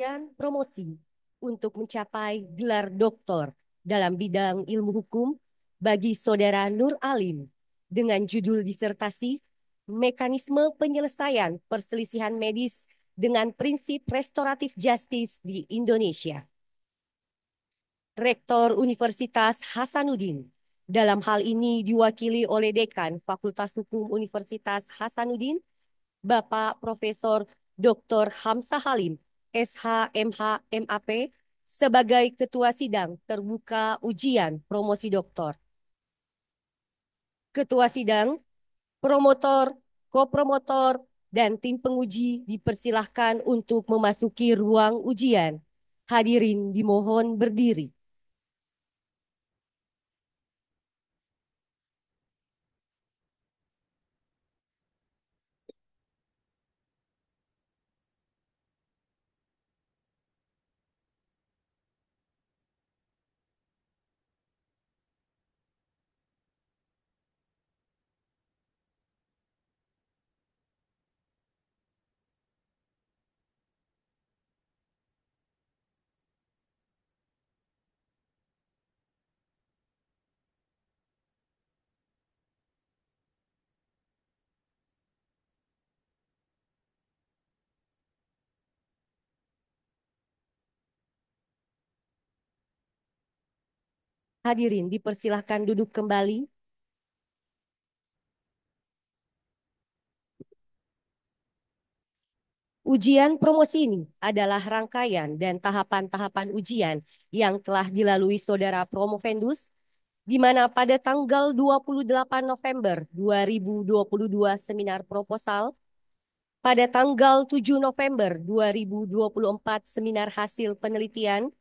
dan promosi untuk mencapai gelar doktor dalam bidang ilmu hukum bagi Saudara Nur Alim dengan judul disertasi Mekanisme Penyelesaian Perselisihan Medis dengan Prinsip Restoratif Justice di Indonesia. Rektor Universitas Hasanuddin. Dalam hal ini diwakili oleh Dekan Fakultas Hukum Universitas Hasanuddin, Bapak Profesor Dr. Hamzah Halim, SH.MH MAP, sebagai Ketua Sidang Terbuka Ujian Promosi Doktor. Ketua Sidang, promotor, kopromotor, dan tim penguji dipersilahkan untuk memasuki ruang ujian. Hadirin dimohon berdiri. Hadirin dipersilahkan duduk kembali. Ujian promosi ini adalah rangkaian dan tahapan-tahapan ujian yang telah dilalui Saudara Promovendus, di mana pada tanggal 28 November 2022 seminar proposal, pada tanggal 7 November 2024 seminar hasil penelitian,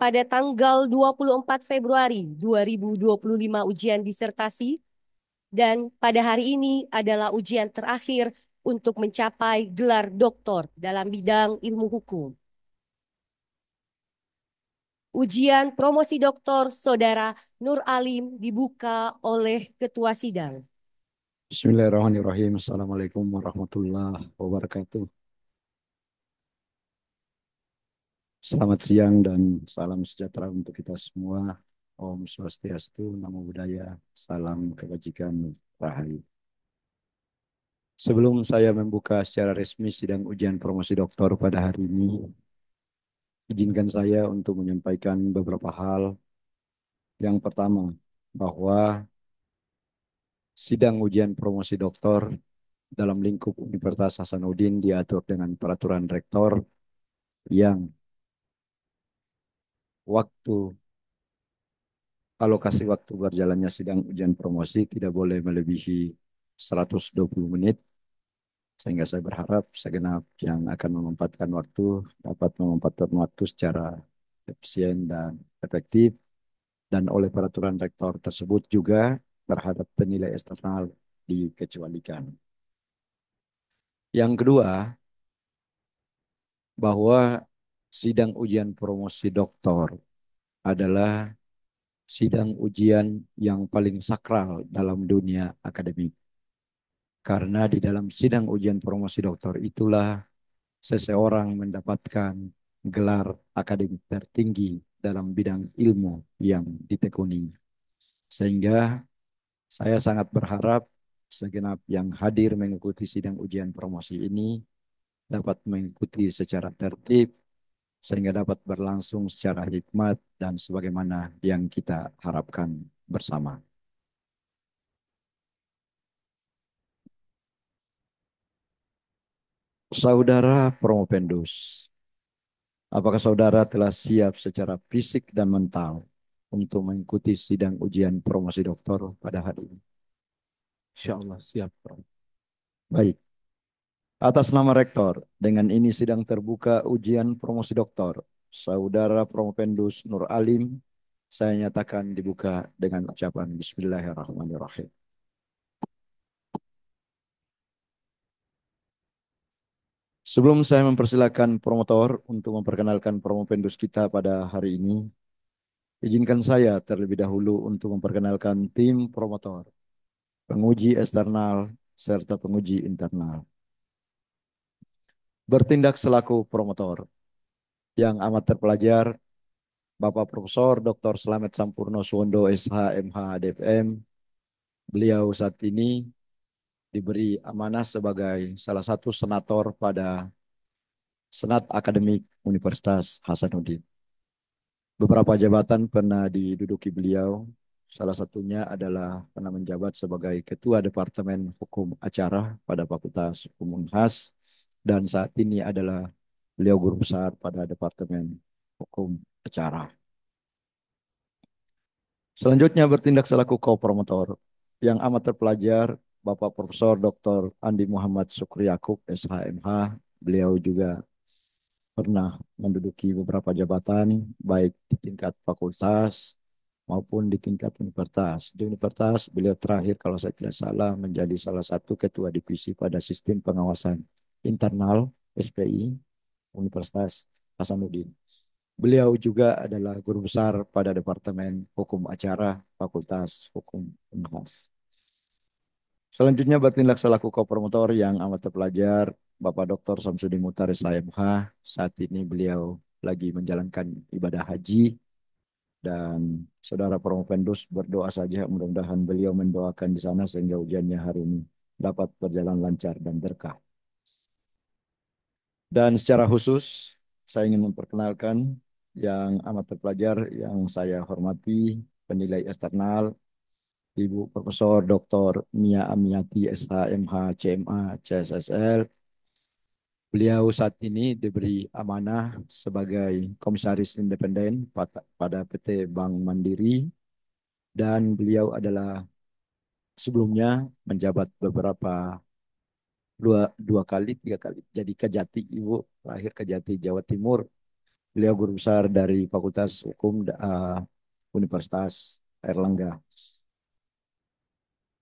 pada tanggal 24 Februari 2025 ujian disertasi, dan pada hari ini adalah ujian terakhir untuk mencapai gelar doktor dalam bidang ilmu hukum. Ujian promosi doktor Saudara Nur Alim dibuka oleh Ketua Sidang. Bismillahirrahmanirrahim. Assalamualaikum warahmatullahi wabarakatuh. Selamat siang dan salam sejahtera untuk kita semua. Om Swastiastu, Namo Buddhaya, salam kebajikan, rahayu. Sebelum saya membuka secara resmi sidang ujian promosi doktor pada hari ini, izinkan saya untuk menyampaikan beberapa hal. Yang pertama, bahwa sidang ujian promosi doktor dalam lingkup Universitas Hasanuddin diatur dengan peraturan rektor yang waktu alokasi waktu berjalannya sidang ujian promosi tidak boleh melebihi 120 menit, sehingga saya berharap segenap yang akan memanfaatkan waktu dapat memanfaatkan waktu secara efisien dan efektif, dan oleh peraturan rektor tersebut juga terhadap penilai eksternal dikecualikan. Yang kedua, bahwa sidang ujian promosi doktor adalah sidang ujian yang paling sakral dalam dunia akademik. Karena di dalam sidang ujian promosi doktor itulah seseorang mendapatkan gelar akademik tertinggi dalam bidang ilmu yang ditekuni. Sehingga saya sangat berharap segenap yang hadir mengikuti sidang ujian promosi ini dapat mengikuti secara tertib, sehingga dapat berlangsung secara hikmat dan sebagaimana yang kita harapkan bersama. Saudara Promopendus, apakah saudara telah siap secara fisik dan mental untuk mengikuti sidang ujian promosi doktor pada hari ini? Insya Allah siap, Prof. Baik. Atas nama Rektor, dengan ini sidang terbuka ujian promosi doktor Saudara Promopendus Nur Alim, saya nyatakan dibuka dengan ucapan Bismillahirrahmanirrahim. Sebelum saya mempersilakan promotor untuk memperkenalkan Promopendus kita pada hari ini, izinkan saya terlebih dahulu untuk memperkenalkan tim promotor, penguji eksternal, serta penguji internal. Bertindak selaku promotor, yang amat terpelajar, Bapak Profesor Dr. Slamet Sampurno Suwondo SH MH DPM. Beliau saat ini diberi amanah sebagai salah satu senator pada Senat Akademik Universitas Hasanuddin. Beberapa jabatan pernah diduduki beliau. Salah satunya adalah pernah menjabat sebagai Ketua Departemen Hukum Acara pada Fakultas Hukum Unhas dan saat ini adalah beliau guru besar pada Departemen Hukum Acara. Selanjutnya bertindak selaku co-promotor yang amat terpelajar Bapak Profesor Dr. Andi Muhammad Sukri Yakub SHMH. Beliau juga pernah menduduki beberapa jabatan baik di tingkat fakultas maupun di tingkat universitas. Di universitas beliau terakhir kalau saya tidak salah menjadi salah satu ketua divisi pada sistem pengawasan internal SPI Universitas Hasanuddin. Beliau juga adalah guru besar pada Departemen Hukum Acara Fakultas Hukum Unhas. Selanjutnya bertindak selaku kopromotor yang amat terpelajar Bapak Dr. Samsudin Mutaris SMH. Saat ini beliau lagi menjalankan ibadah haji dan saudara Promovendus berdoa saja mudah-mudahan beliau mendoakan di sana sehingga ujiannya hari ini dapat berjalan lancar dan berkah. Dan secara khusus saya ingin memperkenalkan yang amat terpelajar yang saya hormati penilai eksternal Ibu Profesor Dr. Mia Amiati SHMH CMA CSSL. Beliau saat ini diberi amanah sebagai komisaris independen pada PT Bank Mandiri dan beliau adalah sebelumnya menjabat dua kali, tiga kali jadi Kejati Ibu, terakhir Kejati Jawa Timur. Beliau guru besar dari Fakultas Hukum Universitas Airlangga.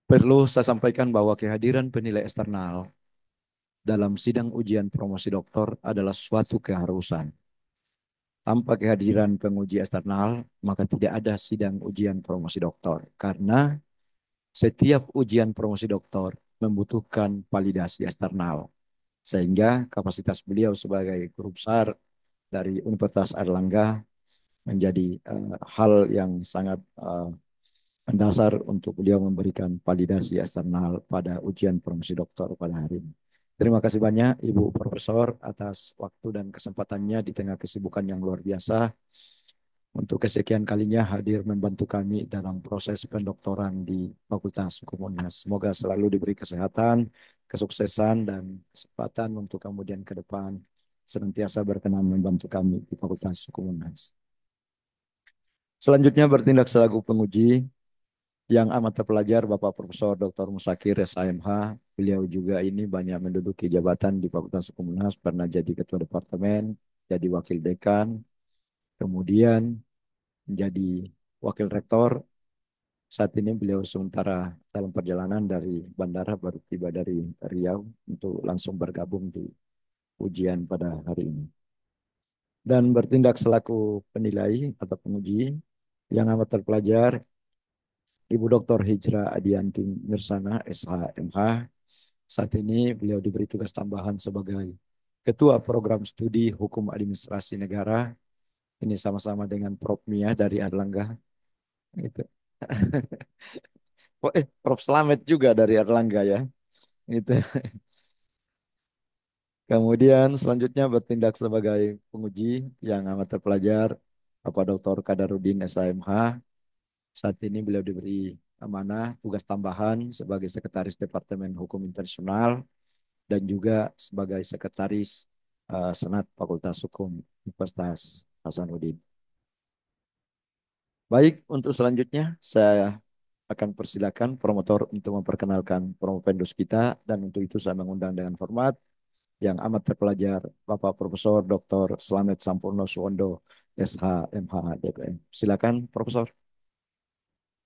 Perlu saya sampaikan bahwa kehadiran penilai eksternal dalam sidang ujian promosi doktor adalah suatu keharusan. Tanpa kehadiran penguji eksternal, maka tidak ada sidang ujian promosi doktor. Karena setiap ujian promosi doktor membutuhkan validasi eksternal. Sehingga kapasitas beliau sebagai guru besar dari Universitas Airlangga menjadi hal yang sangat mendasar untuk beliau memberikan validasi eksternal pada ujian promosi doktor pada hari ini. Terima kasih banyak Ibu Profesor atas waktu dan kesempatannya di tengah kesibukan yang luar biasa untuk kesekian kalinya hadir membantu kami dalam proses pendoktoran di Fakultas Hukum Unhas. Semoga selalu diberi kesehatan, kesuksesan, dan kesempatan untuk kemudian ke depan senantiasa berkenan membantu kami di Fakultas Hukum Unhas. Selanjutnya bertindak selaku penguji yang amat terpelajar Bapak Profesor Dr. Musakir SHMH. Beliau juga ini banyak menduduki jabatan di Fakultas Hukum Unhas, pernah jadi ketua departemen, jadi wakil dekan, kemudian menjadi wakil rektor. Saat ini beliau sementara dalam perjalanan dari bandara baru tiba dari Riau untuk langsung bergabung di ujian pada hari ini. Dan bertindak selaku penilai atau penguji yang amat terpelajar Ibu Dr. Hijrah Adianti Mirsana, SHMH. Saat ini beliau diberi tugas tambahan sebagai Ketua Program Studi Hukum Administrasi Negara. Ini sama-sama dengan Prof. Mia dari Erlangga. Gitu. Prof. Slamet juga dari Erlangga ya. Gitu. Kemudian selanjutnya bertindak sebagai penguji yang amat terpelajar Bapak Dr. Kadarudin SHMH. Saat ini beliau diberi amanah tugas tambahan sebagai Sekretaris Departemen Hukum Internasional dan juga sebagai Sekretaris Senat Fakultas Hukum Universitas Hasanuddin. Baik, untuk selanjutnya saya akan persilakan promotor untuk memperkenalkan promovendus kita dan untuk itu saya mengundang dengan hormat yang amat terpelajar Bapak Profesor Dr. Slamet Sampurno Suwondo SH MH DPM. Silakan Profesor.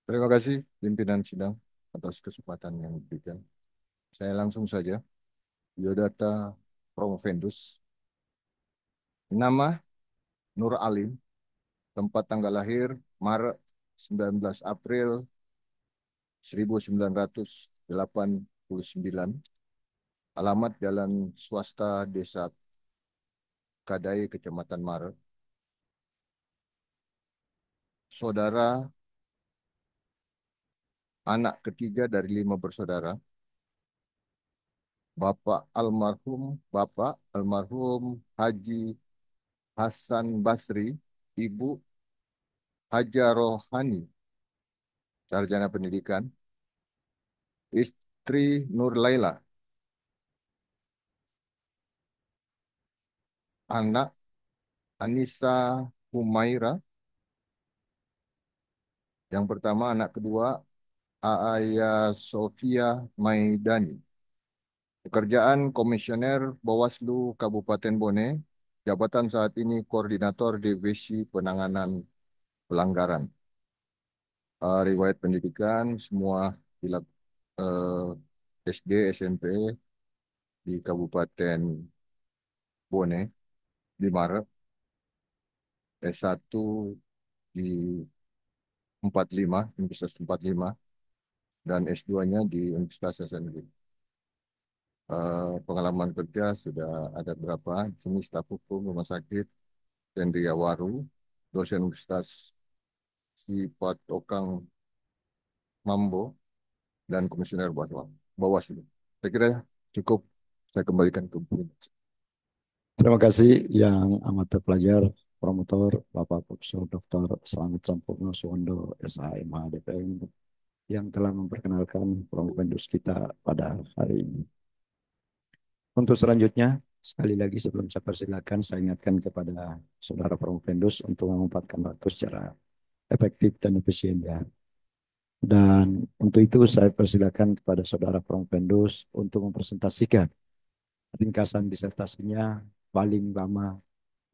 Terima kasih pimpinan sidang atas kesempatan yang diberikan. Saya langsung saja. Biodata Promovendus. Nama Nur Alim. Tempat tanggal lahir Maret 19 April 1989. Alamat Jalan Swasta Desa Kadai, Kecamatan Maret. Saudara anak ketiga dari 5 bersaudara, Bapak almarhum Haji Hasan Basri, Ibu Haja Rohani, sarjana pendidikan, istri Nur Laila, anak Anissa Humaira, yang pertama, anak kedua Aaya Sofia Maidani. Pekerjaan Komisioner Bawaslu Kabupaten Bone, jabatan saat ini Koordinator Divisi Penanganan Pelanggaran. Riwayat pendidikan semua SD, SMP di Kabupaten Bone di Maret, S1 di 45, Universitas 45, dan S2-nya di Universitas SNB. Pengalaman kerja sudah ada berapa, di sini staf hukum rumah sakit Dendria Waru, dosen Universitas Sipat Okang Mambo, dan komisioner Bawaslu. Saya kira cukup, saya kembalikan ke Bu. Terima kasih yang amat terpelajar, promotor Bapak Profesor Dr. Slamet Sampurno Suwondo, SHMH DPM, yang telah memperkenalkan Promovendus kita pada hari ini. Untuk selanjutnya, sekali lagi sebelum saya persilakan, saya ingatkan kepada saudara Promovendus untuk memanfaatkan waktu secara efektif dan efisien ya. Dan untuk itu saya persilakan kepada saudara Promovendus untuk mempresentasikan ringkasan disertasinya paling lama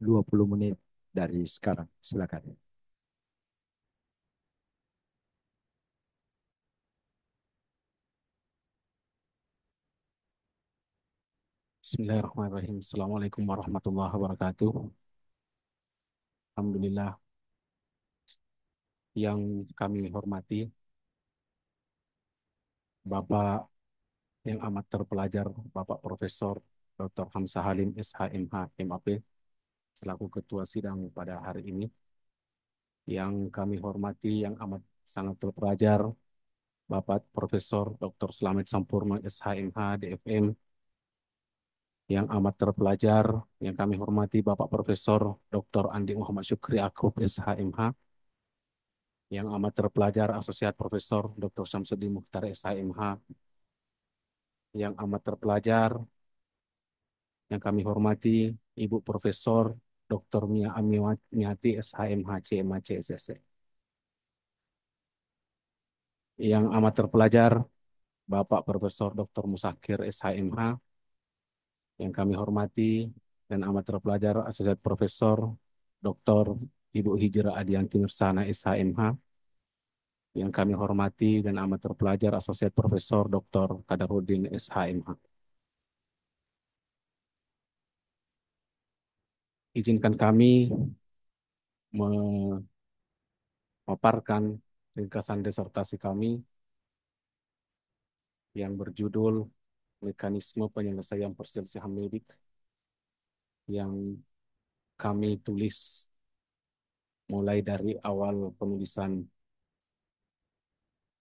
20 menit dari sekarang. Silakan. Bismillahirrahmanirrahim. Assalamualaikum warahmatullahi wabarakatuh. Alhamdulillah, yang kami hormati Bapak yang amat terpelajar, Bapak Profesor Dr. Hamzah Halim SHMH MAP, selaku Ketua Sidang pada hari ini. Yang kami hormati yang amat sangat terpelajar, Bapak Profesor Dr. Slamet Sampurno SHMH DFM, yang amat terpelajar, yang kami hormati Bapak Profesor Dr. Andi Muhammad Syukri Akub SHMH, yang amat terpelajar Asosiat Profesor Dr. Syamsuddin Mukhtar SHMH, yang amat terpelajar, yang kami hormati Ibu Profesor Dr. Mia Amiwati SHMH CMAC SSC, yang amat terpelajar Bapak Profesor Dr. Musakir SHMH, yang kami hormati dan amat terpelajar Asosiat Profesor Dr. Ibu Hijrah Adianti Nursana SHMH, yang kami hormati dan amat terpelajar Asosiat Profesor Dr. Kadarudin SHMH. Izinkan kami memaparkan ringkasan disertasi kami yang berjudul Mekanisme Penyelesaian Perselisihan Medik, yang kami tulis mulai dari awal penulisan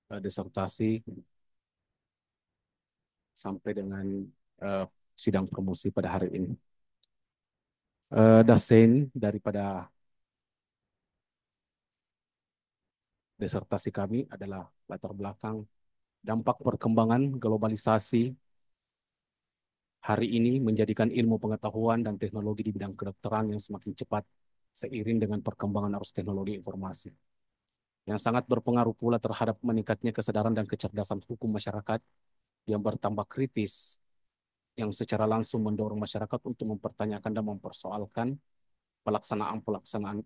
disertasi sampai dengan sidang promosi pada hari ini. Dasein daripada disertasi kami adalah latar belakang dampak perkembangan globalisasi hari ini menjadikan ilmu pengetahuan dan teknologi di bidang kedokteran yang semakin cepat seiring dengan perkembangan arus teknologi informasi, yang sangat berpengaruh pula terhadap meningkatnya kesadaran dan kecerdasan hukum masyarakat yang bertambah kritis, yang secara langsung mendorong masyarakat untuk mempertanyakan dan mempersoalkan pelaksanaan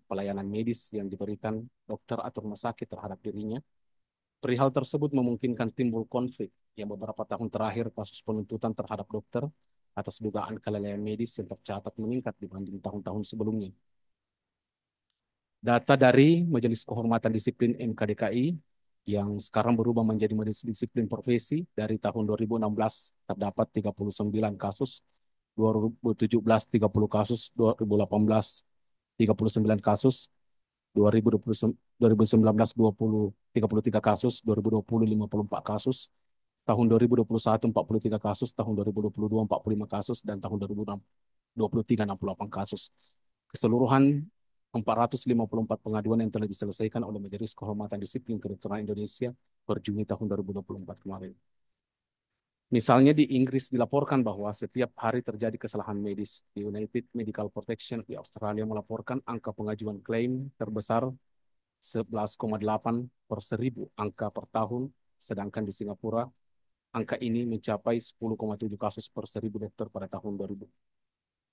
pelayanan medis yang diberikan dokter atau rumah sakit terhadap dirinya. Perihal tersebut memungkinkan timbul konflik yang beberapa tahun terakhir kasus penuntutan terhadap dokter atas dugaan kelalaian medis yang tercatat meningkat dibanding tahun-tahun sebelumnya. Data dari Majelis Kehormatan Disiplin MKDKI yang sekarang berubah menjadi Majelis Disiplin Profesi dari tahun 2016 terdapat 39 kasus 2017 30 kasus, 2018 39 kasus, 2019 33 kasus, 2020 54 kasus, tahun 2021 43 kasus, tahun 2022 45 kasus, dan tahun 2023 68 kasus. Keseluruhan 454 pengaduan yang telah diselesaikan oleh Majelis Kehormatan Disiplin Kedokteran Indonesia per Juni tahun 2024 kemarin. Misalnya di Inggris dilaporkan bahwa setiap hari terjadi kesalahan medis. Di United Medical Protection di Australia melaporkan angka pengajuan klaim terbesar 11,8 per 1000 angka per tahun, sedangkan di Singapura angka ini mencapai 10,7 kasus per 1000 dokter pada tahun 2000.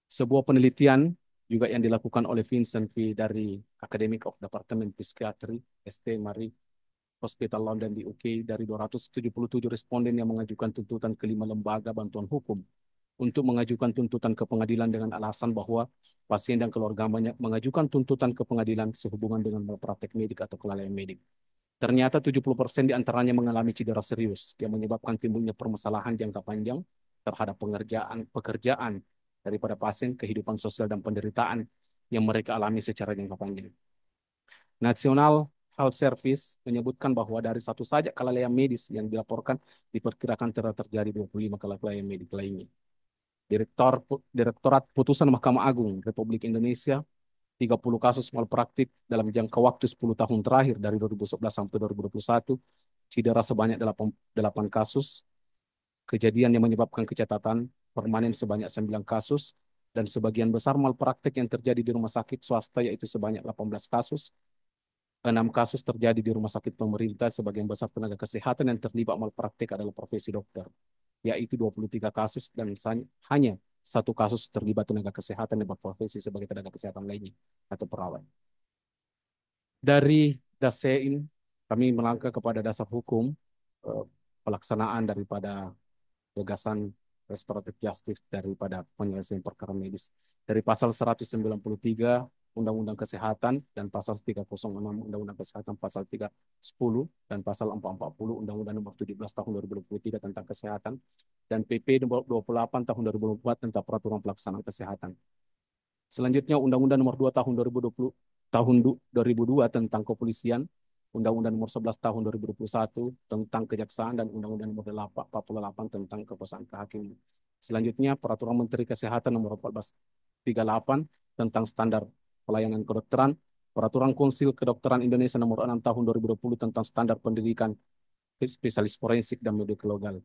Sebuah penelitian juga yang dilakukan oleh Vincent V. dari Academic of Department Psychiatry, St. Mary Hospital London di UK, dari 277 responden yang mengajukan tuntutan ke 5 lembaga bantuan hukum untuk mengajukan tuntutan ke pengadilan dengan alasan bahwa pasien dan keluarga mengajukan tuntutan ke pengadilan sehubungan dengan malpraktek medik atau kelalaian medik. Ternyata 70% di antaranya mengalami cedera serius yang menyebabkan timbulnya permasalahan jangka panjang terhadap pekerjaan daripada pasien, kehidupan sosial dan penderitaan yang mereka alami secara jangka panjang. National Health Service menyebutkan bahwa dari satu saja kelalaian medis yang dilaporkan diperkirakan telah terjadi 25 kelalaian medik lainnya. Direktorat Putusan Mahkamah Agung Republik Indonesia 30 kasus malpraktik dalam jangka waktu 10 tahun terakhir dari 2011 sampai 2021, cedera sebanyak 8 kasus, kejadian yang menyebabkan kecacatan permanen sebanyak 9 kasus, dan sebagian besar malpraktik yang terjadi di rumah sakit swasta yaitu sebanyak 18 kasus, 6 kasus terjadi di rumah sakit pemerintah. Sebagian besar tenaga kesehatan yang terlibat malpraktik adalah profesi dokter, yaitu 23 kasus, dan hanya 1 kasus terlibat tenaga kesehatan yang berprofesi sebagai tenaga kesehatan lainnya atau perawat. Dari DASEIN, kami melangkah kepada dasar hukum pelaksanaan daripada gagasan restoratif justice daripada penyelesaian perkara medis. Dari pasal 193 Undang-Undang Kesehatan dan pasal 306 Undang-Undang Kesehatan, pasal 310 dan pasal 440 Undang-Undang Nomor 17 Tahun 2023 tentang Kesehatan, dan PP Nomor 28 Tahun 2024 tentang Peraturan Pelaksanaan Kesehatan. Selanjutnya Undang-Undang Nomor 2 Tahun 2020 2002 tentang Kepolisian, Undang-Undang Nomor 11 Tahun 2021 tentang Kejaksaan, dan Undang-Undang Nomor 48 tentang Kekuasaan Kehakiman. Selanjutnya Peraturan Menteri Kesehatan Nomor 1438 tentang Standar Pelayanan Kedokteran, Peraturan Konsil Kedokteran Indonesia Nomor 6 Tahun 2020 tentang Standar Pendidikan Spesialis Forensik dan Medikologal.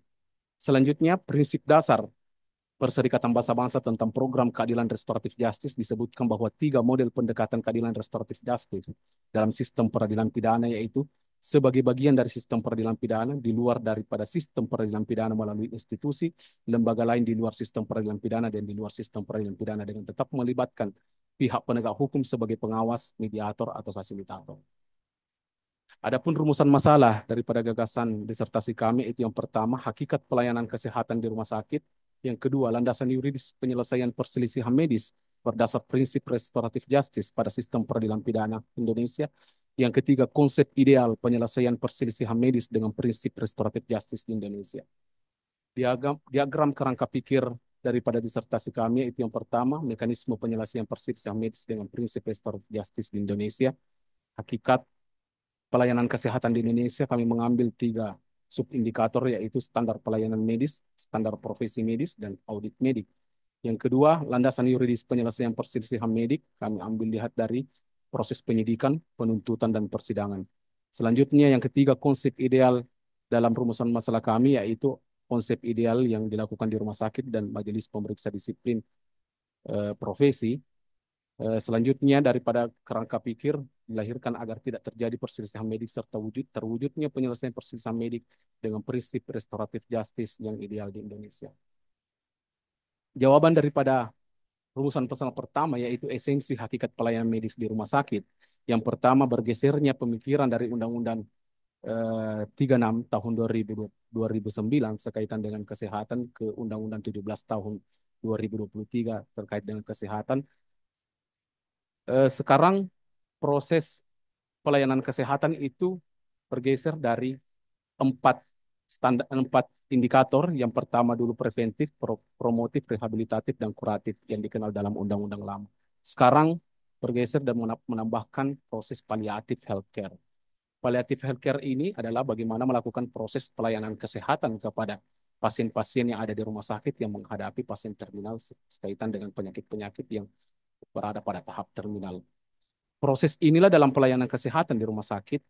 Selanjutnya prinsip dasar Perserikatan Bangsa-Bangsa tentang Program Keadilan Restoratif Justice disebutkan bahwa 3 model pendekatan keadilan restoratif justice dalam sistem peradilan pidana, yaitu sebagai bagian dari sistem peradilan pidana di luar daripada sistem peradilan pidana melalui institusi, lembaga lain di luar sistem peradilan pidana, dan di luar sistem peradilan pidana dengan tetap melibatkan pihak penegak hukum sebagai pengawas, mediator, atau fasilitator. Adapun rumusan masalah daripada gagasan disertasi kami itu yang pertama, hakikat pelayanan kesehatan di rumah sakit. Yang kedua, landasan yuridis penyelesaian perselisihan medis berdasar prinsip restoratif justice pada sistem peradilan pidana Indonesia. Yang ketiga, konsep ideal penyelesaian perselisihan medis dengan prinsip restoratif justice di Indonesia. Diagram kerangka pikir daripada disertasi kami itu yang pertama, mekanisme penyelesaian perselisihan medis dengan prinsip restoratif justice di Indonesia. Hakikat pelayanan kesehatan di Indonesia kami mengambil 3 subindikator, yaitu standar pelayanan medis, standar profesi medis, dan audit medik. Yang kedua, landasan yuridis penyelesaian perselisihan medik kami ambil lihat dari proses penyidikan, penuntutan, dan persidangan. Selanjutnya, yang ketiga, konsep ideal dalam rumusan masalah kami, yaitu konsep ideal yang dilakukan di rumah sakit dan majelis pemeriksa disiplin profesi. Selanjutnya, daripada kerangka pikir dilahirkan agar tidak terjadi perselisihan medik serta terwujudnya penyelesaian perselisihan medik dengan prinsip restoratif justice yang ideal di Indonesia. Jawaban daripada rumusan pasal pertama yaitu esensi hakikat pelayanan medis di rumah sakit. Yang pertama, bergesernya pemikiran dari Undang-Undang 36 tahun 2009 sekaitan dengan kesehatan ke Undang-Undang 17 tahun 2023 terkait dengan kesehatan. Sekarang proses pelayanan kesehatan itu bergeser dari 4 indikator. Yang pertama dulu preventif, promotif, rehabilitatif, dan kuratif yang dikenal dalam undang-undang lama. Sekarang bergeser dan menambahkan proses paliatif healthcare. Paliatif healthcare ini adalah bagaimana melakukan proses pelayanan kesehatan kepada pasien-pasien yang ada di rumah sakit yang menghadapi pasien terminal sekaitan dengan penyakit-penyakit yang berada pada tahap terminal. Proses inilah dalam pelayanan kesehatan di rumah sakit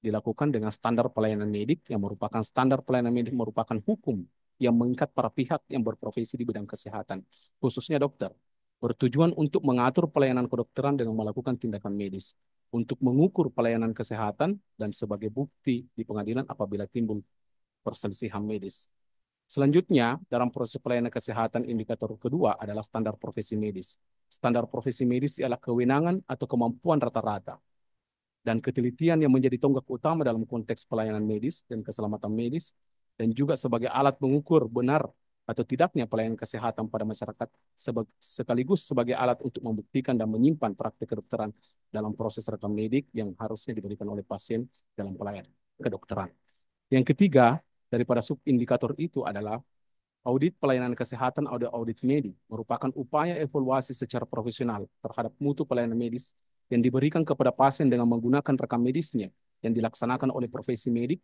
dilakukan dengan standar pelayanan medik yang merupakan standar pelayanan medik merupakan hukum yang mengikat para pihak yang berprofesi di bidang kesehatan, khususnya dokter, bertujuan untuk mengatur pelayanan kedokteran dengan melakukan tindakan medis, untuk mengukur pelayanan kesehatan dan sebagai bukti di pengadilan apabila timbul perselisihan medis. Selanjutnya, dalam proses pelayanan kesehatan, indikator kedua adalah standar profesi medis. Standar profesi medis ialah kewenangan atau kemampuan rata-rata dan ketelitian yang menjadi tonggak utama dalam konteks pelayanan medis dan keselamatan medis, dan juga sebagai alat mengukur benar atau tidaknya pelayanan kesehatan pada masyarakat, sekaligus sebagai alat untuk membuktikan dan menyimpan praktik kedokteran dalam proses rekam medik yang harusnya diberikan oleh pasien dalam pelayanan kedokteran. Yang ketiga, daripada subindikator itu adalah audit pelayanan kesehatan atau audit medik, merupakan upaya evaluasi secara profesional terhadap mutu pelayanan medis yang diberikan kepada pasien dengan menggunakan rekam medisnya yang dilaksanakan oleh profesi medik,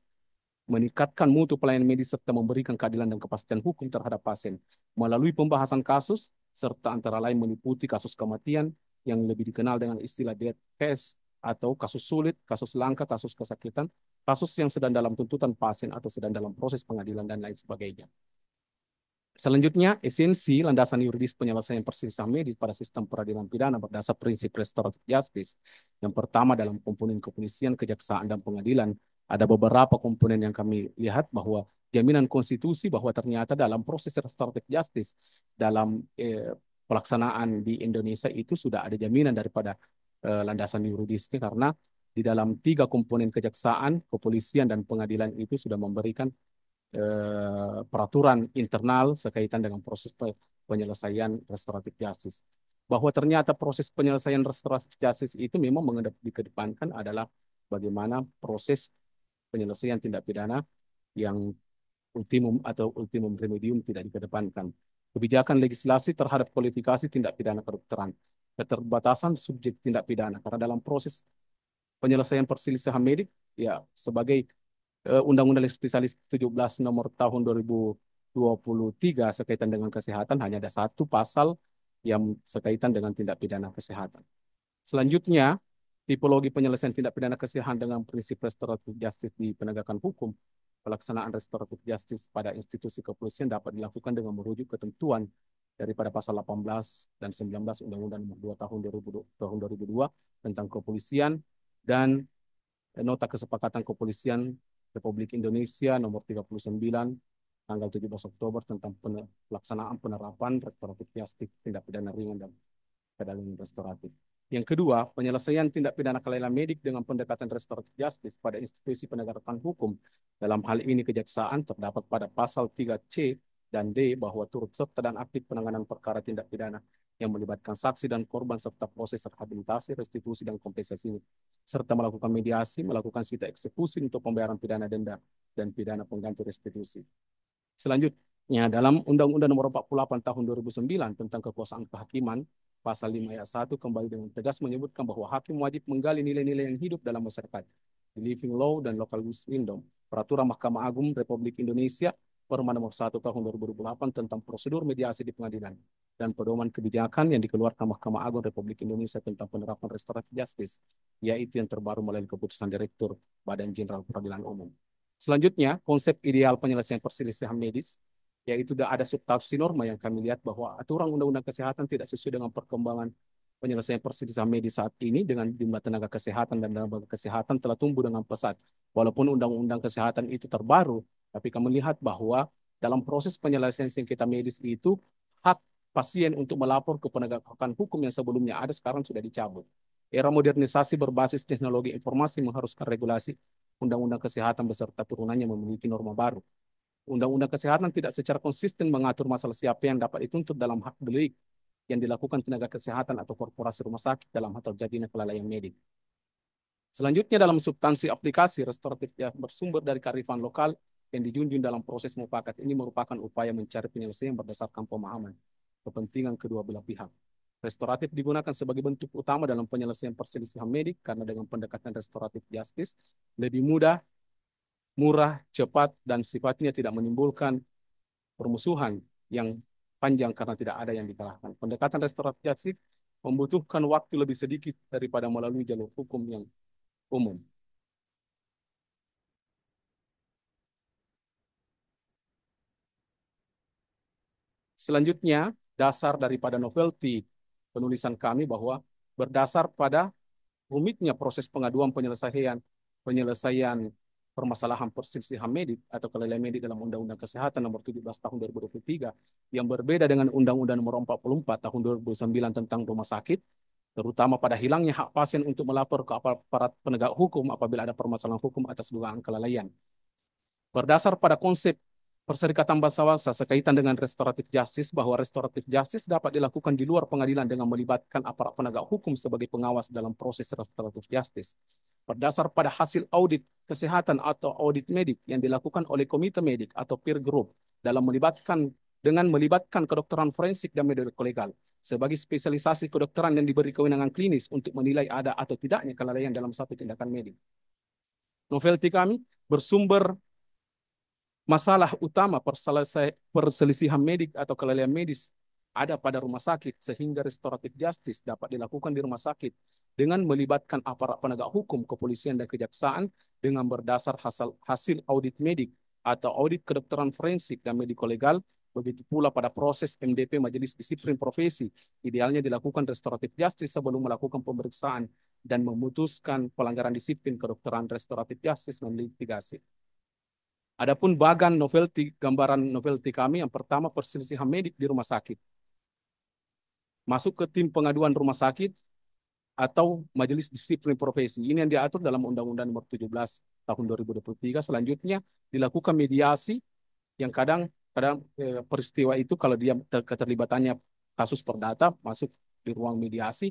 meningkatkan mutu pelayanan medis serta memberikan keadilan dan kepastian hukum terhadap pasien melalui pembahasan kasus serta antara lain meliputi kasus kematian yang lebih dikenal dengan istilah death case atau kasus sulit, kasus langka, kasus kesakitan, kasus yang sedang dalam tuntutan pasien atau sedang dalam proses pengadilan dan lain sebagainya. Selanjutnya, esensi landasan yuridis penyelesaian perselisihan medis pada sistem peradilan pidana berdasar prinsip restoratif justice. Yang pertama dalam komponen kepolisian, kejaksaan, dan pengadilan, ada beberapa komponen yang kami lihat bahwa jaminan konstitusi bahwa ternyata dalam proses restoratif justice, dalam pelaksanaan di Indonesia itu sudah ada jaminan daripada landasan yuridisnya, karena di dalam 3 komponen kejaksaan, kepolisian, dan pengadilan itu sudah memberikan peraturan internal sekaitan dengan proses penyelesaian restoratif justice. Bahwa ternyata proses penyelesaian restoratif justice itu memang dikedepankan adalah bagaimana proses penyelesaian tindak pidana yang ultimum atau ultimum remedium tidak dikedepankan. Kebijakan legislasi terhadap kualifikasi tindak pidana kedokteran, keterbatasan subjek tindak pidana, karena dalam proses penyelesaian perselisihan medik, ya sebagai Undang-Undang Spesialis 17 nomor tahun 2023 sekaitan dengan kesehatan hanya ada 1 pasal yang sekaitan dengan tindak pidana kesehatan. Selanjutnya, tipologi penyelesaian tindak pidana kesehatan dengan prinsip restoratif justice di penegakan hukum. Pelaksanaan restoratif justice pada institusi kepolisian dapat dilakukan dengan merujuk ketentuan daripada pasal 18 dan 19 Undang-Undang Nomor 2 tahun 2002 tentang kepolisian dan Nota Kesepakatan Kepolisian Republik Indonesia nomor 39 tanggal 17 Oktober tentang pelaksanaan penerapan restoratif justice tindak pidana ringan dan keadilan restoratif. Yang kedua, penyelesaian tindak pidana kelalaian medik dengan pendekatan restoratif justice pada institusi penegakan hukum. Dalam hal ini kejaksaan terdapat pada pasal 3C dan D bahwa turut serta dan aktif penanganan perkara tindak pidana yang melibatkan saksi dan korban serta proses rehabilitasi, restitusi, dan kompensasi, serta melakukan mediasi, melakukan sita eksekusi untuk pembayaran pidana denda dan pidana pengganti restitusi. Selanjutnya, dalam Undang-Undang Nomor 48 Tahun 2009 tentang kekuasaan kehakiman, pasal 5 ayat 1 kembali dengan tegas menyebutkan bahwa hakim wajib menggali nilai-nilai yang hidup dalam masyarakat, the living law dan local wisdom. Peraturan Mahkamah Agung Republik Indonesia Perma Nomor 1 Tahun 2008 tentang prosedur mediasi di pengadilan dan pedoman kebijakan yang dikeluarkan Mahkamah Agung Republik Indonesia tentang penerapan restoratif justice, yaitu yang terbaru melalui keputusan Direktur Badan Jenderal Peradilan Umum. Selanjutnya, konsep ideal penyelesaian perselisihan medis, yaitu ada substansi norma yang kami lihat bahwa aturan undang-undang kesehatan tidak sesuai dengan perkembangan penyelesaian perselisihan medis saat ini dengan jumlah tenaga kesehatan dan tenaga kesehatan telah tumbuh dengan pesat. Walaupun undang-undang kesehatan itu terbaru, tapi kami melihat bahwa dalam proses penyelesaian sengketa medis itu hak pasien untuk melapor ke penegakan hukum yang sebelumnya ada sekarang sudah dicabut. Era modernisasi berbasis teknologi informasi mengharuskan regulasi undang-undang kesehatan beserta turunannya memiliki norma baru. Undang-undang kesehatan tidak secara konsisten mengatur masalah siapa yang dapat dituntut dalam hak delik yang dilakukan tenaga kesehatan atau korporasi rumah sakit dalam hal terjadinya kelalaian medik. Selanjutnya dalam substansi aplikasi restoratif yang bersumber dari kearifan lokal yang dijunjung dalam proses mufakat ini merupakan upaya mencari penyelesaian berdasarkan pemahaman kepentingan kedua belah pihak. Restoratif digunakan sebagai bentuk utama dalam penyelesaian perselisihan medik karena dengan pendekatan restoratif justice lebih mudah, murah, cepat, dan sifatnya tidak menimbulkan permusuhan yang panjang karena tidak ada yang dikalahkan. Pendekatan restoratif justice membutuhkan waktu lebih sedikit daripada melalui jalur hukum yang umum. Selanjutnya, dasar daripada novelty penulisan kami bahwa berdasar pada rumitnya proses pengaduan penyelesaian permasalahan perselisihan medik atau kelalaian medik dalam Undang-Undang Kesehatan Nomor 17 Tahun 2023 yang berbeda dengan Undang-Undang Nomor 44 Tahun 2009 tentang rumah sakit, terutama pada hilangnya hak pasien untuk melapor ke aparat penegak hukum apabila ada permasalahan hukum atas dugaan kelalaian. Berdasar pada konsep Perserikatan Bahasa sekaitan dengan restoratif justice bahwa restoratif justice dapat dilakukan di luar pengadilan dengan melibatkan aparat penegak hukum sebagai pengawas dalam proses restoratif justice. Berdasar pada hasil audit kesehatan atau audit medik yang dilakukan oleh komite medik atau peer group dengan melibatkan kedokteran forensik dan metode legal sebagai spesialisasi kedokteran yang diberi kewenangan klinis untuk menilai ada atau tidaknya kelalaian dalam satu tindakan medik. Novelty kami bersumber masalah utama perselisihan medik atau kelalaian medis ada pada rumah sakit sehingga restoratif justice dapat dilakukan di rumah sakit dengan melibatkan aparat penegak hukum, kepolisian, dan kejaksaan dengan berdasar hasil audit medik atau audit kedokteran forensik dan mediko-legal. Begitu pula pada proses MDP Majelis Disiplin Profesi, idealnya dilakukan restoratif justice sebelum melakukan pemeriksaan dan memutuskan pelanggaran disiplin kedokteran restoratif justice dan litigasi. Adapun bagan novelty, gambaran novelty kami yang pertama perselisihan medik di rumah sakit. Masuk ke tim pengaduan rumah sakit atau majelis disiplin profesi. Ini yang diatur dalam Undang-Undang Nomor 17 Tahun 2023. Selanjutnya dilakukan mediasi yang kadang peristiwa itu kalau dia keterlibatannya kasus perdata masuk di ruang mediasi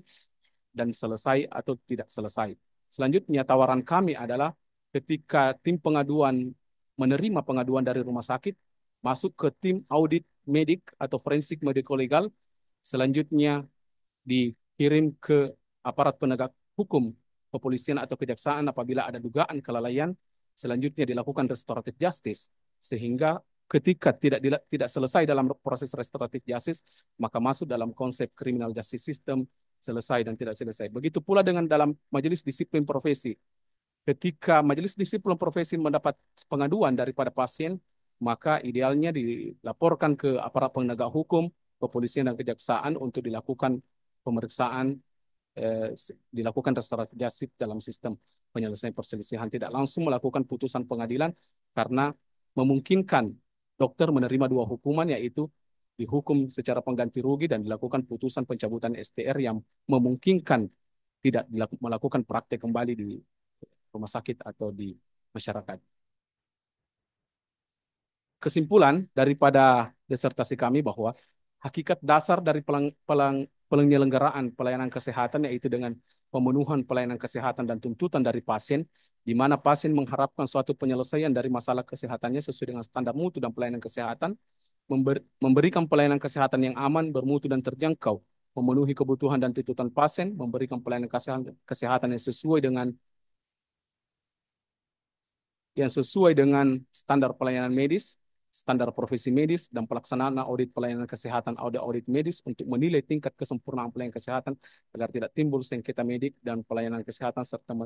dan selesai atau tidak selesai. Selanjutnya tawaran kami adalah ketika tim pengaduan menerima pengaduan dari rumah sakit, masuk ke tim audit medik atau forensik mediko-legal, selanjutnya dikirim ke aparat penegak hukum, kepolisian atau kejaksaan apabila ada dugaan kelalaian, selanjutnya dilakukan restoratif justice, sehingga ketika tidak selesai dalam proses restoratif justice, maka masuk dalam konsep criminal justice system, selesai dan tidak selesai. Begitu pula dengan dalam majelis disiplin profesi. Ketika majelis disiplin profesi mendapat pengaduan daripada pasien, maka idealnya dilaporkan ke aparat penegak hukum, kepolisian dan kejaksaan untuk dilakukan pemeriksaan, dilakukan restoratif justice dalam sistem penyelesaian perselisihan. Tidak langsung melakukan putusan pengadilan karena memungkinkan dokter menerima dua hukuman, yaitu dihukum secara pengganti rugi dan dilakukan putusan pencabutan STR yang memungkinkan tidak melakukan praktek kembali di rumah sakit atau di masyarakat. Kesimpulan daripada disertasi kami bahwa hakikat dasar dari penyelenggaraan pelayanan kesehatan yaitu dengan pemenuhan pelayanan kesehatan dan tuntutan dari pasien, di mana pasien mengharapkan suatu penyelesaian dari masalah kesehatannya sesuai dengan standar mutu dan pelayanan kesehatan, memberikan pelayanan kesehatan yang aman, bermutu dan terjangkau, memenuhi kebutuhan dan tuntutan pasien, memberikan pelayanan kesehatan yang sesuai dengan standar pelayanan medis, standar profesi medis, dan pelaksanaan audit pelayanan kesehatan, audit medis untuk menilai tingkat kesempurnaan pelayanan kesehatan agar tidak timbul sengketa medik dan pelayanan kesehatan serta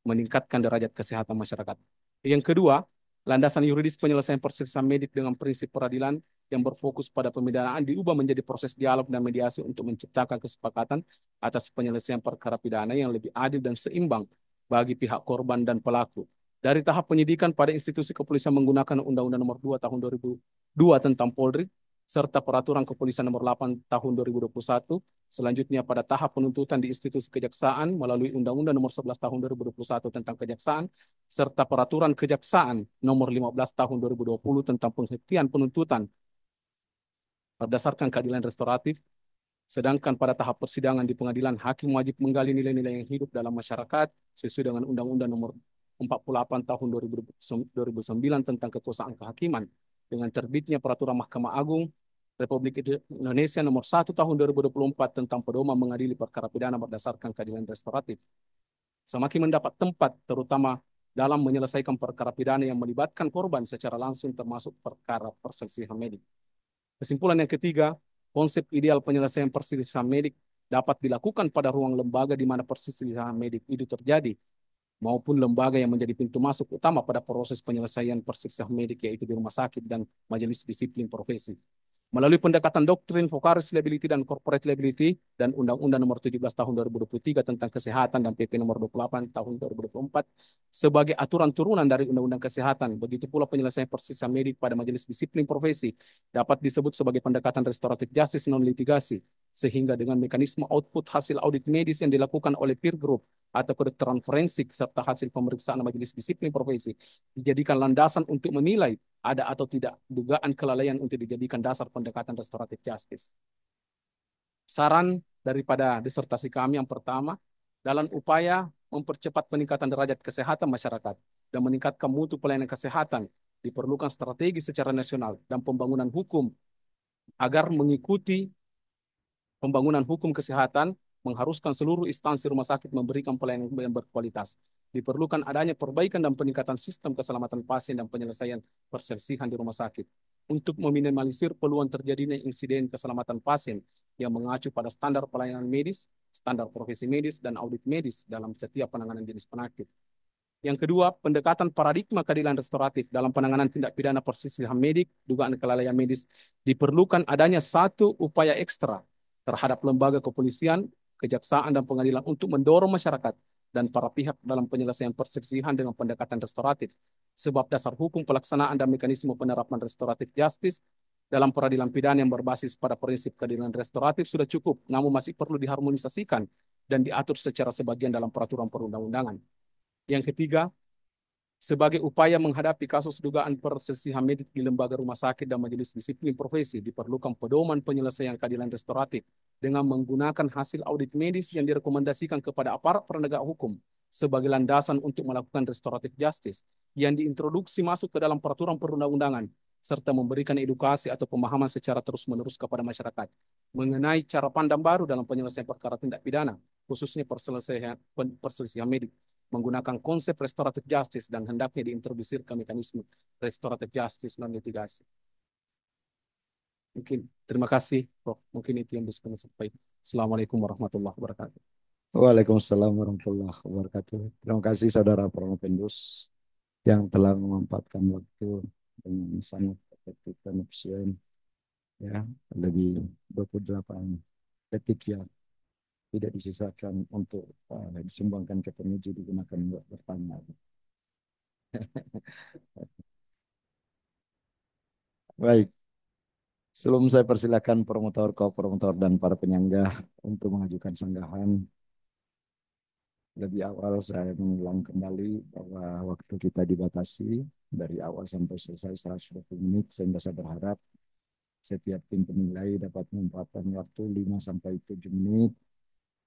meningkatkan derajat kesehatan masyarakat. Yang kedua, landasan yuridis penyelesaian perselisihan medik dengan prinsip peradilan yang berfokus pada pemidanaan diubah menjadi proses dialog dan mediasi untuk menciptakan kesepakatan atas penyelesaian perkara pidana yang lebih adil dan seimbang bagi pihak korban dan pelaku. Dari tahap penyidikan pada institusi kepolisian menggunakan Undang-Undang Nomor 2 Tahun 2002 tentang Polri, serta Peraturan Kepolisian Nomor 8 Tahun 2021, selanjutnya pada tahap penuntutan di institusi kejaksaan melalui Undang-Undang Nomor 11 Tahun 2021 tentang kejaksaan, serta Peraturan Kejaksaan Nomor 15 Tahun 2020 tentang penghentian penuntutan berdasarkan keadilan restoratif. Sedangkan pada tahap persidangan di pengadilan, hakim wajib menggali nilai-nilai yang hidup dalam masyarakat sesuai dengan Undang-Undang Nomor 48 tahun 2009 tentang kekuasaan kehakiman dengan terbitnya peraturan Mahkamah Agung Republik Indonesia nomor 1 tahun 2024 tentang pedoman mengadili perkara pidana berdasarkan keadilan restoratif semakin mendapat tempat terutama dalam menyelesaikan perkara pidana yang melibatkan korban secara langsung termasuk perkara perselisihan medik. Kesimpulan yang ketiga, konsep ideal penyelesaian perselisihan medik dapat dilakukan pada ruang lembaga di mana perselisihan medik itu terjadi, maupun lembaga yang menjadi pintu masuk utama pada proses penyelesaian perselisihan medik yaitu di rumah sakit dan majelis disiplin profesi. Melalui pendekatan doktrin Vicarious Liability dan Corporate Liability dan Undang-Undang Nomor 17 Tahun 2023 tentang Kesehatan dan PP Nomor 28 Tahun 2024 sebagai aturan turunan dari Undang-Undang Kesehatan. Begitu pula penyelesaian perselisihan medik pada majelis disiplin profesi dapat disebut sebagai pendekatan restoratif justice non litigasi sehingga dengan mekanisme output hasil audit medis yang dilakukan oleh peer group atau kedokteran forensik serta hasil pemeriksaan majelis disiplin profesi dijadikan landasan untuk menilai ada atau tidak dugaan kelalaian untuk dijadikan dasar pendekatan restoratif justice. Saran daripada disertasi kami yang pertama, dalam upaya mempercepat peningkatan derajat kesehatan masyarakat dan meningkatkan mutu pelayanan kesehatan, diperlukan strategi secara nasional dan pembangunan hukum agar mengikuti pembangunan hukum kesehatan mengharuskan seluruh instansi rumah sakit memberikan pelayanan yang berkualitas. Diperlukan adanya perbaikan dan peningkatan sistem keselamatan pasien dan penyelesaian perselisihan di rumah sakit untuk meminimalisir peluang terjadinya insiden keselamatan pasien yang mengacu pada standar pelayanan medis, standar profesi medis, dan audit medis dalam setiap penanganan jenis penyakit. Yang kedua, pendekatan paradigma keadilan restoratif dalam penanganan tindak pidana perselisihan medik, dugaan kelalaian medis, diperlukan adanya satu upaya ekstra terhadap lembaga kepolisian, kejaksaan, dan pengadilan untuk mendorong masyarakat dan para pihak dalam penyelesaian perselisihan dengan pendekatan restoratif. Sebab dasar hukum pelaksanaan dan mekanisme penerapan restoratif justice dalam peradilan pidana yang berbasis pada prinsip keadilan restoratif sudah cukup, namun masih perlu diharmonisasikan dan diatur secara sebagian dalam peraturan perundang-undangan. Yang ketiga, sebagai upaya menghadapi kasus dugaan perselisihan medik di lembaga rumah sakit dan majelis disiplin profesi, diperlukan pedoman penyelesaian keadilan restoratif dengan menggunakan hasil audit medis yang direkomendasikan kepada aparat penegak hukum sebagai landasan untuk melakukan restoratif justice yang diintroduksi masuk ke dalam peraturan perundang-undangan serta memberikan edukasi atau pemahaman secara terus-menerus kepada masyarakat mengenai cara pandang baru dalam penyelesaian perkara tindak pidana, khususnya perselisihan medik menggunakan konsep restoratif justice dan hendaknya diintroduksi ke mekanisme restoratif justice non litigasi. Mungkin terima kasih, Prof. Mungkin itu yang bisa kami sampaikan. Assalamualaikum warahmatullahi wabarakatuh. Waalaikumsalam warahmatullahi wabarakatuh. Terima kasih Saudara Provendus yang telah memanfaatkan waktu dengan sangat efektif dan efisien. Ya, lebih 28 detik yang tidak disisakan untuk disumbangkan ke penguji digunakan buat bertanya. Baik, sebelum saya persilakan promotor, ko-promotor, dan para penyanggah untuk mengajukan sanggahan, lebih awal saya mengulang kembali bahwa waktu kita dibatasi dari awal sampai selesai 120 menit, sehingga saya berharap setiap tim penilai dapat memanfaatkan waktu 5 sampai 7 menit.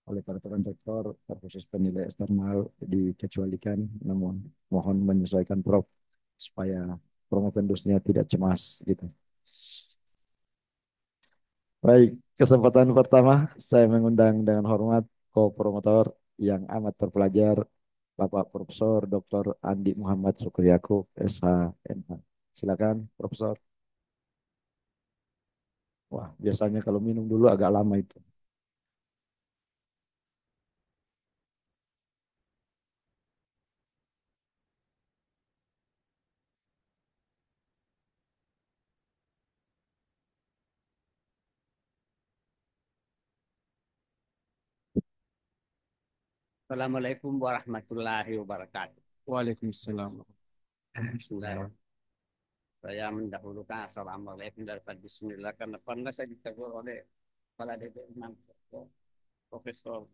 Oleh peraturan rektor, proses penilai eksternal dikecualikan, namun mohon menyesuaikan Prof supaya promovendusnya tidak cemas gitu. Baik, kesempatan pertama saya mengundang dengan hormat ko-promotor yang amat terpelajar Bapak Profesor Dr. Andi Muhammad Sukriyaku, SH.MH. Silakan, Profesor. Wah, biasanya kalau minum dulu agak lama itu. Assalamualaikum warahmatullahi wabarakatuh. Waalaikumsalam. Bismillah. Saya mendahulukan Assalamualaikum daripada Bismillah karena pernah saya ditegur oleh kepala DPM Profesor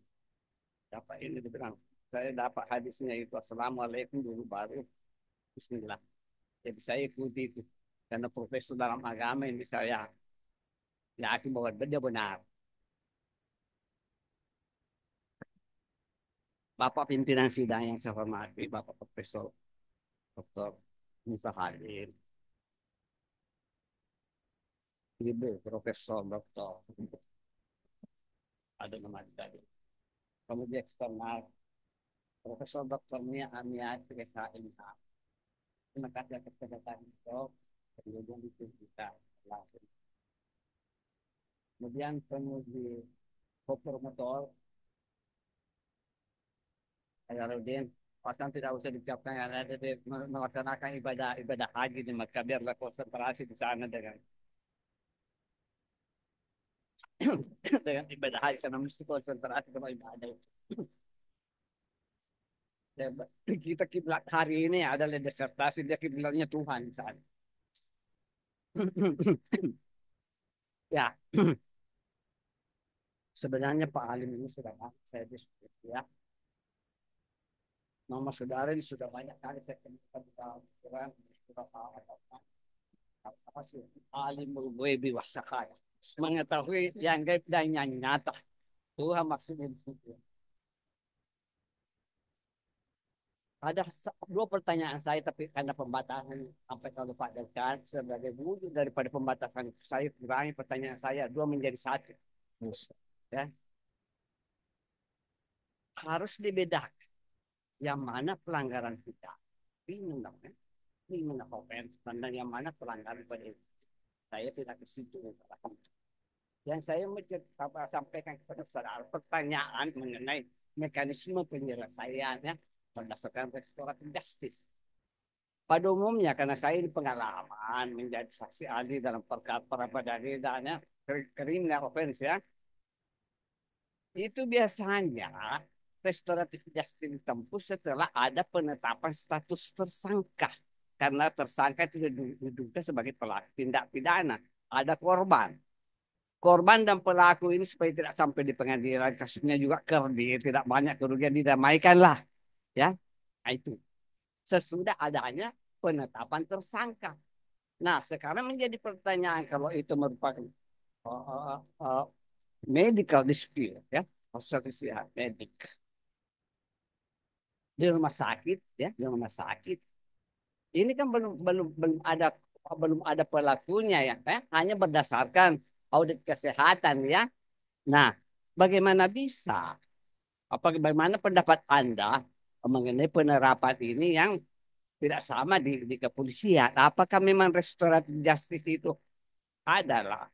dapat ini dibilang saya dapat hadisnya itu Assalamualaikum dulu baru Bismillah. Jadi saya ikuti itu karena profesor dalam agama ini saya yakin bahwa dia benar. Bapak pimpinan sidang yang saya hormati, Bapak Profesor Dr. Musa Halim, Ibu Profesor Dr. ada nama tadi. Kemudian eksternal Profesor Dr. Mia Amia SHMH. Terima kasih atas kedatangan itu. Kemudian itu kita langsung. Kemudian penguji promotor Ayarudin, pasang tidak usah diucapkan yang ada di melaksanakan ibadah haji di Mekah biarlah konsentrasi di sana dengan dengan ibadah haji karena mesti konsentrasi sama ibadah. Dan kita kiblat hari ini adalah disertasi dia kiblatnya Tuhan saat. Ya, sebenarnya Pak Halim ini sudah saya diskusi ya. Nama saudara ini sudah banyak kali saya kemukan dalam Quran sudah apa sih alimul ghaibi wasakaya mengetahui yang gaib dan yang nyata. Tuhan maksudnya di situ. Ada dua pertanyaan saya tapi karena pembatasan sampai kalau Pak Dekan sebagai wujud daripada pembatasan saya kurangi pertanyaan saya dua menjadi satu. Ya. Harus dibedakan yang mana pelanggaran kita criminal offense dan yang mana pelanggaran pada itu. Saya tidak ke situ. Yang saya sampaikan kepada saudara pertanyaan mengenai mekanisme penyelesaiannya berdasarkan restoratif justice. Pada umumnya karena saya ini pengalaman menjadi saksi ahli dalam perkara peradilannya criminal offense ya, itu biasanya restoratif justice ditempuh setelah ada penetapan status tersangka. Karena tersangka itu diduga sebagai pelaku tindak pidana. Ada korban. Korban dan pelaku ini supaya tidak sampai di pengadilan kasusnya juga kerdil, tidak banyak kerugian didamaikanlah. Ya, nah, itu. Sesudah adanya penetapan tersangka. Nah, sekarang menjadi pertanyaan kalau itu merupakan medical dispute ya, perselisihan medik di rumah sakit ya, di rumah sakit. Ini kan belum ada pelakunya ya, hanya berdasarkan audit kesehatan ya. Nah, bagaimana bisa? Bagaimana pendapat Anda mengenai penerapan ini yang tidak sama di kepolisian? Apakah memang restoratif justice itu adalah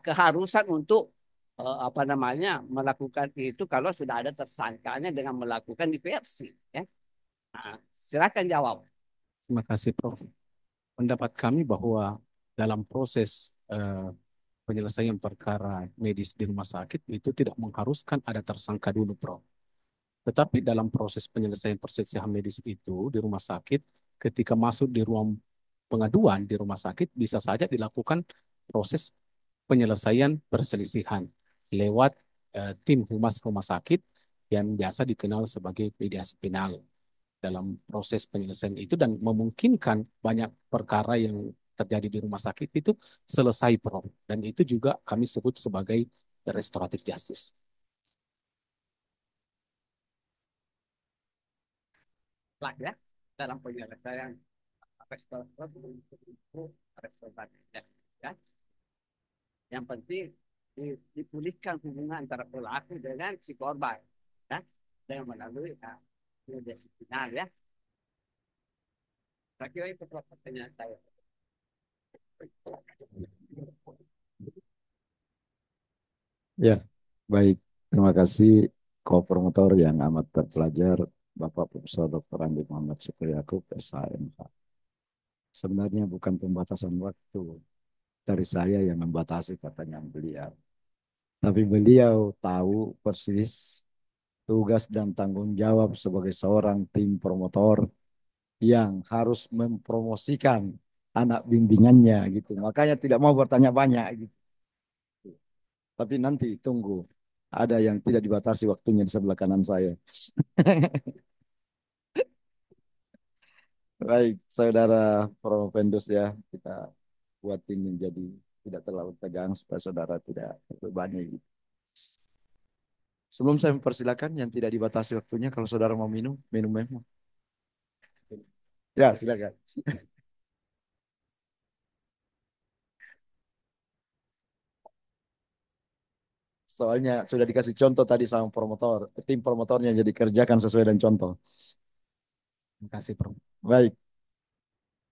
keharusan untuk apa namanya melakukan itu kalau sudah ada tersangkanya dengan melakukan diversi? Ya? Nah, silakan jawab. Terima kasih, Prof. Pendapat kami bahwa dalam proses penyelesaian perkara medis di rumah sakit itu tidak mengharuskan ada tersangka dulu, Prof. Tetapi dalam proses penyelesaian perselisihan medis itu di rumah sakit, ketika masuk di ruang pengaduan di rumah sakit, bisa saja dilakukan proses penyelesaian perselisihan lewat tim humas rumah sakit yang biasa dikenal sebagai mediasi penal dalam proses penyelesaian itu dan memungkinkan banyak perkara yang terjadi di rumah sakit itu selesai, Prof. Dan itu juga kami sebut sebagai restoratif justice. Lah ya dalam penyelesaian restoratif ya. Yang penting dipulihkan hubungan antara pelaku dengan si korban ya, dengan melalui mediasi penal ya. Saya kira itu pertanyaan saya. Ya, baik. Terima kasih ko-promotor yang amat terpelajar, Bapak Profesor Dr. Andi Muhammad Syukur Yakub, SHMH. Sebenarnya bukan pembatasan waktu dari saya yang membatasi pertanyaan beliau. Tapi beliau tahu persis tugas dan tanggung jawab sebagai seorang tim promotor yang harus mempromosikan anak bimbingannya gitu. Makanya tidak mau bertanya banyak gitu. Tapi nanti tunggu. Ada yang tidak dibatasi waktunya di sebelah kanan saya. Baik, saudara Provendus ya, kita buat ini jadi tidak terlalu tegang supaya saudara tidak terbebani. Sebelum saya mempersilakan yang tidak dibatasi waktunya, kalau saudara mau minum, minum memang. Ya, silakan. Soalnya sudah dikasih contoh tadi sama promotor, tim promotornya, jadi kerjakan sesuai dengan contoh. Terima kasih, Prof. Baik,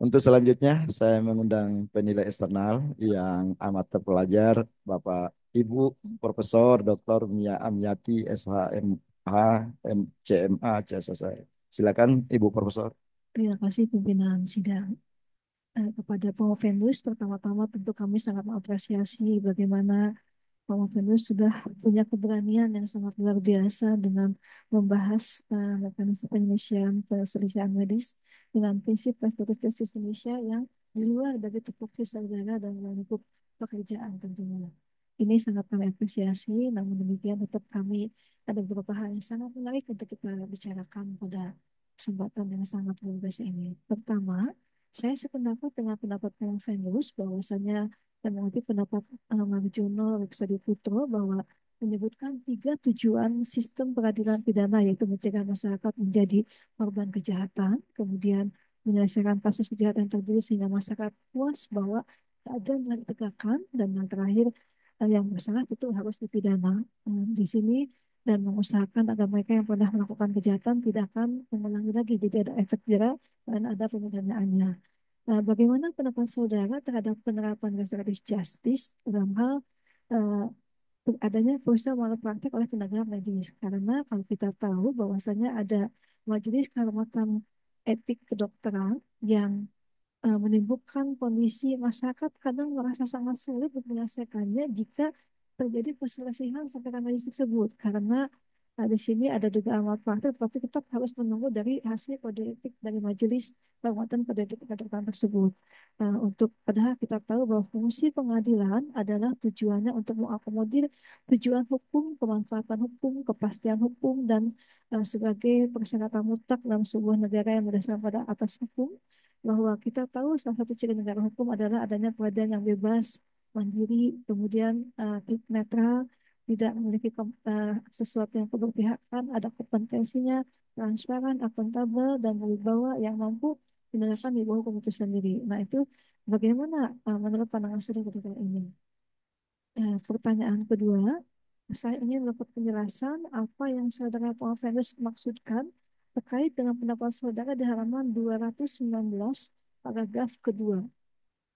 untuk selanjutnya saya mengundang penilai eksternal yang amat terpelajar, Bapak Ibu Profesor Dr. Mia Amyati, SHMH, MCMA, CSSI. Silakan Ibu Profesor. Terima kasih pimpinan sidang. Kepada Promovendus, pertama-tama tentu kami sangat mengapresiasi bagaimana Promovendus sudah punya keberanian yang sangat luar biasa dengan membahas mekanisme penyelesaian perselisihan medis dengan prinsip restoratif justice Indonesia yang di luar dari tupoksi saudara dan lingkup pekerjaan tentunya. Ini sangat kami apresiasi, namun demikian tetap kami ada beberapa hal yang sangat menarik untuk kita bicarakan pada kesempatan yang sangat luar biasa ini. Pertama, saya sependapat dengan pendapat Promovendus bahwasanya dan mengutip pendapat Marjono Wiksodi Putro bahwa menyebutkan 3 tujuan sistem peradilan pidana yaitu mencegah masyarakat menjadi korban kejahatan, kemudian menyelesaikan kasus kejahatan yang terjadi sehingga masyarakat puas bahwa keadilan telah ditegakkan, dan yang terakhir yang bersalah itu harus dipidana di sini, dan mengusahakan agar mereka yang pernah melakukan kejahatan tidak akan mengulangi lagi, jadi ada efek jerah dan ada pemidanaannya. Nah, bagaimana pendapat saudara terhadap penerapan restoratif justice dalam hal eh, adanya peristiwa malapraktik oleh tenaga medis? Karena kalau kita tahu bahwasanya ada majelis kehormatan etik kedokteran yang menimbulkan kondisi masyarakat kadang merasa sangat sulit untuk menyelesaikannya jika terjadi perselisihan sampai medis tersebut, karena di sini ada dugaan malpraktik tapi tetap harus menunggu dari hasil kode etik dari majelis kehormatan kode etik kedokteran tersebut. Untuk padahal kita tahu bahwa fungsi pengadilan adalah tujuannya untuk mengakomodir tujuan hukum, pemanfaatan hukum, kepastian hukum, dan sebagai persyaratan mutlak dalam sebuah negara yang berdasarkan pada atas hukum, bahwa kita tahu salah satu ciri negara hukum adalah adanya peradilan yang bebas, mandiri, kemudian netral, tidak memiliki sesuatu yang keberpihakan, ada kompetensinya, transparan, akuntabel, dan berwibawa yang mampu menegakkan di bawah hukum itu sendiri. Nah, itu bagaimana menurut pandangan saudara ketika ini? Pertanyaan kedua, saya ingin dapat penjelasan apa yang saudara Prof. maksudkan terkait dengan pendapat saudara di halaman 219 paragraf kedua.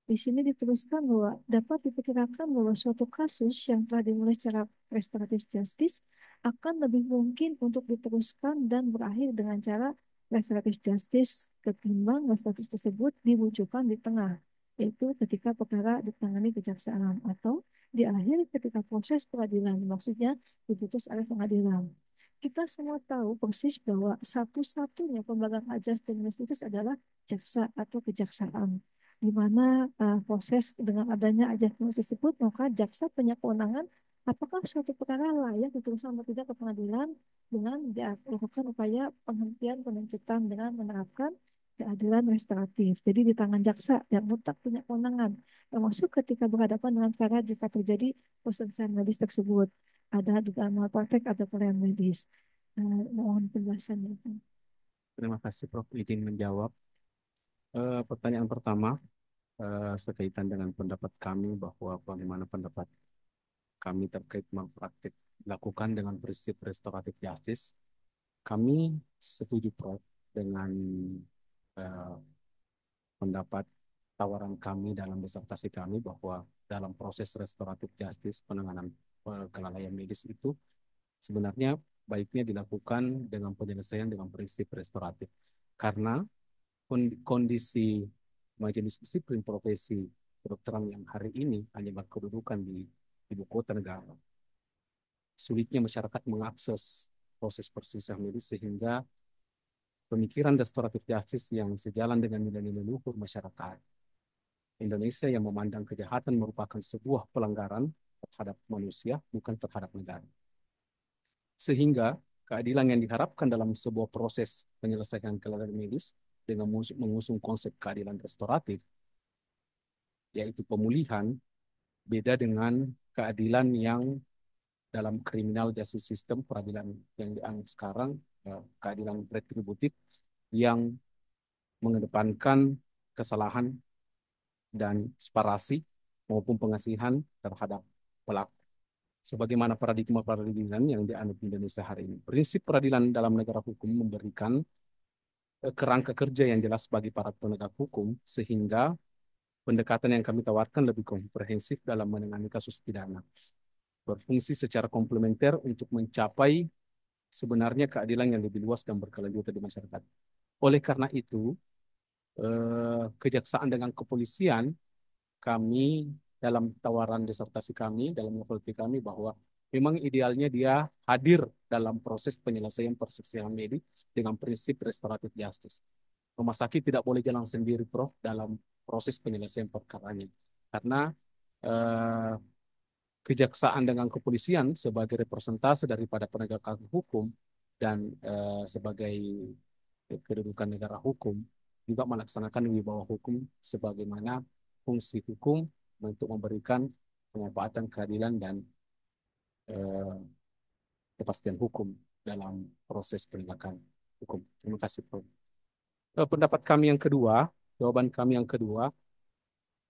Di sini dituliskan bahwa dapat diperkirakan bahwa suatu kasus yang telah dimulai secara restoratif justice akan lebih mungkin untuk diteruskan dan berakhir dengan cara restoratif justice ketimbang restoratif tersebut dimunculkan di tengah, yaitu ketika perkara ditangani kejaksaan atau di akhir ketika proses peradilan, maksudnya diputus oleh pengadilan. Kita semua tahu persis bahwa satu-satunya pemegang ajas dan justice adalah jaksa atau kejaksaan, di mana proses dengan adanya ajas tersebut, maka jaksa punya kewenangan apakah suatu perkara layak diteruskan atau tidak ke pengadilan dengan dilakukan upaya penghentian penuntutan dengan menerapkan keadilan restoratif. Jadi di tangan jaksa yang mutlak punya kewenangan, termasuk ketika berhadapan dengan perkara jika terjadi perselisihan medis tersebut, ada dugaan malpraktek atau kelainan medis. Mohon penjelasannya itu. Terima kasih, Prof. Izin menjawab. Pertanyaan pertama sekaitan dengan pendapat kami bahwa bagaimana pendapat kami terkait malpraktik dilakukan dengan prinsip restoratif justice. Kami setuju, Prof, dengan eh, pendapat tawaran kami dalam disertasi kami bahwa dalam proses restoratif justice penanganan kelalaian medis itu sebenarnya baiknya dilakukan dengan penyelesaian dengan prinsip restoratif, karena kondisi majelis disiplin profesi kedokteran yang hari ini hanya berkedudukan di ibu kota negara. Sulitnya masyarakat mengakses proses perselisihan medis sehingga pemikiran restoratif justice yang sejalan dengan nilai-nilai luhur masyarakat Indonesia yang memandang kejahatan merupakan sebuah pelanggaran terhadap manusia, bukan terhadap negara. Sehingga keadilan yang diharapkan dalam sebuah proses penyelesaian kelalaian medis dengan mengusung konsep keadilan restoratif, yaitu pemulihan, beda dengan keadilan yang dalam criminal justice system, peradilan yang dianut sekarang, keadilan retributif yang mengedepankan kesalahan dan separasi maupun pengasihan terhadap pelaku. Sebagaimana paradigma peradilan yang dianut di Indonesia hari ini. Prinsip peradilan dalam negara hukum memberikan kerangka kerja yang jelas bagi para penegak hukum, sehingga pendekatan yang kami tawarkan lebih komprehensif dalam menangani kasus pidana. Berfungsi secara komplementer untuk mencapai sebenarnya keadilan yang lebih luas dan berkelanjutan di masyarakat. Oleh karena itu, kejaksaan dengan kepolisian, kami dalam tawaran disertasi kami, dalam novelty kami, bahwa memang idealnya dia hadir dalam proses penyelesaian perselisihan medik dengan prinsip restoratif justice. Rumah sakit tidak boleh jalan sendiri, Prof, dalam proses penyelesaian perkaranya. Karena kejaksaan dengan kepolisian sebagai representase daripada penegakan hukum dan sebagai kedudukan negara hukum juga melaksanakan wibawa hukum sebagaimana fungsi hukum untuk memberikan pemanfaatan keadilan dan kepastian hukum dalam proses penegakan hukum. Terima kasih, Prof. Pendapat kami yang kedua, jawaban kami yang kedua,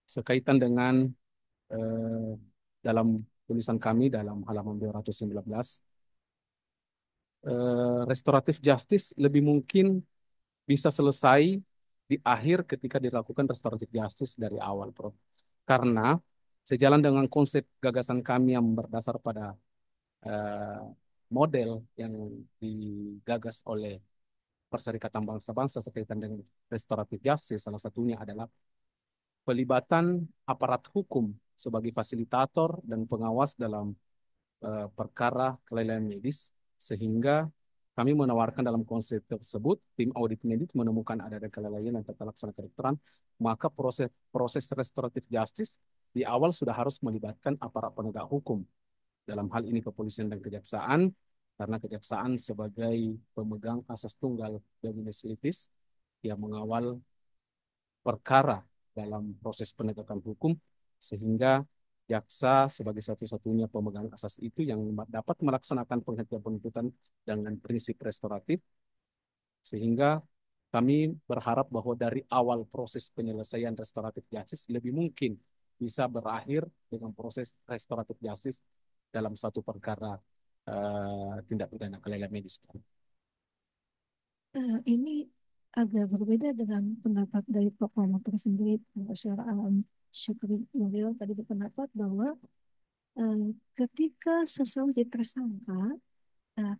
sekaitan dengan dalam tulisan kami dalam halaman 219, restoratif justice lebih mungkin bisa selesai di akhir ketika dilakukan restoratif justice dari awal, Prof. Karena sejalan dengan konsep gagasan kami yang berdasar pada model yang digagas oleh Perserikatan Bangsa-Bangsa sekaitan dengan restoratif justice, salah satunya adalah pelibatan aparat hukum sebagai fasilitator dan pengawas dalam perkara kelalaian medis, sehingga kami menawarkan dalam konsep tersebut, tim audit medis menemukan ada kelalaian yang tata laksana kedokteran, maka proses restoratif justice di awal sudah harus melibatkan aparat penegak hukum. Dalam hal ini kepolisian dan kejaksaan, karena kejaksaan sebagai pemegang asas tunggal dominus litis yang mengawal perkara dalam proses penegakan hukum, sehingga jaksa sebagai satu-satunya pemegang asas itu yang dapat melaksanakan penghentian penuntutan dengan prinsip restoratif, sehingga kami berharap bahwa dari awal proses penyelesaian restoratif justice lebih mungkin bisa berakhir dengan proses restoratif justice dalam satu perkara tindak pidana kelalaian medis. Ini agak berbeda dengan pendapat dari promotor sendiri, Profesor Syukri Nuril tadi berpendapat bahwa ketika seseorang jadi tersangka,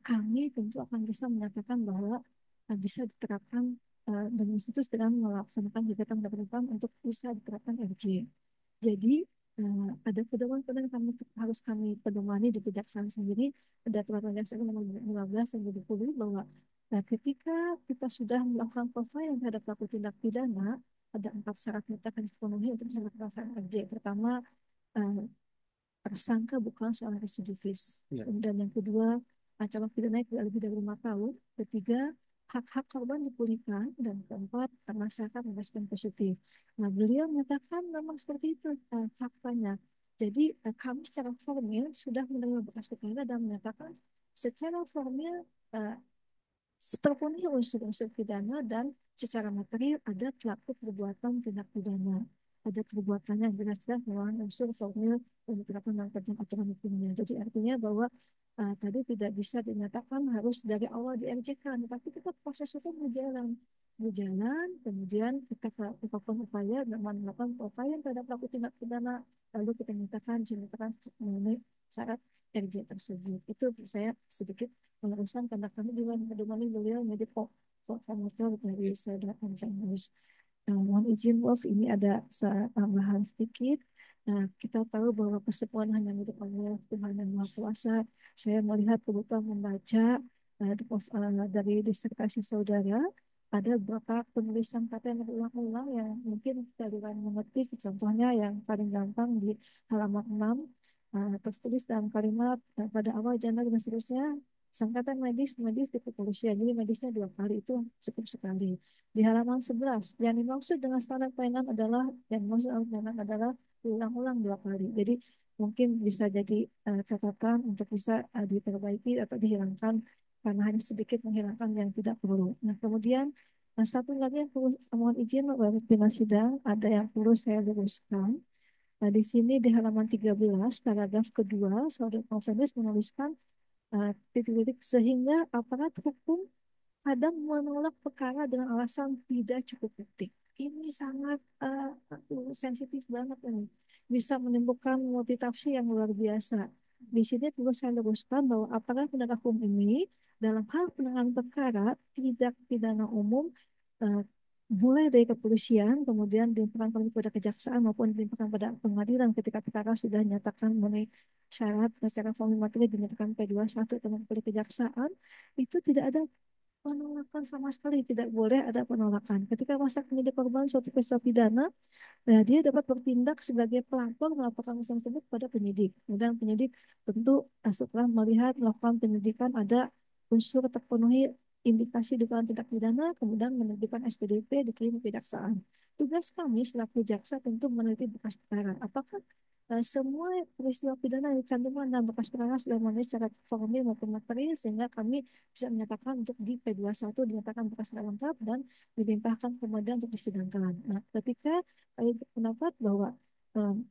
kami tentu akan bisa menyatakan bahwa bisa diterapkan dan institusi dengan melaksanakan kegiatan pendapat untuk bisa diterapkan RJ. Jadi ada pedoman-pedoman harus kami pedomani di kejaksaan sendiri, ada peraturan jaksa nomor 15 dan 20 bahwa ketika kita sudah melakukan profiling terhadap pelaku tindak pidana, ada 4 syarat mutlak yang harus dipenuhi untuk bisa melaksanakan RJ. Pertama, tersangka bukan seorang residivis. Ya. Kemudian yang kedua, ancaman pidananya tidak lebih dari 5 tahun. Ketiga, hak-hak korban dipulihkan. Dan keempat, masyarakat merespon positif. Nah, beliau menyatakan memang seperti itu faktanya. Jadi kami secara formil sudah menerima berkas perkara dan menyatakan secara formil terpenuhi unsur-unsur pidana dan secara material ada pelaku perbuatan tindak pidana. Ada perbuatan yang jelas-jelas melawan unsur formil dan diterapkan dalam aturan hukumnya. Jadi artinya bahwa tadi tidak bisa dinyatakan harus dari awal di-RJ-kan, tapi tetap proses hukum berjalan. Kemudian kita melakukan upaya dan melakukan upaya terhadap pelaku tindak pidana, lalu kita nyatakan mengenai syarat RJ tersebut. Itu saya sedikit meluruskan karena kami juga menemani beliau menjadi promotor dari saudara Anjanus. Mohon izin, Wolf, ini ada tambahan sedikit. Nah, kita tahu bahwa kesepuan hanya milik Allah, Tuhan yang Maha Kuasa. Saya melihat kebutuhan membaca dari disertasi saudara, ada beberapa penulisan kata yang berulang-ulang yang mungkin kalian mengerti. Contohnya yang paling gampang di halaman 6, tertulis dalam kalimat pada awal Januari dan seterusnya, sangkatan medis di kepolisian. Jadi medisnya 2 kali, itu cukup sekali. Di halaman 11, yang dimaksud dengan standar pelayanan adalah diulang-ulang 2 kali. Jadi mungkin bisa jadi catatan untuk bisa diperbaiki atau dihilangkan karena hanya sedikit menghilangkan yang tidak perlu. Nah, kemudian satu lagi yang perlu mohon izin Bapak Pimpinan Sidang, ada yang perlu saya luruskan. Nah, di sini di halaman 13 paragraf kedua, Saudara Novelis menuliskan titik-titik sehingga aparat hukum kadang menolak perkara dengan alasan tidak cukup bukti. Ini sangat sensitif banget ini. Bisa menimbulkan multitafsir yang luar biasa. Di sini perlu saya luruskan bahwa aparat penegak hukum ini dalam hal penanganan perkara tidak pidana umum eh, mulai dari kepolisian, kemudian dilimpahkan kepada kejaksaan maupun dilimpahkan pada pengadilan ketika perkara sudah dinyatakan memenuhi syarat secara formal materi dinyatakan P21 teman kepada kejaksaan, itu tidak ada penolakan sama sekali, tidak boleh ada penolakan. Ketika masa menjadi korban suatu peristiwa pidana, nah, dia dapat bertindak sebagai pelapor melaporkan masalah tersebut pada penyidik. Kemudian penyidik tentu setelah melihat melakukan penyidikan ada unsur terpenuhi indikasi dugaan tindak pidana, kemudian menerbitkan SPDP dikirim ke kejaksaan. Tugas kami selaku jaksa tentu meneliti berkas perkara. Apakah semua peristiwa pidana yang dicantumkan dalam berkas perkara sudah memenuhi syarat formil maupun materi sehingga kami bisa menyatakan untuk di P21 dinyatakan berkas perkara lengkap dan dilimpahkan kemudian untuk disidangkan. Nah, ketika kami berpendapat bahwa um,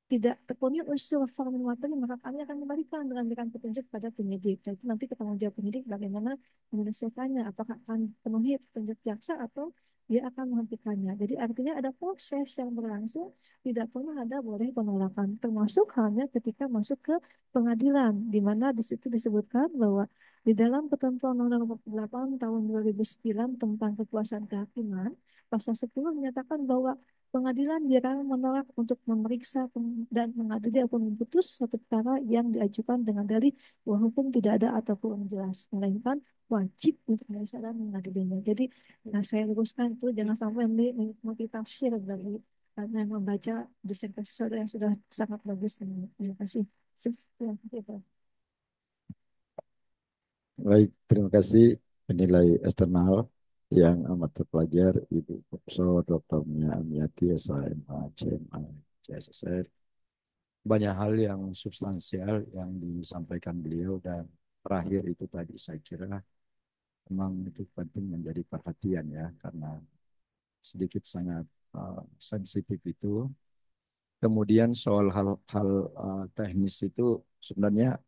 tidak terpenuhi unsur formal materi, maka kami akan kembalikan dengan memberikan petunjuk pada penyidik. Dan itu nanti ketanggung jawab penyidik bagaimana menyelesaikannya, apakah akan penuhi petunjuk jaksa atau dia akan menghentikannya. Jadi artinya ada proses yang berlangsung, tidak pernah ada boleh penolakan, termasuk halnya ketika masuk ke pengadilan, di mana di situ disebutkan bahwa di dalam ketentuan Undang-Undang 48 tahun 2009 tentang kekuasaan kehakiman, pasal 10 menyatakan bahwa pengadilan dilarang menolak untuk memeriksa dan mengadili atau memutus suatu perkara yang diajukan dengan dalih bahwa hukum tidak ada ataupun jelas, melainkan wajib untuk memeriksa dan mengadilinya. Jadi, saya luruskan itu jangan sampai multitafsir bagi yang membaca disertasi saudara yang sudah sangat bagus. Terima kasih. Sekian, itu. Baik, terima kasih penilai eksternal yang amat terpelajar Ibu Profesor Dr. Mia Amiati, SHMH, CMA, CSSR. Banyak hal yang substansial yang disampaikan beliau dan terakhir itu tadi saya kira memang itu penting menjadi perhatian ya karena sedikit sangat sensitif itu. Kemudian soal hal-hal teknis itu sebenarnya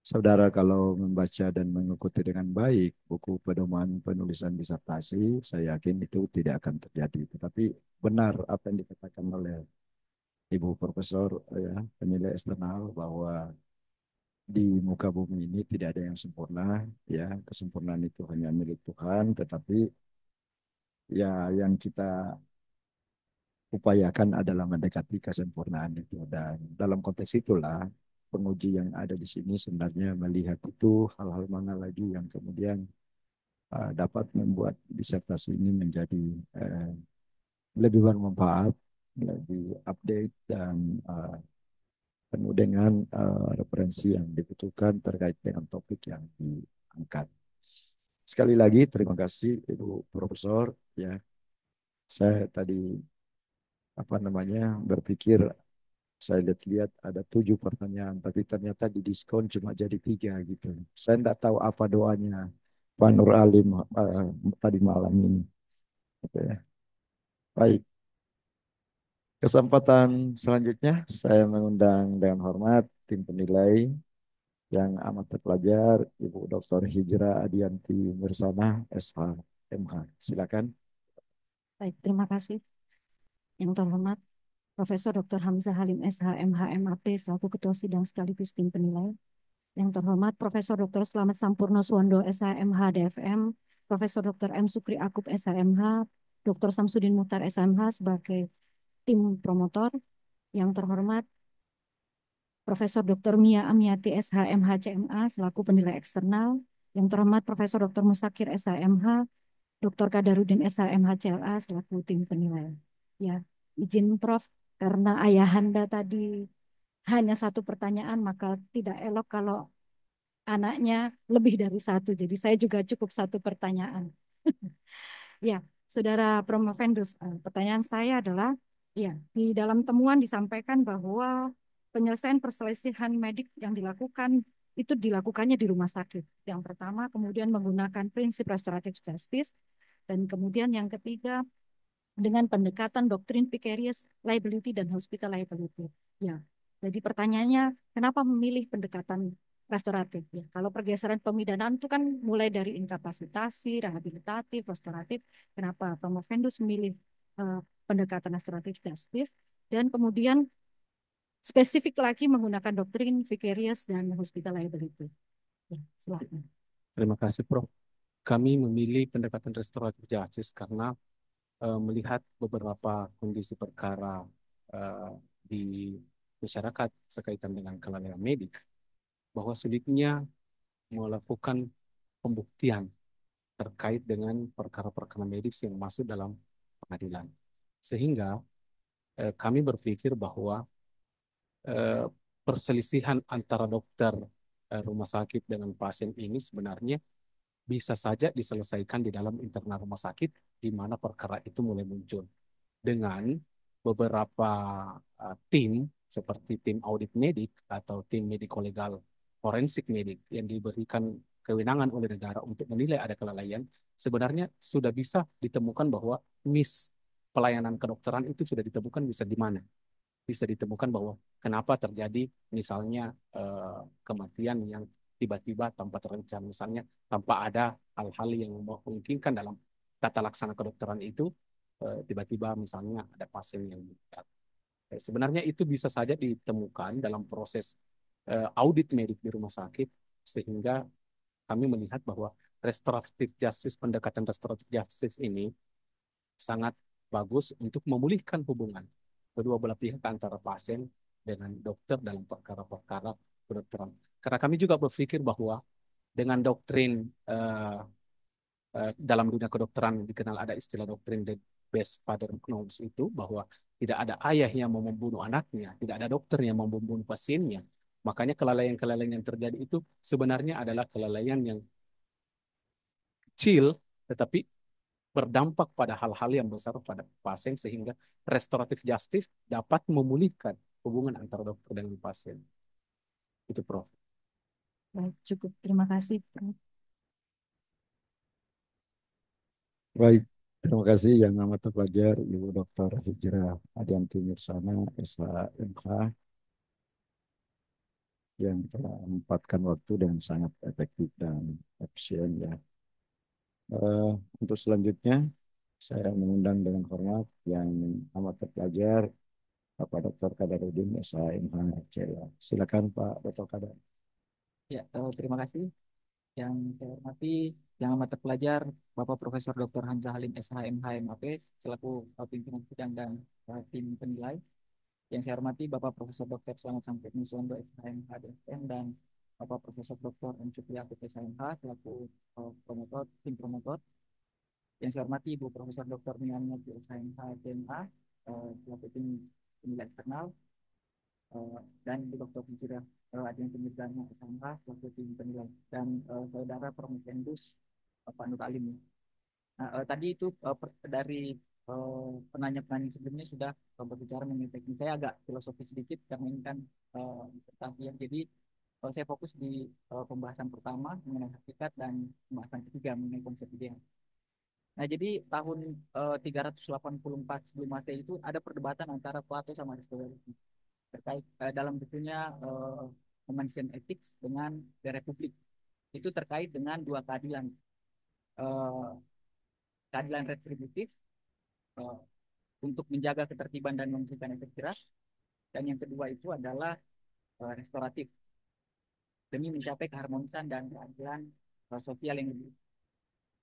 saudara kalau membaca dan mengikuti dengan baik buku pedoman penulisan disertasi, saya yakin itu tidak akan terjadi. Tetapi benar apa yang dikatakan oleh Ibu Profesor ya, penilai eksternal bahwa di muka bumi ini tidak ada yang sempurna, ya kesempurnaan itu hanya milik Tuhan. Tetapi ya yang kita upayakan adalah mendekati kesempurnaan itu dan dalam konteks itulah penguji yang ada di sini sebenarnya melihat itu hal-hal mana lagi yang kemudian dapat membuat disertasi ini menjadi uh, lebih bermanfaat, lebih update dan penuh dengan referensi yang dibutuhkan terkait dengan topik yang diangkat. Sekali lagi terima kasih Ibu Profesor ya. Saya tadi apa namanya berpikir saya lihat-lihat ada 7 pertanyaan, tapi ternyata didiskon cuma jadi 3 gitu. Saya tidak tahu apa doanya Pak Nur Alim tadi malam ini. Oke. Baik, kesempatan selanjutnya saya mengundang dengan hormat tim penilai yang amat terpelajar, Ibu Dr. Hijrah Adianti Mirsana, SHMH. Silakan. Baik, terima kasih. Yang terhormat Profesor Dr. Hamzah Halim SHMH MAP selaku Ketua Sidang sekaligus tim penilai. Yang terhormat Profesor Dr. Slamet Sampurno Suwondo SHMH DFM, Profesor Dr. M. Sukri Akub SHMH, Dr. Samsudin Muhtar SHMH sebagai tim promotor. Yang terhormat Profesor Dr. Mia Amiati SHMH CMA selaku penilai eksternal. Yang terhormat Profesor Dr. Musakir SHMH, Dr. Kadarudin SHMH CLA selaku tim penilai. Ya, izin Prof, karena ayahanda tadi hanya satu pertanyaan, maka tidak elok kalau anaknya lebih dari satu. Jadi saya juga cukup satu pertanyaan. Ya, Saudara Promovendus, pertanyaan saya adalah, ya, di dalam temuan disampaikan bahwa penyelesaian perselisihan medik yang dilakukan itu dilakukannya di rumah sakit. Yang pertama, kemudian menggunakan prinsip restoratif justice, dan kemudian yang ketiga dengan pendekatan doktrin vicarious liability dan hospital liability. Ya, jadi pertanyaannya, kenapa memilih pendekatan restoratif? Ya, kalau pergeseran pemidanaan itu kan mulai dari inkapasitasi, rehabilitatif, restoratif. Kenapa Promovendus memilih pendekatan restoratif justice? Dan kemudian spesifik lagi menggunakan doktrin vicarious dan hospital liability. Ya, silakan. Terima kasih, Prof. Kami memilih pendekatan restoratif justice karena melihat beberapa kondisi perkara di masyarakat sekaitan dengan kelalaian medik, bahwa sulitnya melakukan pembuktian terkait dengan perkara-perkara medis yang masuk dalam pengadilan. Sehingga kami berpikir bahwa perselisihan antara dokter rumah sakit dengan pasien ini sebenarnya bisa saja diselesaikan di dalam internal rumah sakit di mana perkara itu mulai muncul dengan beberapa tim seperti tim audit medik atau tim medico-legal forensik medik yang diberikan kewenangan oleh negara untuk menilai ada kelalaian, sebenarnya sudah bisa ditemukan bahwa miss pelayanan kedokteran itu sudah ditemukan bisa di mana. Bisa ditemukan bahwa kenapa terjadi misalnya kematian yang tiba-tiba tanpa terencana, misalnya tanpa ada hal-hal yang memungkinkan dalam tata laksana kedokteran itu, tiba-tiba misalnya ada pasien yang meninggal. Sebenarnya itu bisa saja ditemukan dalam proses audit medik di rumah sakit, sehingga kami melihat bahwa restoratif justice, pendekatan restoratif justice ini sangat bagus untuk memulihkan hubungan kedua belah pihak antara pasien dengan dokter dalam perkara-perkara kedokteran. Karena kami juga berpikir bahwa dengan doktrin dalam dunia kedokteran dikenal ada istilah doktrin the best father knows, itu bahwa tidak ada ayah yang mau membunuh anaknya, tidak ada dokter yang mau membunuh pasiennya. Makanya kelalaian-kelalaian yang terjadi itu sebenarnya adalah kelalaian yang kecil, tetapi berdampak pada hal-hal yang besar pada pasien, sehingga restoratif justice dapat memulihkan hubungan antara dokter dengan pasien. Itu, Prof. Baik, cukup. Terima kasih, Prof. Baik, terima kasih yang amat terpelajar Ibu Dr. Hijrah Adianti Mirsana, SHMH, yang telah menempatkan waktu dengan sangat efektif dan efisien ya. Untuk selanjutnya, saya mengundang dengan hormat yang amat terpelajar Bapak Dr. Kadarudin SHMH CLA. Silakan Pak Dr. Kadar. Ya, terima kasih. Yang saya hormati, yang amat terpelajar, Bapak Profesor Dr. Hamzah Halim SHMH MAP selaku pimpinan sidang dan tim penilai. Yang saya hormati Bapak Profesor Dr. Selamat Sampai Nusondo SHMH DSM dan Bapak Profesor Dr. M. Syukriakut SHMH selaku tim promotor. Yang saya hormati Ibu Profesor Dr. Mian Nabi SHMH DMA selaku tim penilai eksternal, dan Ibu Dr. Hijrah Adian Pembicaraan SHMH selaku tim penilai, dan saudara Promovendus Pak Nur Alim. Nah, tadi itu dari penanya-penanya sebelumnya sudah berbicara mengenai teknis. Saya agak filosofi sedikit karena ini kan disertasi ya. Jadi saya fokus di pembahasan pertama mengenai hakikat dan pembahasan ketiga mengenai konsep ideal. Nah, jadi tahun 384 sebelum Masehi itu ada perdebatan antara Plato sama Aristoteles terkait dalam bukunya Humanism Ethics dengan The Republic. Itu terkait dengan dua keadilan. Keadilan retributif untuk menjaga ketertiban dan memberikan efek jerah, dan yang kedua itu adalah restoratif demi mencapai keharmonisan dan keadilan sosial yang lebih.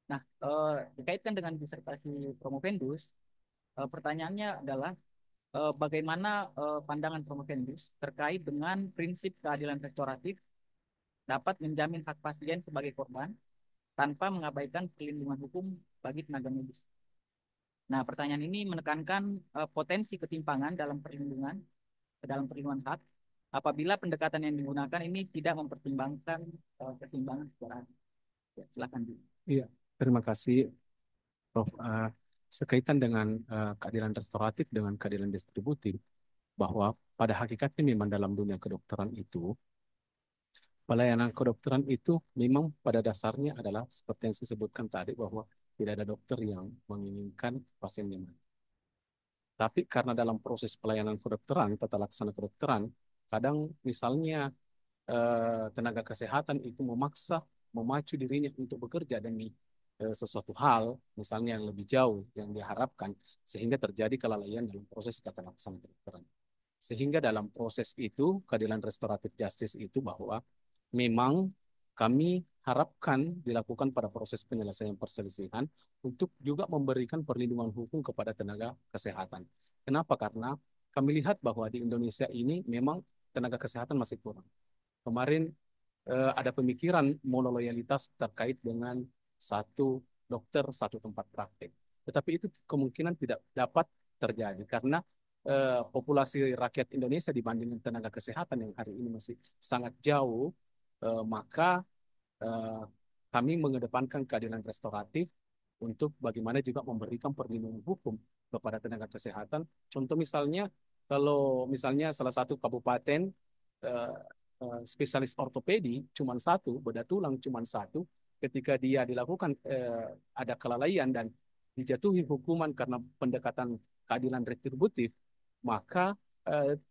Nah, dikaitkan dengan disertasi Promovendus, pertanyaannya adalah bagaimana pandangan Promovendus terkait dengan prinsip keadilan restoratif dapat menjamin hak pasien sebagai korban tanpa mengabaikan perlindungan hukum bagi tenaga medis. Nah, pertanyaan ini menekankan potensi ketimpangan dalam perlindungan hak apabila pendekatan yang digunakan ini tidak mempertimbangkan keseimbangan secara. Ya, silakan. Iya, terima kasih, Prof. Sekaitan dengan keadilan restoratif dengan keadilan distributif, bahwa pada hakikatnya memang dalam dunia kedokteran itu, pelayanan kedokteran itu memang pada dasarnya adalah seperti yang saya sebutkan tadi bahwa tidak ada dokter yang menginginkan pasiennya mati. Tapi karena dalam proses pelayanan kedokteran, tata laksana kedokteran, kadang misalnya tenaga kesehatan itu memaksa, memacu dirinya untuk bekerja demi sesuatu hal, misalnya yang lebih jauh yang diharapkan, sehingga terjadi kelalaian dalam proses tata laksana kedokteran. Sehingga dalam proses itu, keadilan restoratif justice itu bahwa memang kami harapkan dilakukan pada proses penyelesaian perselisihan untuk juga memberikan perlindungan hukum kepada tenaga kesehatan. Kenapa? Karena kami lihat bahwa di Indonesia ini memang tenaga kesehatan masih kurang. Kemarin ada pemikiran monoloyalitas terkait dengan satu dokter, satu tempat praktek. Tetapi itu kemungkinan tidak dapat terjadi karena populasi rakyat Indonesia dibandingkan tenaga kesehatan yang hari ini masih sangat jauh, maka eh, kami mengedepankan keadilan restoratif untuk bagaimana juga memberikan perlindungan hukum kepada tenaga kesehatan. Contoh misalnya, kalau misalnya salah satu kabupaten eh, spesialis ortopedi cuma satu, bedah tulang cuma satu, ketika dia dilakukan ada kelalaian dan dijatuhi hukuman karena pendekatan keadilan retributif, maka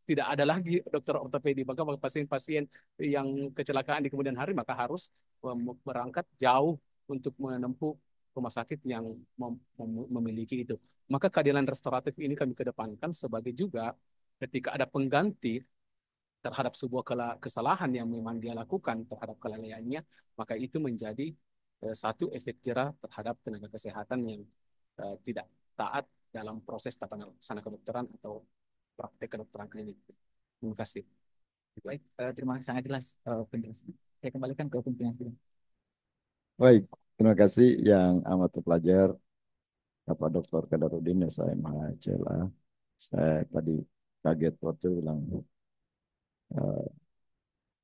tidak ada lagi dokter ortopedi. Maka pasien-pasien yang kecelakaan di kemudian hari maka harus berangkat jauh untuk menempuh rumah sakit yang memiliki itu. Maka keadilan restoratif ini kami kedepankan sebagai juga ketika ada pengganti terhadap sebuah kesalahan yang memang dia lakukan terhadap kelalaiannya, maka itu menjadi satu efek jera terhadap tenaga kesehatan yang tidak taat dalam proses tata laksana kedokteran atau praktek kedokteran klinik. Terima kasih. Baik, terima kasih sangat jelas penjelasan. Saya kembalikan ke pimpinan sidang. Baik, terima kasih yang amat terpelajar Bapak Dr. Kadarudin SHMHCLA. Saya tadi kaget waktu bilang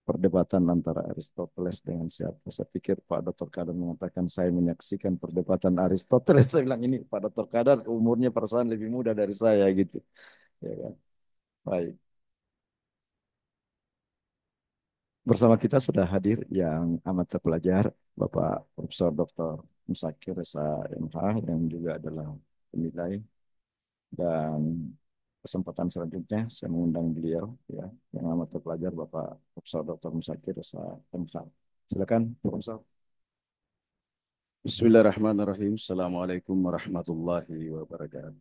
perdebatan antara Aristoteles dengan siapa. Saya pikir Pak Dr. Kadar mengatakan saya menyaksikan perdebatan Aristoteles. Saya bilang ini Pak Dr. Kadar umurnya perasaan lebih muda dari saya gitu. Ya kan? Baik. Bersama kita sudah hadir yang amat terpelajar Bapak Profesor Dr. Musakir Resa MH yang juga adalah penilai, dan kesempatan selanjutnya saya mengundang beliau ya yang amat terpelajar Bapak Profesor Dr. Musakir Resa MH. Silakan Profesor. Bismillahirrahmanirrahim. Assalamualaikum warahmatullahi wabarakatuh.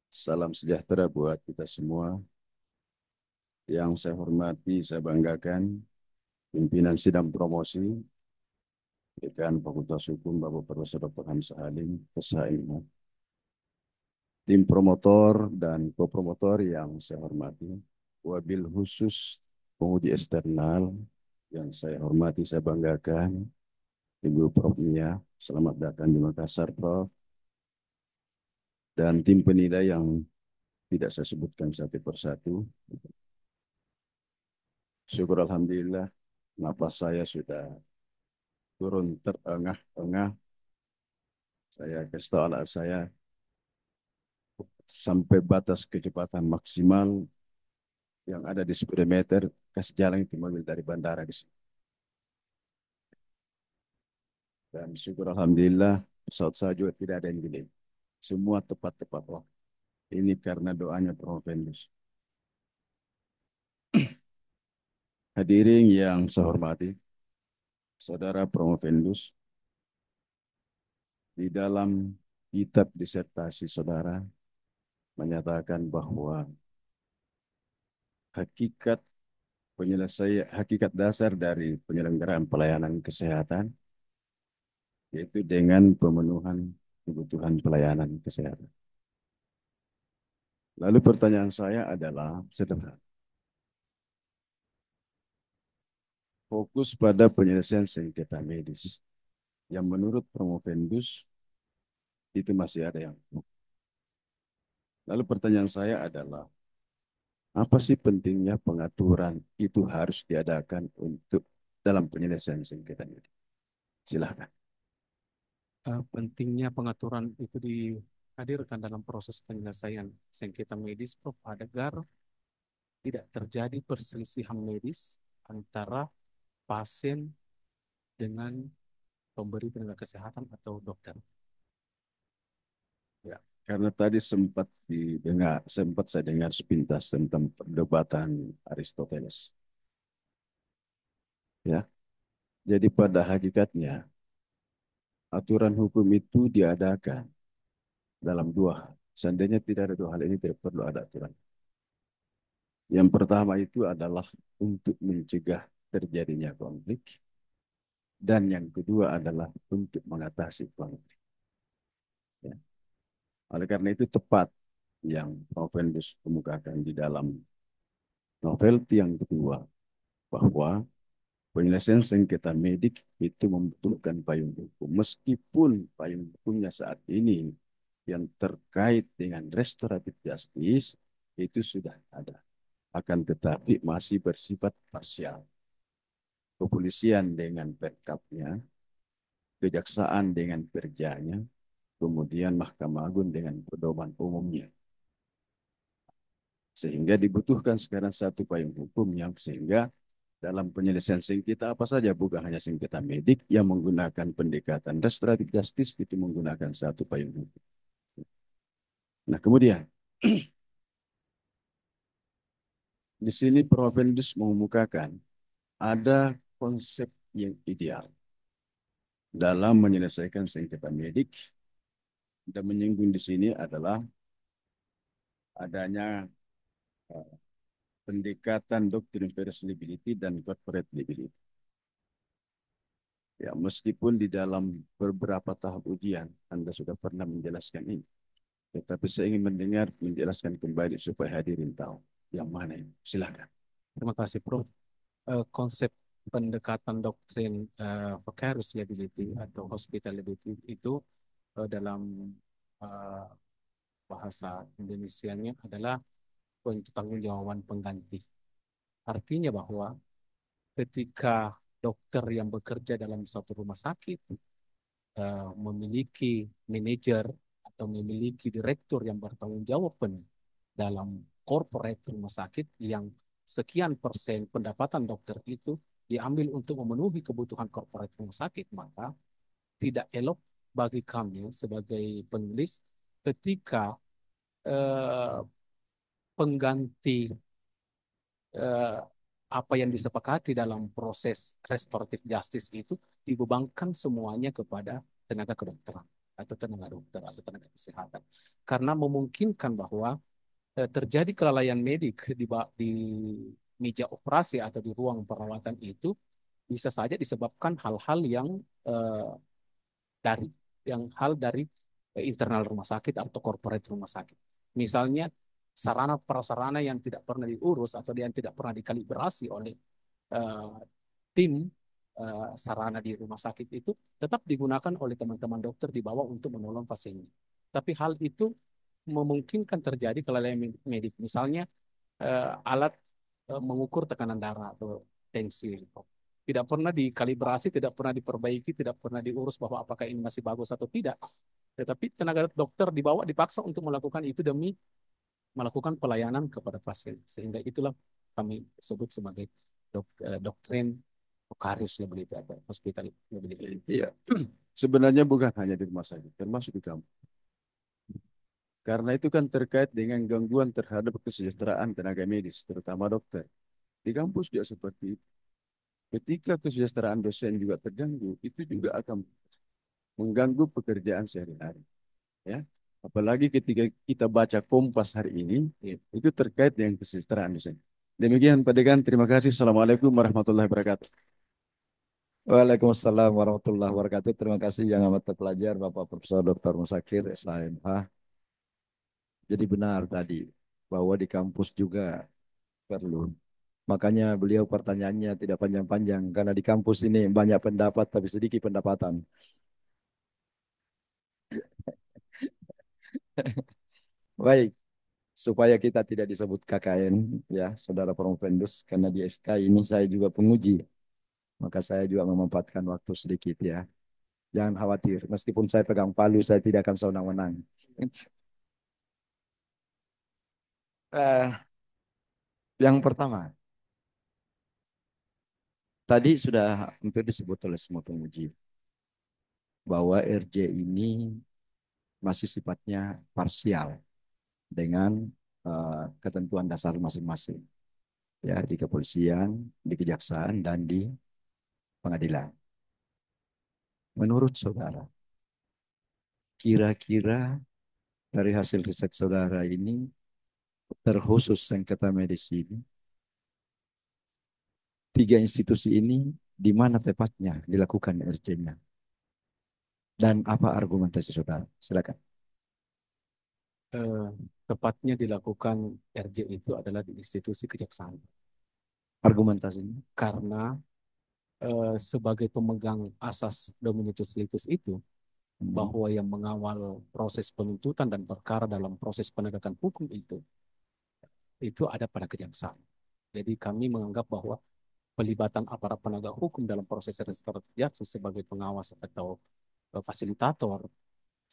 Salam sejahtera buat kita semua. Yang saya hormati, saya banggakan pimpinan sidang promosi Dekan Fakultas Hukum Bapak Profesor Dr. Hamzah Halim, SHMH, tim promotor dan kopromotor yang saya hormati, wabil khusus penguji eksternal yang saya hormati, saya banggakan, Ibu Prof. Mia, selamat datang di Makassar, Prof. Dan tim penilai yang tidak saya sebutkan satu persatu. Syukur Alhamdulillah, napas saya sudah turun terengah-engah. Saya kasih tahu anak saya sampai batas kecepatan maksimal yang ada di speedometer, kasih jalan itu mobil dari bandara ke sini. Dan syukur Alhamdulillah, pesawat saya juga tidak ada yang delay. Semua tepat-tepat waktu. Ini karena doanya Prof. Vendus. Hadirin yang saya hormati, Saudara Prof. Vendus, di dalam kitab disertasi saudara menyatakan bahwa hakikat dasar dari penyelenggaraan pelayanan kesehatan yaitu dengan pemenuhan kebutuhan pelayanan kesehatan. Lalu pertanyaan saya adalah sederhana. Fokus pada penyelesaian sengketa medis yang menurut Prof. Vendus itu masih ada yang. Lalu pertanyaan saya adalah, apa sih pentingnya pengaturan itu harus diadakan untuk dalam penyelesaian sengketa medis? Silahkan. Pentingnya pengaturan itu hadirkan dalam proses penyelesaian sengketa medis, Prof, agar tidak terjadi perselisihan medis antara pasien dengan pemberi tenaga kesehatan atau dokter. Ya, karena tadi sempat saya dengar sepintas tentang perdebatan Aristoteles. Ya, jadi pada hakikatnya aturan hukum itu diadakan dalam dua hal. Seandainya tidak ada dua hal ini, tidak perlu ada aturan. Yang pertama itu adalah untuk mencegah terjadinya konflik, dan yang kedua adalah untuk mengatasi konflik. Ya. Oleh karena itu tepat yang Provendus kemukakan di dalam novel yang kedua, bahwa penyelesaian sengketa medik itu membutuhkan payung hukum. Meskipun payung hukumnya saat ini yang terkait dengan restoratif justice itu sudah ada, akan tetapi masih bersifat parsial. Kepolisian dengan perkapnya, kejaksaan dengan kerjanya, kemudian Mahkamah Agung dengan pedoman umumnya. Sehingga dibutuhkan sekarang satu payung hukum yang sehingga dalam penyelesaian sengketa apa saja, bukan hanya sengketa medik yang menggunakan pendekatan restoratif justice, itu menggunakan satu payung hukum. Nah, kemudian di sini Provendus mengemukakan ada konsep yang ideal dalam menyelesaikan sengketa medik, dan menyinggung di sini adalah adanya eh, pendekatan doktrin versus liability dan corporate liability. Ya, meskipun di dalam beberapa tahap ujian Anda sudah pernah menjelaskan ini, tetapi saya ingin menjelaskan kembali supaya hadirin tahu yang mana ini. Silakan. Terima kasih, Prof. Konsep pendekatan doktrin vicarious liability atau hospital liability itu dalam uh, bahasa Indonesianya adalah pertanggungjawaban pengganti. Artinya bahwa ketika dokter yang bekerja dalam satu rumah sakit memiliki manajer atau memiliki direktur yang bertanggung jawab dalam corporate rumah sakit, yang sekian persen pendapatan dokter itu diambil untuk memenuhi kebutuhan corporate rumah sakit, maka tidak elok bagi kami sebagai penulis ketika eh, pengganti eh, apa yang disepakati dalam proses restoratif justice itu dibebankan semuanya kepada tenaga kedokteran atau tenaga dokter atau tenaga kesehatan, karena memungkinkan bahwa terjadi kelalaian medik di meja operasi atau di ruang perawatan itu bisa saja disebabkan hal-hal yang eh, dari dari internal rumah sakit atau corporate rumah sakit. Misalnya sarana prasarana yang tidak pernah diurus atau yang tidak pernah dikalibrasi oleh uh, tim sarana di rumah sakit itu tetap digunakan oleh teman-teman dokter di bawah untuk menolong pasiennya. Tapi hal itu memungkinkan terjadi kelalaian medik. Misalnya alat mengukur tekanan darah atau tensi. Tidak pernah dikalibrasi, tidak pernah diperbaiki, tidak pernah diurus bahwa apakah ini masih bagus atau tidak. Tetapi tenaga dokter dibawa dipaksa untuk melakukan itu demi melakukan pelayanan kepada pasien. Sehingga itulah kami sebut sebagai doktrin vicarious liability atau hospital liability. Iya, sebenarnya bukan hanya di rumah sakit, termasuk di kampus. Karena itu kan terkait dengan gangguan terhadap kesejahteraan tenaga medis, terutama dokter. Di kampus juga seperti itu. Ketika kesejahteraan dosen juga terganggu, itu juga akan mengganggu pekerjaan sehari-hari. Ya, apalagi ketika kita baca Kompas hari ini, itu terkait dengan kesejahteraan dosen. Demikian Pak Dekan, terima kasih. Assalamualaikum warahmatullahi wabarakatuh. Waalaikumsalam warahmatullahi wabarakatuh. Terima kasih yang amat terpelajar Bapak Profesor Dr. Musakir SHMH. Jadi benar tadi bahwa di kampus juga perlu. Makanya beliau pertanyaannya tidak panjang-panjang karena di kampus ini banyak pendapat tapi sedikit pendapatan. Baik, supaya kita tidak disebut KKN ya, Saudara Promovendus, karena di SK ini saya juga penguji. Maka saya juga memanfaatkan waktu sedikit ya. Jangan khawatir, meskipun saya pegang palu, saya tidak akan sewenang-wenang. Eh, yang pertama, tadi sudah hampir disebut oleh semua penguji bahwa RJ ini masih sifatnya parsial dengan ketentuan dasar masing-masing, ya, di kepolisian, di kejaksaan, dan di pengadilan. Menurut saudara, kira-kira dari hasil riset saudara ini, terkhusus sengketa medis ini, tiga institusi ini di mana tepatnya dilakukan RJ-nya? Dan apa argumentasi saudara? Silakan. Eh, Tepatnya dilakukan RJ itu adalah di institusi kejaksaan. Argumentasinya? Karena sebagai pemegang asas Dominatus Litis itu, bahwa yang mengawal proses penuntutan dan perkara dalam proses penegakan hukum itu ada pada kejaksaan. Jadi kami menganggap bahwa pelibatan aparat penegak hukum dalam proses restoratif justice sebagai pengawas atau fasilitator,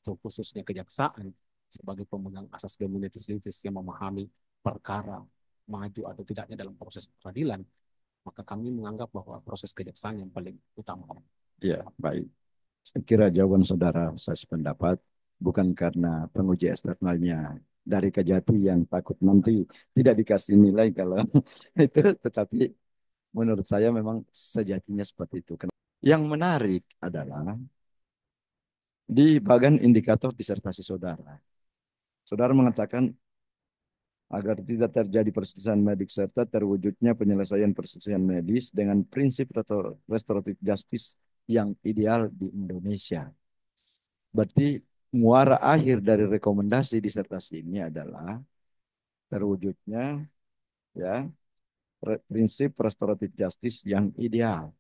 atau khususnya kejaksaan sebagai pemegang asas Dominatus Litis yang memahami perkara maju atau tidaknya dalam proses peradilan, maka kami menganggap bahwa proses kejaksaan yang paling utama. Ya, baik. Saya kira jawaban saudara saya sependapat, bukan karena penguji eksternalnya dari Kejati yang takut nanti tidak dikasih nilai kalau itu, tetapi menurut saya memang sejatinya seperti itu. Yang menarik adalah di bagian indikator disertasi saudara. Saudara mengatakan agar tidak terjadi perselisihan medik serta terwujudnya penyelesaian perselisihan medis dengan prinsip restoratif justice yang ideal di Indonesia. Berarti muara akhir dari rekomendasi disertasi ini adalah terwujudnya, ya, prinsip restoratif justice yang ideal.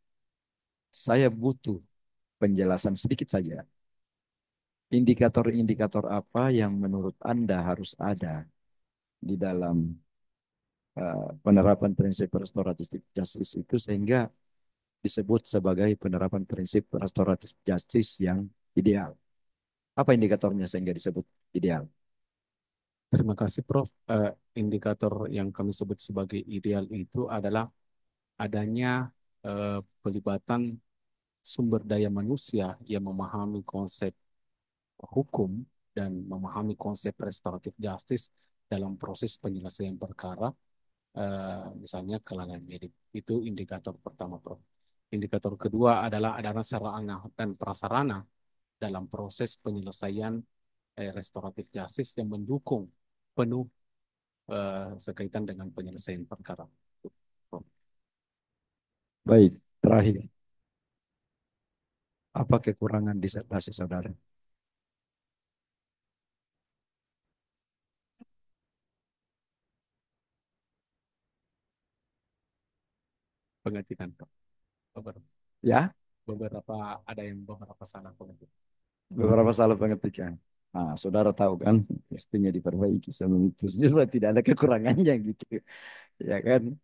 Saya butuh penjelasan sedikit saja. Indikator-indikator apa yang menurut Anda harus ada di dalam penerapan prinsip restoratif justice itu sehingga disebut sebagai penerapan prinsip restoratif justice yang ideal? Apa indikatornya sehingga disebut ideal? Terima kasih, Prof. Indikator yang kami sebut sebagai ideal itu adalah adanya pelibatan sumber daya manusia yang memahami konsep hukum dan memahami konsep restoratif justice dalam proses penyelesaian perkara, misalnya kalangan medik. Itu indikator pertama, Prof. Indikator kedua adalah adanya sarana dan prasarana dalam proses penyelesaian restoratif justice yang mendukung penuh sekaitan dengan penyelesaian perkara. Baik, terakhir. Apa kekurangan disertasi saudara? Pengetikan, Prof. Beberapa, Ya, ada yang beberapa salah pengetikan. beberapa salah pengetikan. Nah, saudara tahu kan, mestinya diperbaiki sebelum itu. Supaya tidak ada kekurangannya gitu. Ya kan?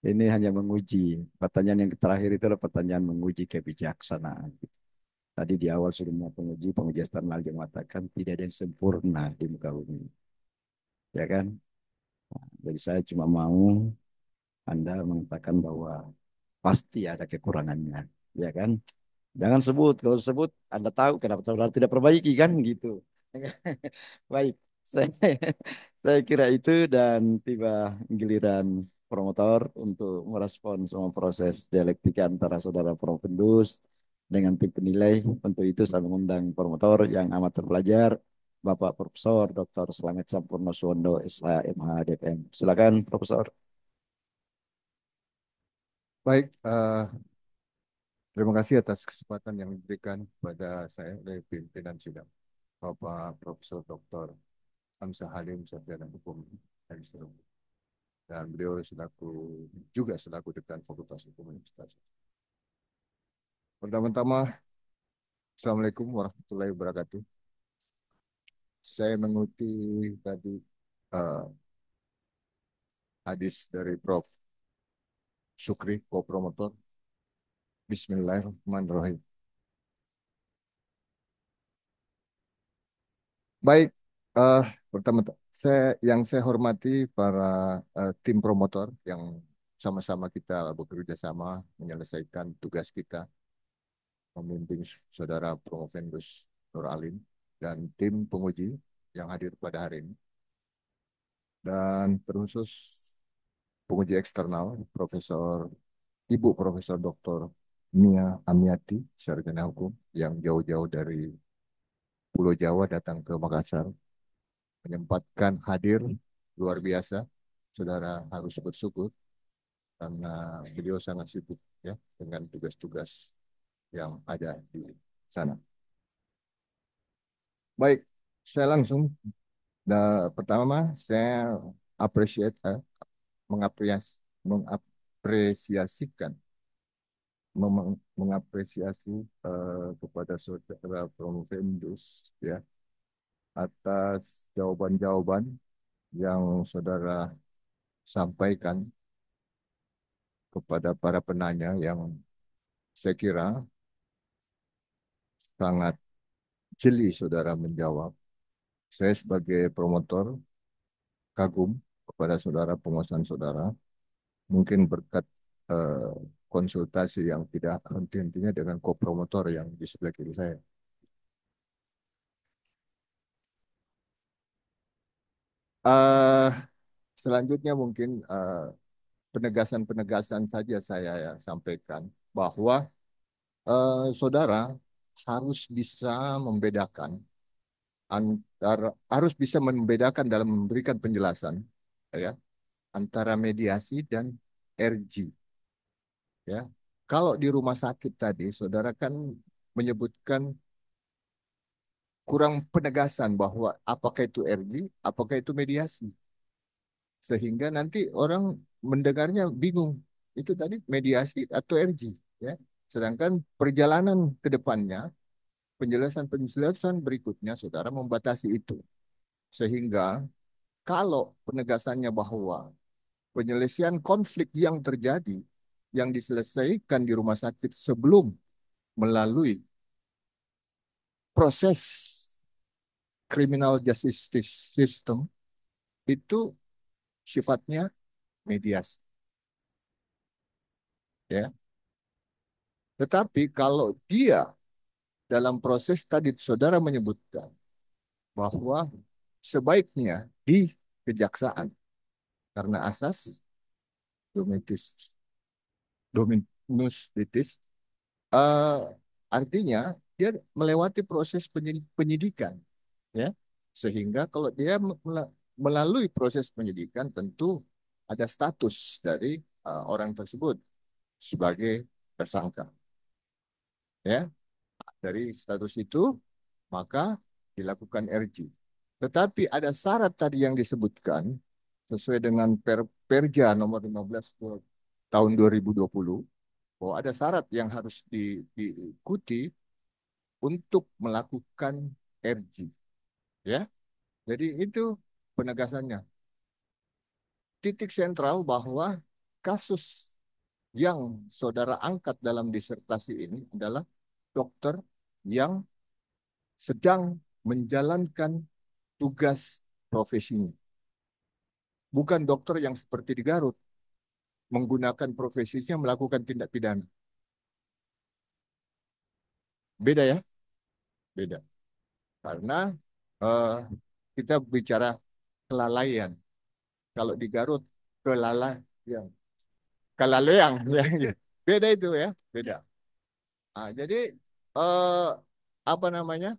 Ini hanya menguji. Pertanyaan yang terakhir itu adalah pertanyaan menguji kebijaksanaan. Tadi di awal sebelumnya penguji eksternal yang mengatakan tidak ada yang sempurna di muka bumi. Ya kan? Jadi saya cuma mau Anda mengatakan bahwa pasti ada kekurangannya. Ya kan? Jangan sebut, kalau sebut Anda tahu kenapa saudara tidak perbaiki kan gitu. Baik, saya, saya kira itu dan tiba giliran promotor untuk merespon semua proses dialektika antara saudara Profendus dengan tim penilai. Untuk itu saya mengundang promotor yang amat terpelajar, Bapak Profesor Dr. Slamet Sampurno Suwondo, SHMH DPM. Silakan Profesor. Baik, terima kasih atas kesempatan yang diberikan kepada saya oleh pimpinan sidang, Bapak Profesor Dr. Hamzah Halim, Sarjana Hukum dari Surabaya. Dan beliau juga selaku Dekan Fakultas Hukum Universitas. Pertama-tama, Assalamualaikum warahmatullahi wabarakatuh. Saya mengutip tadi uh, hadis dari Prof. Sukri, co-promotor. Bismillahirrahmanirrahim. Baik, pertama yang saya hormati para tim promotor yang sama-sama kita bekerja sama menyelesaikan tugas kita memimpin Saudara Promovendus Nur Alim dan tim penguji yang hadir pada hari ini dan terkhusus penguji eksternal Ibu Profesor Dr. Mia Amiati, sarjana hukum yang jauh-jauh dari Pulau Jawa datang ke Makassar menyempatkan hadir luar biasa. Saudara harus bersyukur karena beliau sangat sibuk ya dengan tugas-tugas yang ada di sana. Baik, saya langsung. Pertama, saya appreciate mengapresiasikan mengapresiasi kepada saudara Promovendus ya atas jawaban-jawaban yang saudara sampaikan kepada para penanya yang saya kira sangat jeli saudara menjawab. Saya sebagai promotor kagum kepada saudara penguasaan saudara, mungkin berkat eh, konsultasi yang tidak henti-hentinya dengan kopromotor yang di sebelah kiri saya. Eh, Selanjutnya mungkin penegasan-penegasan saja saya ya, sampaikan bahwa saudara harus bisa membedakan dalam memberikan penjelasan ya antara mediasi dan RG ya. Kalau di rumah sakit tadi saudara kan menyebutkan kurang penegasan bahwa apakah itu RG, apakah itu mediasi. Sehingga nanti orang mendengarnya bingung. Itu tadi mediasi atau RG ya. Sedangkan perjalanan ke depannya penjelasan-penjelasan berikutnya saudara membatasi itu. Sehingga kalau penegasannya bahwa penyelesaian konflik yang terjadi yang diselesaikan di rumah sakit sebelum melalui proses criminal justice system itu sifatnya mediasi. Ya. Tetapi kalau dia dalam proses tadi saudara menyebutkan bahwa sebaiknya di kejaksaan karena asas dominus litis, artinya dia melewati proses penyidikan, ya, sehingga kalau dia melalui proses penyidikan tentu ada status dari orang tersebut sebagai tersangka, ya. Dari status itu maka dilakukan RG. Tetapi ada syarat tadi yang disebutkan sesuai dengan Perja nomor 15 tahun 2020 bahwa ada syarat yang harus diikuti untuk melakukan RG. Ya. Jadi itu penegasannya. Titik sentral bahwa kasus yang saudara angkat dalam disertasi ini adalah dokter yang sedang menjalankan tugas profesinya. Bukan dokter yang seperti di Garut, menggunakan profesinya melakukan tindak pidana. Beda ya? Beda. Karena uh, kita bicara kelalaian. Kalau di Garut, kelalaian. Kelalaian. Beda itu ya, beda. Nah, jadi uh, apa namanya?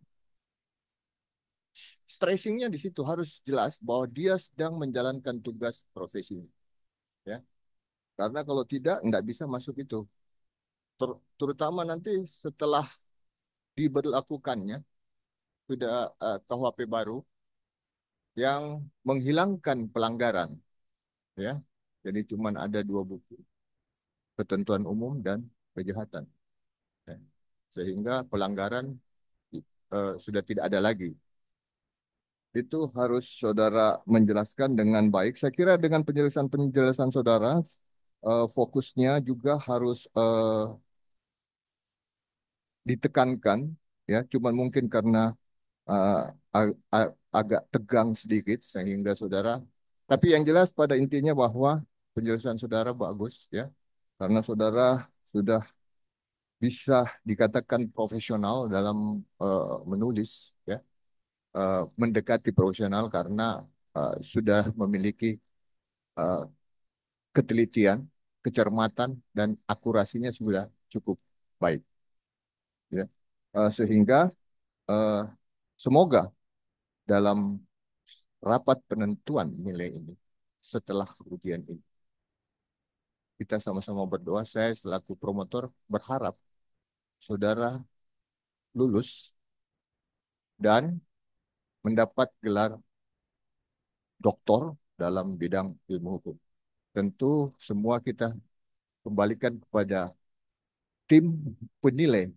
Stressingnya di situ harus jelas bahwa dia sedang menjalankan tugas profesinya. Ya. Karena kalau tidak, nggak bisa masuk itu. Terutama nanti setelah diberlakukannya sudah KUHP baru yang menghilangkan pelanggaran, ya. Jadi cuma ada dua buku, ketentuan umum dan kejahatan, ya. Sehingga pelanggaran sudah tidak ada lagi. Itu harus saudara menjelaskan dengan baik. Saya kira dengan penjelasan saudara, fokusnya juga harus ditekankan, ya. Cuman mungkin karena uh, agak tegang sedikit sehingga saudara. Tapi yang jelas pada intinya bahwa penjelasan saudara bagus ya, karena saudara sudah bisa dikatakan profesional dalam menulis ya, mendekati profesional karena sudah memiliki uh, ketelitian, kecermatan dan akurasinya sudah cukup baik ya. Sehingga uh, semoga dalam rapat penentuan nilai ini setelah ujian ini kita sama-sama berdoa. Saya selaku promotor berharap saudara lulus dan mendapat gelar doktor dalam bidang ilmu hukum. Tentu semua kita kembalikan kepada tim penilai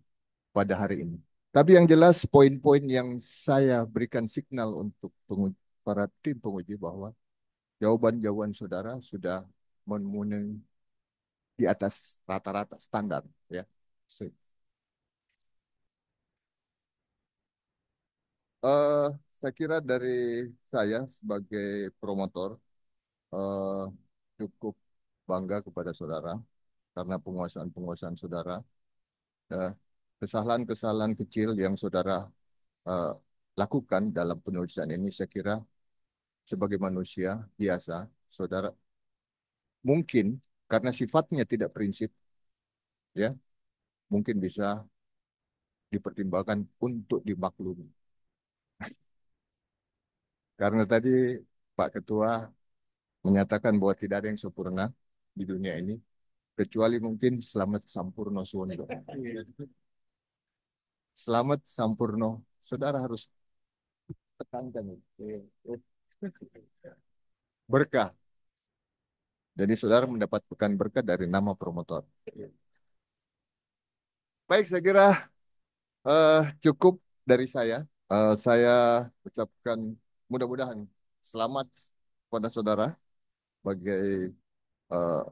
pada hari ini. Tapi yang jelas poin-poin yang saya berikan signal untuk para tim penguji bahwa jawaban-jawaban saudara sudah memenuhi di atas rata-rata standar ya. Eh, saya kira dari saya sebagai promotor eh, cukup bangga kepada saudara karena penguasaan-penguasaan saudara, eh, kesalahan-kesalahan kecil yang saudara eh, lakukan dalam penulisan ini saya kira sebagai manusia biasa saudara mungkin karena sifatnya tidak prinsip ya mungkin bisa dipertimbangkan untuk dimaklumi. Karena tadi Pak Ketua menyatakan bahwa tidak ada yang sempurna di dunia ini, kecuali mungkin Slamet Sampurno Suwondo. Slamet Sampurno, saudara harus tekankan itu. Berkah. Jadi saudara mendapatkan berkah dari nama promotor. Baik, saya kira cukup dari saya. Saya ucapkan mudah-mudahan selamat pada saudara sebagai eh,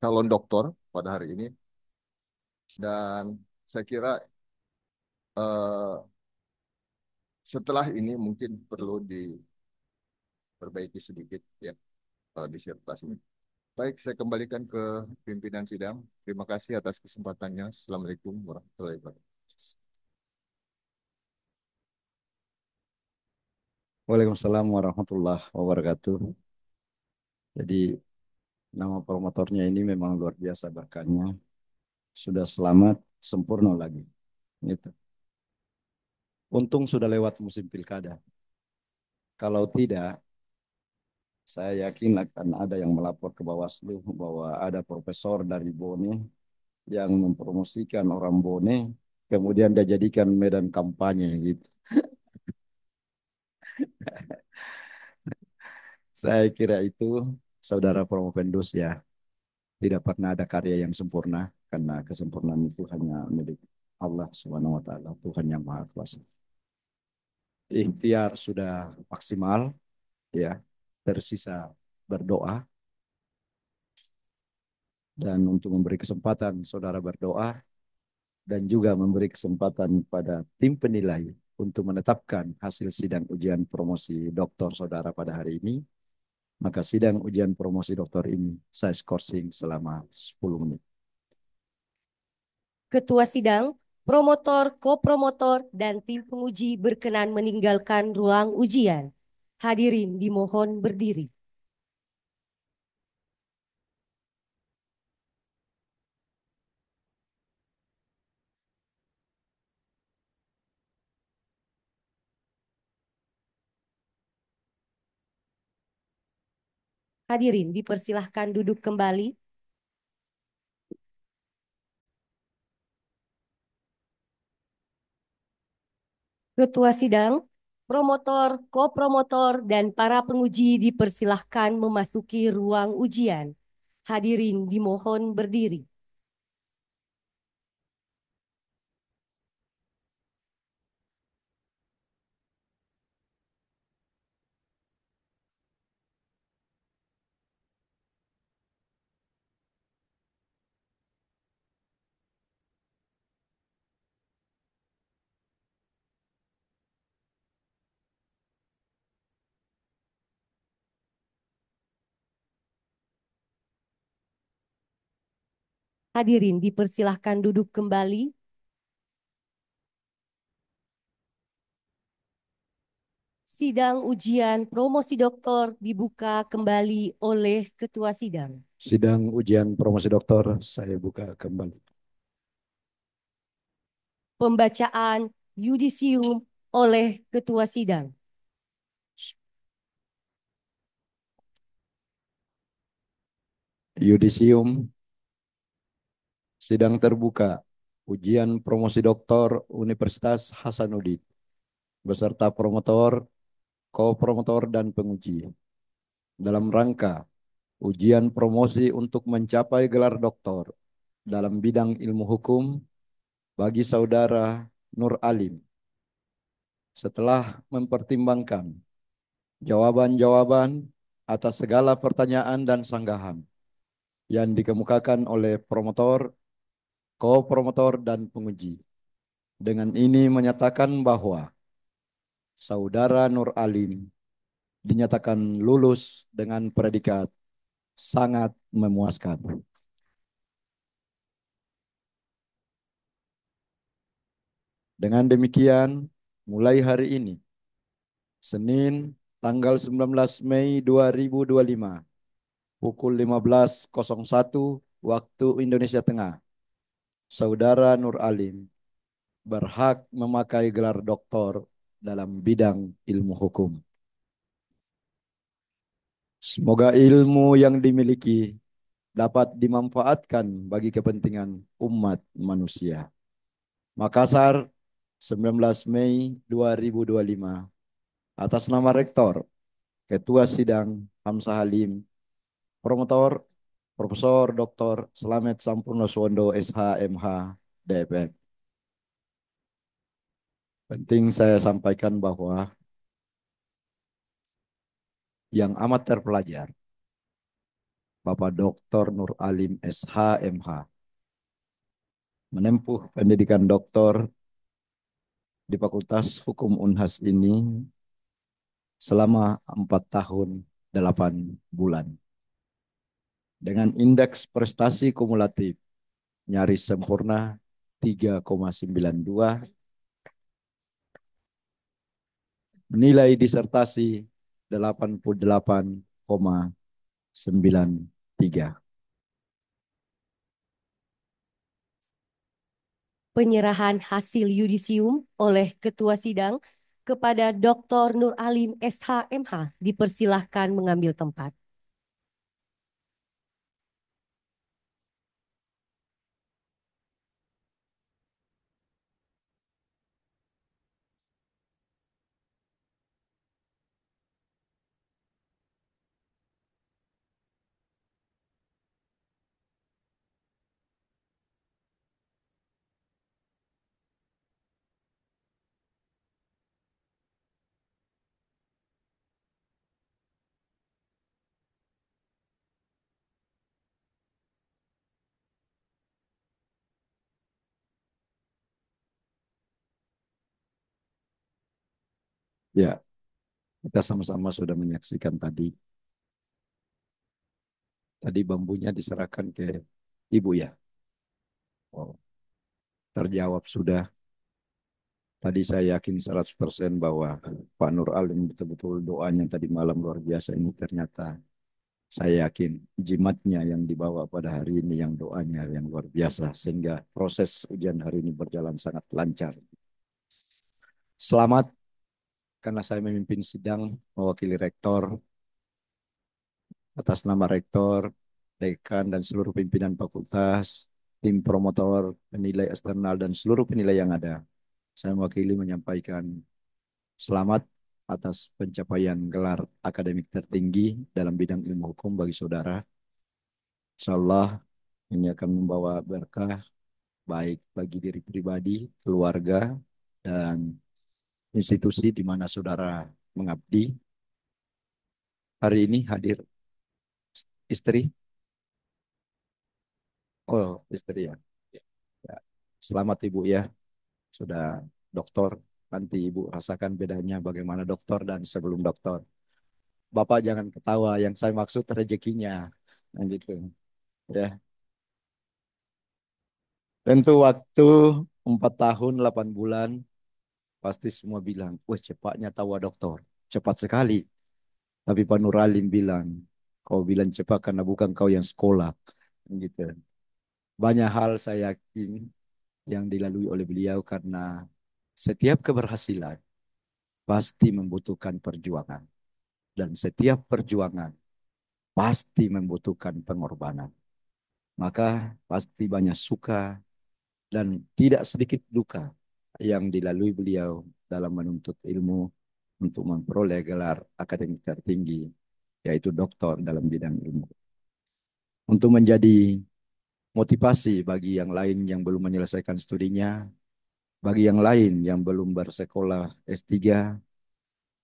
calon doktor pada hari ini. Dan saya kira eh, setelah ini mungkin perlu diperbaiki sedikit ya disertasi. Baik, saya kembalikan ke pimpinan sidang. Terima kasih atas kesempatannya. Assalamualaikum warahmatullahi wabarakatuh. Waalaikumsalam warahmatullahi wabarakatuh. Jadi nama promotornya ini memang luar biasa berkahnya. Sudah selamat, sempurna lagi. Gitu. Untung sudah lewat musim pilkada. Kalau tidak, saya yakin akan ada yang melapor ke Bawaslu bahwa ada profesor dari Bone yang mempromosikan orang Bone, kemudian dia jadikan medan kampanye gitu. Saya kira itu saudara Promovendus ya, tidak pernah ada karya yang sempurna karena kesempurnaan itu hanya milik Allah Subhanahu wa taala, Tuhan yang Maha Kuasa. Ikhtiar sudah maksimal ya, tersisa berdoa dan untuk memberi kesempatan saudara berdoa dan juga memberi kesempatan pada tim penilai untuk menetapkan hasil sidang ujian promosi doktor saudara pada hari ini, maka sidang ujian promosi doktor ini saya skorsing selama 10 menit. Ketua sidang, promotor, kopromotor, dan tim penguji berkenan meninggalkan ruang ujian. Hadirin dimohon berdiri. Hadirin dipersilahkan duduk kembali. Ketua sidang, promotor, kopromotor, dan para penguji dipersilahkan memasuki ruang ujian. Hadirin dimohon berdiri. Hadirin dipersilahkan duduk kembali. Sidang ujian promosi doktor dibuka kembali oleh Ketua Sidang. Sidang ujian promosi doktor saya buka kembali. Pembacaan yudisium oleh Ketua Sidang. Yudisium, sidang terbuka, ujian promosi doktor Universitas Hasanuddin, beserta promotor, ko-promotor, dan penguji. Dalam rangka ujian promosi untuk mencapai gelar doktor dalam bidang ilmu hukum bagi saudara Nur Alim. Setelah mempertimbangkan jawaban-jawaban atas segala pertanyaan dan sanggahan yang dikemukakan oleh promotor, ko-promotor, dan penguji. Dengan ini menyatakan bahwa saudara Nur Alim dinyatakan lulus dengan predikat sangat memuaskan. Dengan demikian, mulai hari ini, Senin tanggal 19 Mei 2025, pukul 15.01 waktu Indonesia Tengah, saudara Nur Alim berhak memakai gelar doktor dalam bidang ilmu hukum. Semoga ilmu yang dimiliki dapat dimanfaatkan bagi kepentingan umat manusia. Makassar, 19 Mei 2025. Atas nama Rektor, Ketua Sidang Hamzah Halim, Promotor, Profesor Dr. Slamet Sampurno Suwondo, SH.MH, DPM. Penting saya sampaikan bahwa yang amat terpelajar, Bapak Dr. Nur Alim, SH.MH, menempuh pendidikan doktor di Fakultas Hukum Unhas ini selama 4 tahun 8 bulan. Dengan indeks prestasi kumulatif nyaris sempurna 3,92, nilai disertasi 88,93. Penyerahan hasil yudisium oleh Ketua Sidang kepada Dr. Nur Alim SH.MH dipersilahkan mengambil tempat. Ya, kita sama-sama sudah menyaksikan tadi. Tadi bambunya diserahkan ke Ibu ya. Oh, terjawab sudah. Tadi saya yakin 100% bahwa Pak Nur Alim betul-betul doanya tadi malam luar biasa ini ternyata saya yakin jimatnya yang dibawa pada hari ini yang doanya yang luar biasa sehingga proses ujian hari ini berjalan sangat lancar. Selamat karena saya memimpin sidang mewakili rektor atas nama rektor, dekan dan seluruh pimpinan fakultas, tim promotor, penilai eksternal dan seluruh penilai yang ada. Saya mewakili menyampaikan selamat atas pencapaian gelar akademik tertinggi dalam bidang ilmu hukum bagi saudara. Insyaallah ini akan membawa berkah baik bagi diri pribadi, keluarga, dan institusi di mana saudara mengabdi. Hari ini hadir istri. Oh, istri ya. Ya. Selamat Ibu ya. Sudah doktor. Nanti Ibu rasakan bedanya bagaimana doktor dan sebelum doktor. Bapak jangan ketawa, yang saya maksud rezekinya. Nah, gitu. Ya. Tentu waktu 4 tahun 8 bulan pasti semua bilang, wah cepatnya tawa dokter, cepat sekali. Tapi Pak Nuralim bilang, kau bilang cepat karena bukan kau yang sekolah, gitu. Banyak hal saya yakin yang dilalui oleh beliau karena setiap keberhasilan pasti membutuhkan perjuangan dan setiap perjuangan pasti membutuhkan pengorbanan. Maka pasti banyak suka dan tidak sedikit duka yang dilalui beliau dalam menuntut ilmu untuk memperoleh gelar akademik tertinggi, yaitu doktor dalam bidang ilmu. Untuk menjadi motivasi bagi yang lain yang belum menyelesaikan studinya, bagi yang lain yang belum bersekolah S3,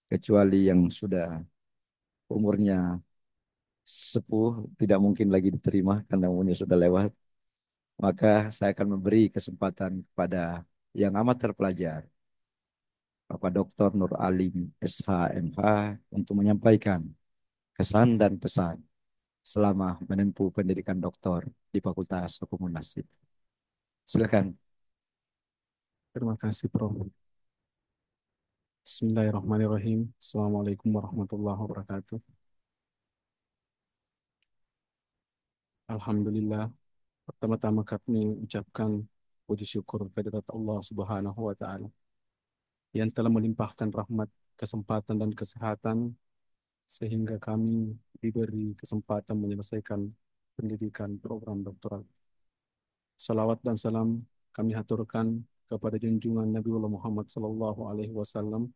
kecuali yang sudah umurnya sepuh, tidak mungkin lagi diterima karena umurnya sudah lewat, maka saya akan memberi kesempatan kepada yang amat terpelajar, Bapak Dr. Nur Alim SH MH, untuk menyampaikan kesan dan pesan selama menempuh pendidikan doktor di Fakultas Hukum Unasip. Silakan. Terima kasih, Prof. Bismillahirrahmanirrahim. Assalamualaikum warahmatullahi wabarakatuh. Alhamdulillah. Pertama-tama kami ucapkan puji syukur kehadirat Allah Subhanahu wa Ta'ala yang telah melimpahkan rahmat, kesempatan, dan kesehatan sehingga kami diberi kesempatan menyelesaikan pendidikan program doktoral. Salawat dan salam kami haturkan kepada junjungan Nabiullah Muhammad Sallallahu Alaihi Wasallam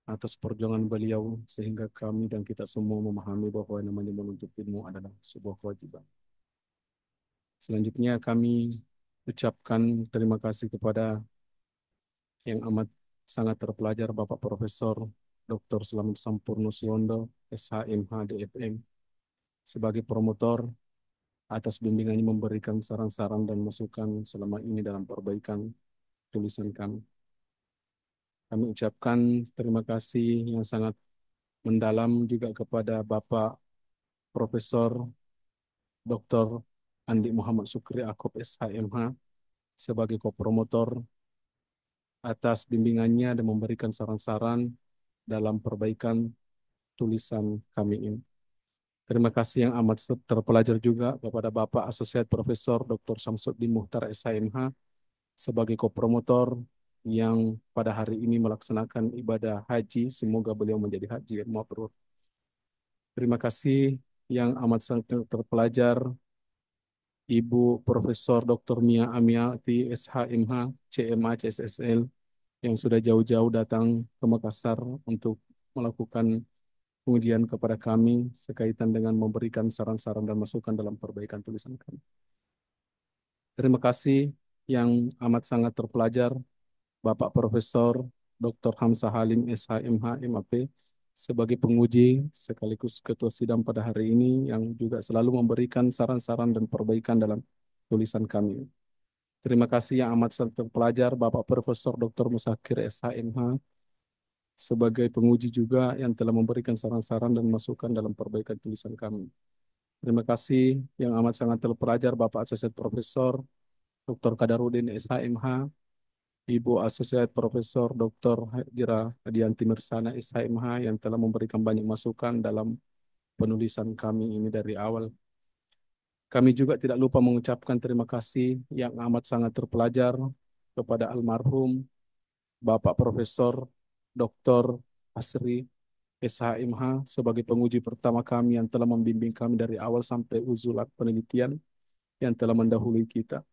atas perjuangan beliau sehingga kami dan kita semua memahami bahwa yang namanya menuntut ilmu adalah sebuah kewajiban. Selanjutnya kami ucapkan terima kasih kepada yang amat sangat terpelajar Bapak Profesor Dr. Slamet Sampurno Siondo, SHMH DFM, sebagai promotor atas bimbingannya memberikan saran-saran dan masukan selama ini dalam perbaikan tulisan kami. Kami ucapkan terima kasih yang sangat mendalam juga kepada Bapak Profesor Dr. Andi Muhammad Sukri Akob SHMH sebagai kopromotor atas bimbingannya dan memberikan saran-saran dalam perbaikan tulisan kami ini. Terima kasih yang amat terpelajar juga kepada Bapak Asosiat Profesor Dr. Samsuddin Muhtar SHMH sebagai kopromotor yang pada hari ini melaksanakan ibadah haji. Semoga beliau menjadi haji yang mabrur. Terima kasih yang amat sangat terpelajar Ibu Profesor Dr. Mia Amiati SHMH CMA CSSL yang sudah jauh-jauh datang ke Makassar untuk melakukan pengujian kepada kami sekaitan dengan memberikan saran-saran dan masukan dalam perbaikan tulisan kami. Terima kasih yang amat sangat terpelajar Bapak Profesor Dr. Hamzah Halim SHMH MAP sebagai penguji sekaligus ketua sidang pada hari ini yang juga selalu memberikan saran-saran dan perbaikan dalam tulisan kami. Terima kasih yang amat sangat terpelajar Bapak Profesor Dr. Musakir SHMH sebagai penguji juga yang telah memberikan saran-saran dan masukan dalam perbaikan tulisan kami. Terima kasih yang amat sangat terpelajar Bapak Asosiat Profesor Dr. Kadarudin SHMH, Ibu Asosiat Profesor Dr. Hajira Adianti Mirsana SHMH yang telah memberikan banyak masukan dalam penulisan kami ini dari awal. Kami juga tidak lupa mengucapkan terima kasih yang amat sangat terpelajar kepada almarhum Bapak Profesor Dr. Asri SHMH sebagai penguji pertama kami yang telah membimbing kami dari awal sampai usulan penelitian yang telah mendahului kita.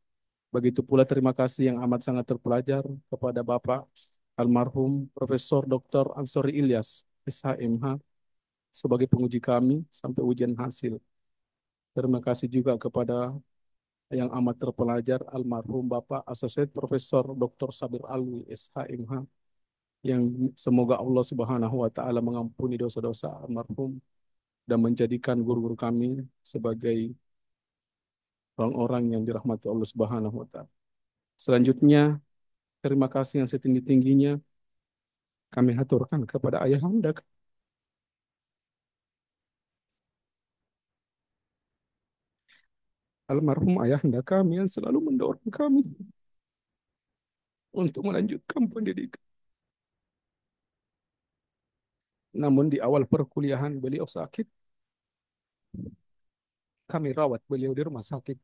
Begitu pula terima kasih yang amat sangat terpelajar kepada Bapak almarhum Profesor Dr. Ansori Ilyas SHMH sebagai penguji kami sampai ujian hasil. Terima kasih juga kepada yang amat terpelajar almarhum Bapak Asosiat Profesor Dr. Sabir Alwi SHMH yang semoga Allah Subhanahu wa Ta'ala mengampuni dosa-dosa almarhum dan menjadikan guru-guru kami sebagai orang-orang yang dirahmati Allah Subhanahu wa Ta'ala. Selanjutnya, terima kasih yang setinggi-tingginya kami haturkan kepada ayahanda almarhum ayahanda kami yang selalu mendorong kami untuk melanjutkan pendidikan. Namun di awal perkuliahan beliau sakit, kami rawat beliau di rumah sakit.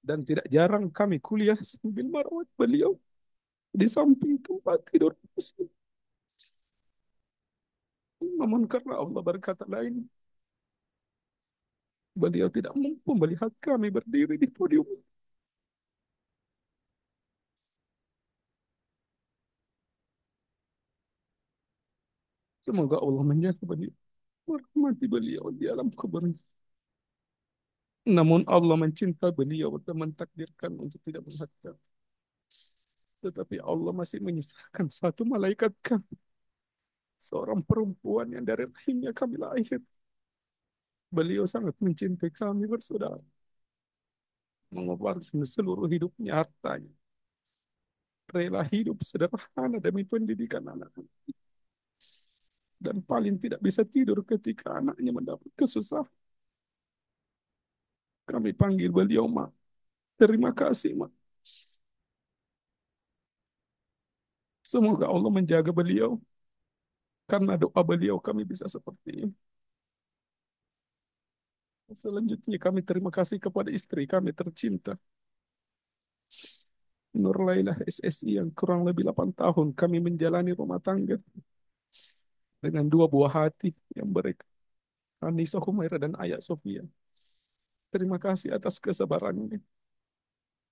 Dan tidak jarang kami kuliah sambil merawat beliau di samping tempat tidur. Namun karena Allah berkata lain, beliau tidak mampu melihat kami berdiri di podium. Semoga Allah menjaga beliau, merahmati beliau di alam kuburnya. Namun Allah mencinta beliau dan mentakdirkan untuk tidak melihat kami. Tetapi Allah masih menyisakan satu malaikat kami, seorang perempuan yang dari rahimnya kami lahir. Beliau sangat mencintai kami bersaudara, mengorbankan seluruh hidupnya, hartanya, rela hidup sederhana demi pendidikan anak, dan paling tidak bisa tidur ketika anaknya mendapat kesusahan. Kami panggil beliau Ma. Terima kasih Ma. Semoga Allah menjaga beliau. Karena doa beliau kami bisa seperti ini. Selanjutnya kami terima kasih kepada istri kami tercinta, Nur Lailah SSI, yang kurang lebih 8 tahun kami menjalani rumah tangga dengan dua buah hati yang mereka, Anissa Humaira dan Ayah Sofia. Terima kasih atas kesabarannya,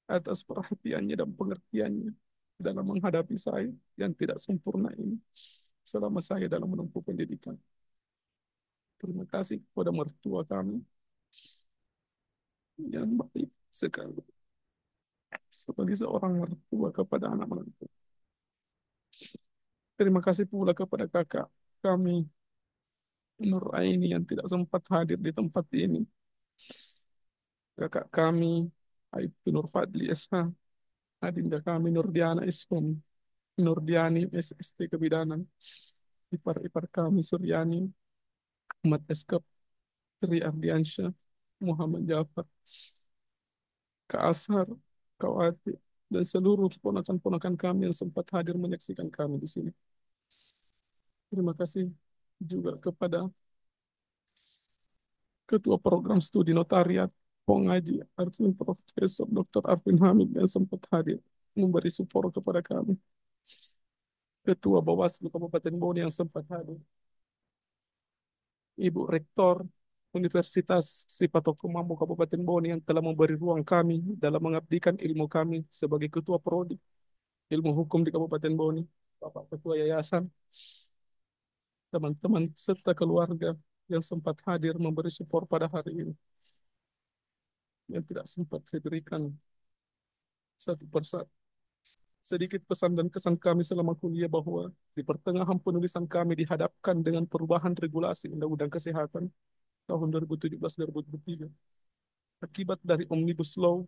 atas perhatiannya dan pengertiannya dalam menghadapi saya yang tidak sempurna ini selama saya dalam menempuh pendidikan. Terima kasih kepada mertua kami yang baik sekali sebagai seorang mertua kepada anak mertua. Terima kasih pula kepada kakak kami Nur Aini yang tidak sempat hadir di tempat ini. Kakak kami Aibtu Nur Fadli SH, adinda kami Nurdiana Iskom, Nurdiani SST Kebidanan, ipar-ipar kami Suryani, Ahmad Eskap, Tri Ardiansyah, Muhammad Jafar, Kak Ashar, Kak Wati, dan seluruh ponakan-ponakan kami yang sempat hadir menyaksikan kami di sini. Terima kasih juga kepada Ketua Program Studi Notariat Pengaji Arvin Profesor Dr. Arvin Hamid yang sempat hadir memberi support kepada kami. Ketua Bawaslu Kabupaten Bone yang sempat hadir. Ibu Rektor Universitas Sipatoko Mambo Kabupaten Bone yang telah memberi ruang kami dalam mengabdikan ilmu kami sebagai Ketua Prodi Ilmu Hukum di Kabupaten Bone. Bapak Ketua Yayasan, teman-teman serta keluarga yang sempat hadir memberi support pada hari ini, yang tidak sempat saya berikan satu persatu. Sedikit pesan dan kesan kami selama kuliah bahwa di pertengahan penulisan kami dihadapkan dengan perubahan regulasi Undang-Undang Kesehatan tahun 2017-2023. Akibat dari Omnibus Law,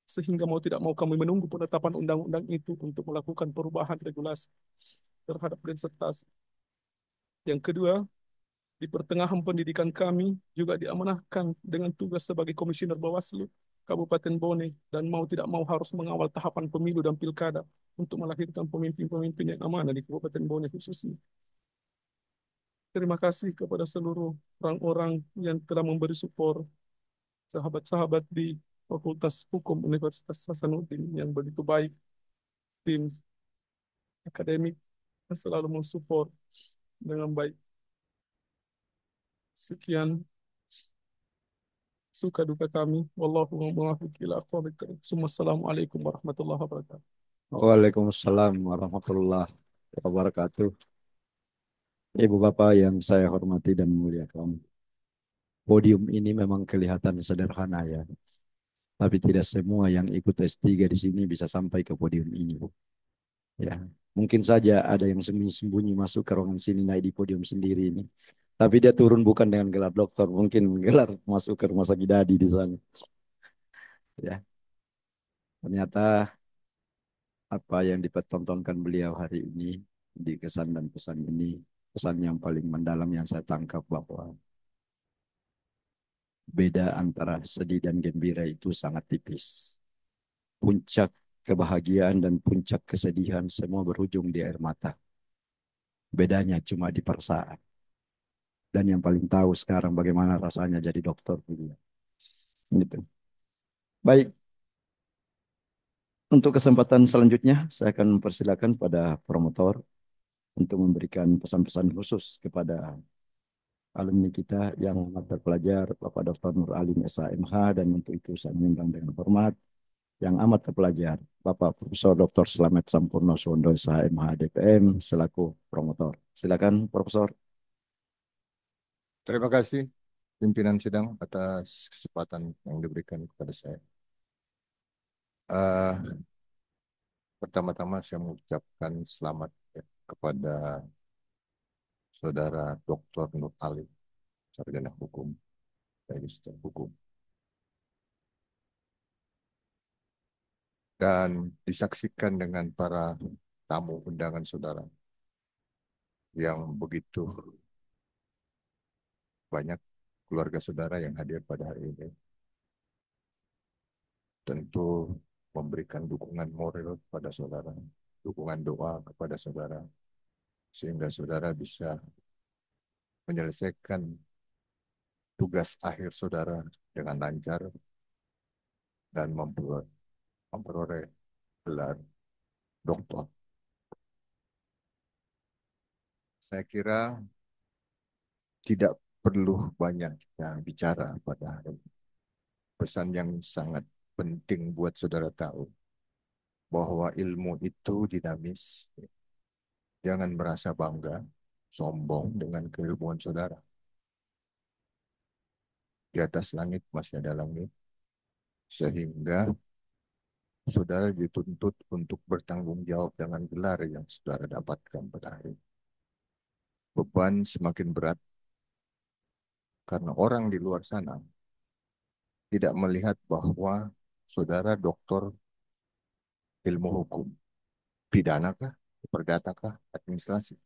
sehingga mau tidak mau kami menunggu penetapan undang-undang itu untuk melakukan perubahan regulasi terhadap disertasi. Yang kedua, di pertengahan pendidikan kami juga diamanahkan dengan tugas sebagai Komisioner Bawaslu Kabupaten Bone dan mau tidak mau harus mengawal tahapan pemilu dan pilkada untuk melahirkan pemimpin-pemimpin yang amanah di Kabupaten Bone khususnya. Terima kasih kepada seluruh orang-orang yang telah memberi support, sahabat-sahabat di Fakultas Hukum Universitas Hasanuddin yang begitu baik, tim akademik yang selalu mensupport dengan baik. Sekian suka duka kami. Wallahu muwaffiq ila aqwamit thoriq. Assalamualaikum warahmatullahi wabarakatuh. Waalaikumsalam warahmatullahi wabarakatuh. Ibu Bapak yang saya hormati dan muliakan. Podium ini memang kelihatan sederhana ya. Tapi tidak semua yang ikut S3 di sini bisa sampai ke podium ini. Ya, mungkin saja ada yang sembunyi-sembunyi masuk ke ruangan sini naik di podium sendiri ini. Tapi dia turun bukan dengan gelar doktor, mungkin gelar masuk ke rumah sakit Dadi di sana. Ya, ternyata apa yang dipertontonkan beliau hari ini di kesan dan pesan ini, pesan yang paling mendalam yang saya tangkap bahwa beda antara sedih dan gembira itu sangat tipis. Puncak kebahagiaan dan puncak kesedihan semua berujung di air mata. Bedanya cuma di perasaan. Dan yang paling tahu sekarang bagaimana rasanya jadi dokter. Gitu. Baik, untuk kesempatan selanjutnya saya akan mempersilakan pada promotor untuk memberikan pesan-pesan khusus kepada alumni kita yang terpelajar Bapak Dr. Nur Alim SHMH, dan untuk itu saya mengundang dengan hormat yang amat terpelajar Bapak Profesor Dr. Slamet Sampurno Suwondo SHMH DPM selaku promotor. Silakan Profesor. Terima kasih pimpinan sidang atas kesempatan yang diberikan kepada saya. Pertama-tama saya mengucapkan selamat ya, kepada Saudara Dr. Nur Alim, sarjana hukum, magister hukum, dan disaksikan dengan para tamu undangan saudara yang begitu banyak keluarga saudara yang hadir pada hari ini. Tentu memberikan dukungan moral kepada saudara, dukungan doa kepada saudara, sehingga saudara bisa menyelesaikan tugas akhir saudara dengan lancar dan memperoleh gelar doktor. Saya kira tidak perlu banyak kita bicara pada hari ini. Pesan yang sangat penting buat saudara tahu bahwa ilmu itu dinamis. Jangan merasa bangga, sombong dengan keilmuan saudara. Di atas langit masih ada langit, sehingga saudara dituntut untuk bertanggung jawab dengan gelar yang saudara dapatkan pada hari ini. Beban semakin berat karena orang di luar sana tidak melihat bahwa saudara doktor ilmu hukum, pidana kah, perdata kah, administrasi.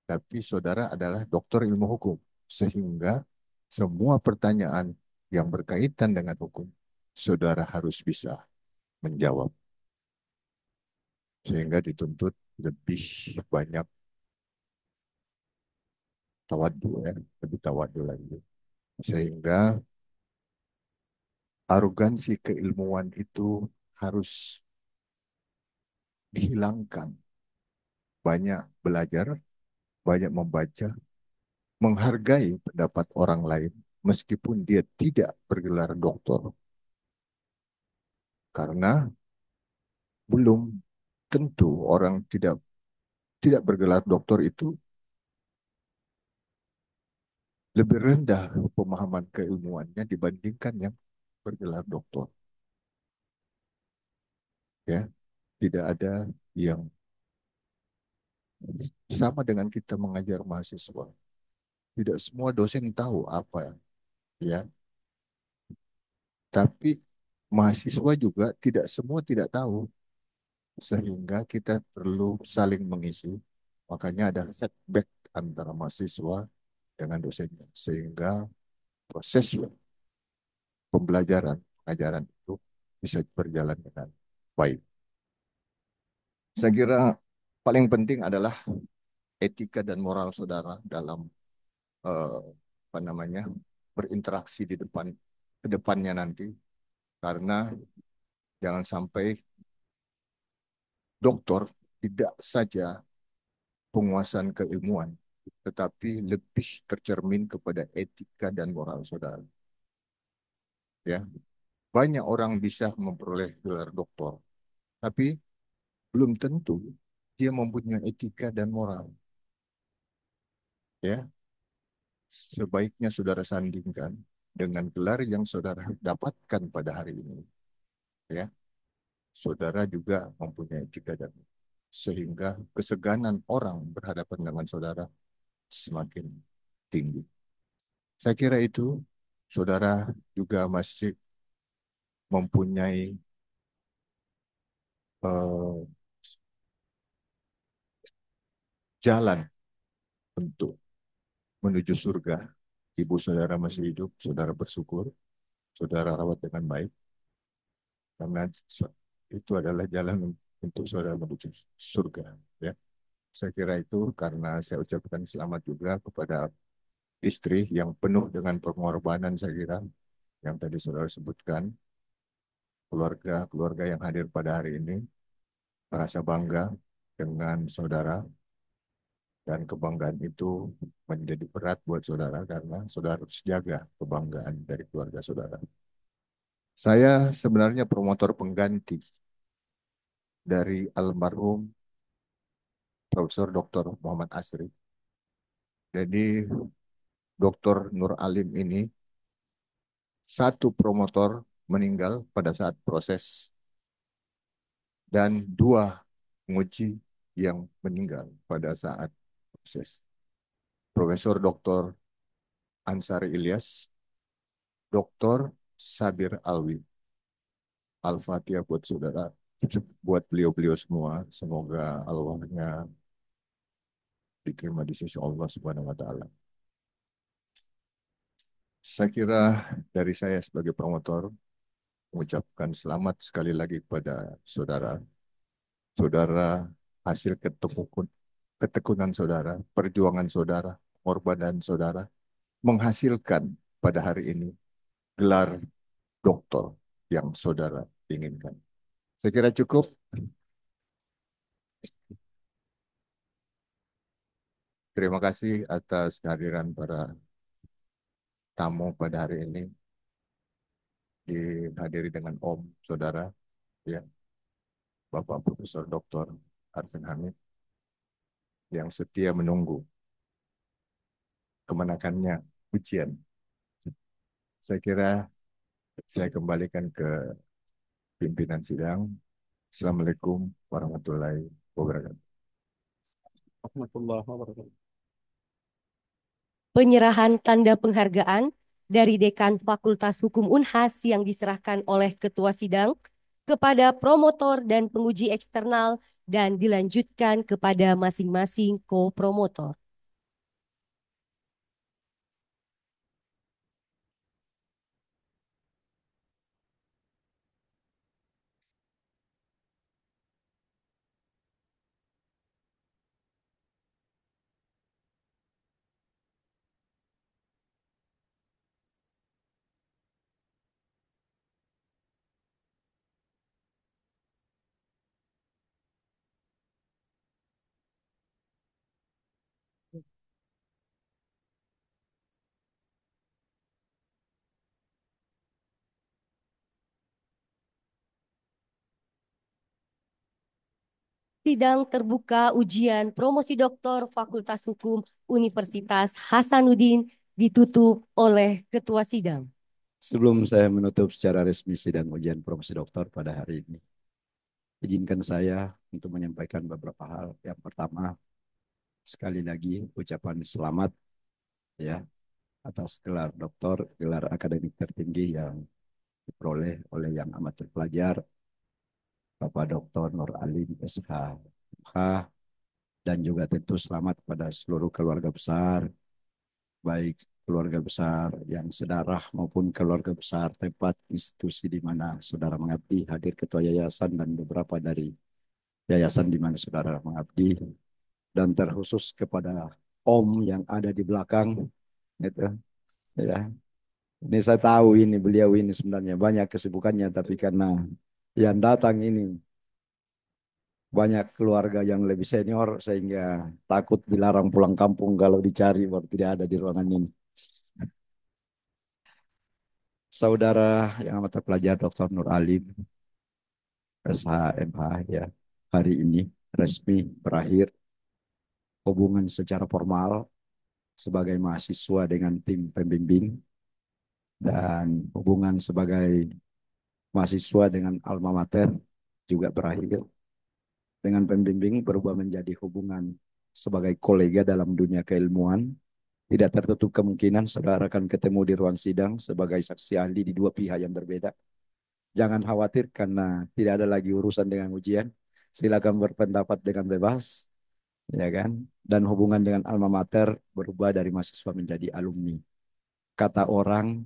Tapi saudara adalah doktor ilmu hukum, sehingga semua pertanyaan yang berkaitan dengan hukum, saudara harus bisa menjawab. Sehingga dituntut lebih banyak tawadu ya, lebih tawadu lagi. Sehingga arogansi keilmuan itu harus dihilangkan. Banyak belajar, banyak membaca, menghargai pendapat orang lain meskipun dia tidak bergelar doktor. Karena belum tentu orang tidak bergelar doktor itu lebih rendah pemahaman keilmuannya dibandingkan yang bergelar doktor. Ya, tidak ada yang sama dengan kita mengajar mahasiswa. Tidak semua dosen tahu apa ya. Tapi mahasiswa juga tidak semua tidak tahu. Sehingga kita perlu saling mengisi. Makanya ada setback antara mahasiswa dengan dosennya. Sehingga proses pembelajaran, pengajaran itu bisa berjalan dengan baik. Saya kira paling penting adalah etika dan moral saudara dalam apa namanya berinteraksi di ke depannya nanti, karena jangan sampai dokter tidak saja penguasaan keilmuan, tetapi lebih tercermin kepada etika dan moral saudara. Ya, banyak orang bisa memperoleh gelar doktor, tapi belum tentu dia mempunyai etika dan moral. Ya, sebaiknya saudara sandingkan dengan gelar yang saudara dapatkan pada hari ini. Ya, saudara juga mempunyai etika dan sehingga keseganan orang berhadapan dengan saudara semakin tinggi. Saya kira itu saudara juga masih mempunyai uh, jalan untuk menuju surga ibu saudara masih hidup, saudara bersyukur, saudara rawat dengan baik, karena itu adalah jalan untuk saudara menuju surga. Ya, saya kira itu karena saya ucapkan selamat juga kepada istri yang penuh dengan pengorbanan, saya kira yang tadi saudara sebutkan, keluarga yang hadir pada hari ini merasa bangga dengan saudara, dan kebanggaan itu menjadi berat buat saudara karena saudara harus jaga kebanggaan dari keluarga saudara. Saya sebenarnya promotor pengganti dari almarhum Profesor Dr. Muhammad Asri. Jadi Dr. Nur Alim ini satu promotor meninggal pada saat proses dan dua penguji yang meninggal pada saat proses. Profesor Dr. Ansari Ilyas, Dr. Sabir Alwi. Al-Fatihah buat saudara, buat beliau-beliau semua. Semoga arwahnya diterima di sisi Allah Subhanahu wa Ta'ala. Saya kira dari saya sebagai promotor mengucapkan selamat sekali lagi kepada saudara. Saudara, hasil ketekunan saudara, perjuangan saudara, pengorbanan saudara menghasilkan pada hari ini gelar doktor yang saudara inginkan. Saya kira cukup. Terima kasih atas kehadiran para tamu pada hari ini, dihadiri dengan Om Saudara, ya, Bapak Profesor Dr. Arfin Hamid, yang setia menunggu kemenangannya ujian. Saya kira saya kembalikan ke pimpinan sidang. Assalamualaikum warahmatullahi wabarakatuh. Warahmatullahi wabarakatuh. Penyerahan tanda penghargaan dari Dekan Fakultas Hukum Unhas yang diserahkan oleh Ketua Sidang kepada promotor dan penguji eksternal dan dilanjutkan kepada masing-masing ko-promotor. Sidang terbuka ujian promosi doktor Fakultas Hukum Universitas Hasanuddin ditutup oleh Ketua Sidang. Sebelum saya menutup secara resmi sidang ujian promosi doktor pada hari ini, izinkan saya untuk menyampaikan beberapa hal. Yang pertama, sekali lagi ucapan selamat ya atas gelar doktor, gelar akademik tertinggi yang diperoleh oleh yang amat terpelajar Bapak Dr. Nur Alim SH, dan juga tentu selamat pada seluruh keluarga besar, baik keluarga besar yang sedarah maupun keluarga besar tempat institusi di mana saudara mengabdi, hadir ketua yayasan dan beberapa dari yayasan di mana saudara mengabdi, dan terkhusus kepada Om yang ada di belakang, gitu ya. Ini saya tahu ini beliau ini sebenarnya banyak kesibukannya, tapi karena yang datang ini banyak keluarga yang lebih senior sehingga takut dilarang pulang kampung kalau dicari baru tidak ada di ruangan ini. Saudara yang amat terpelajar Dr. Nur Alim SHMH ya, hari ini resmi berakhir hubungan secara formal sebagai mahasiswa dengan tim pembimbing dan hubungan sebagai mahasiswa dengan alma mater juga berakhir. Dengan pembimbing berubah menjadi hubungan sebagai kolega dalam dunia keilmuan. Tidak tertutup kemungkinan saudara akan ketemu di ruang sidang sebagai saksi ahli di dua pihak yang berbeda. Jangan khawatir karena tidak ada lagi urusan dengan ujian. Silakan berpendapat dengan bebas, ya kan? Dan hubungan dengan alma mater berubah dari mahasiswa menjadi alumni. Kata orang,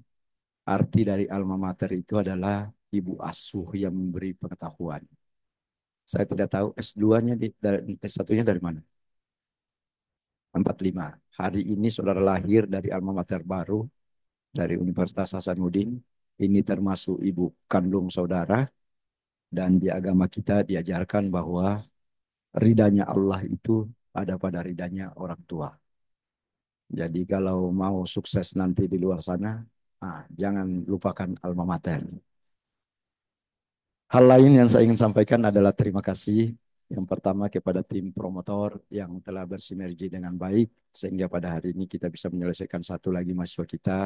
arti dari alma mater itu adalah ibu asuh yang memberi pengetahuan. Saya tidak tahu S2-nya S1-nya dari mana. 45. Hari ini saudara lahir dari alma mater baru dari Universitas Hasanuddin. Ini termasuk ibu kandung saudara, dan di agama kita diajarkan bahwa ridanya Allah itu ada pada ridanya orang tua. Jadi kalau mau sukses nanti di luar sana, jangan lupakan alma mater. Hal lain yang saya ingin sampaikan adalah terima kasih yang pertama kepada tim promotor yang telah bersinergi dengan baik sehingga pada hari ini kita bisa menyelesaikan satu lagi mahasiswa kita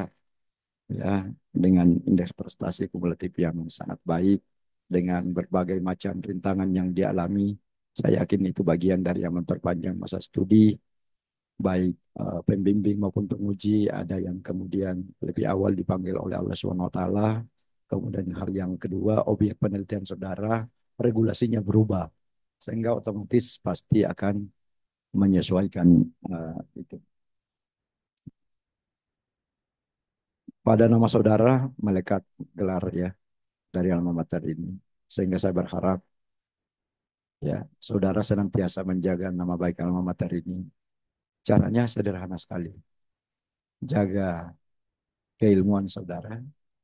ya dengan indeks prestasi kumulatif yang sangat baik dengan berbagai macam rintangan yang dialami. Saya yakin itu bagian dari yang memperpanjang masa studi baik pembimbing maupun penguji, ada yang kemudian lebih awal dipanggil oleh Allah SWT. Kemudian hal yang kedua, objek penelitian saudara regulasinya berubah sehingga otomatis pasti akan menyesuaikan itu. Pada nama saudara melekat gelar ya dari alma mater ini, sehingga saya berharap ya saudara senantiasa menjaga nama baik alma mater ini. Caranya sederhana sekali, jaga keilmuan saudara,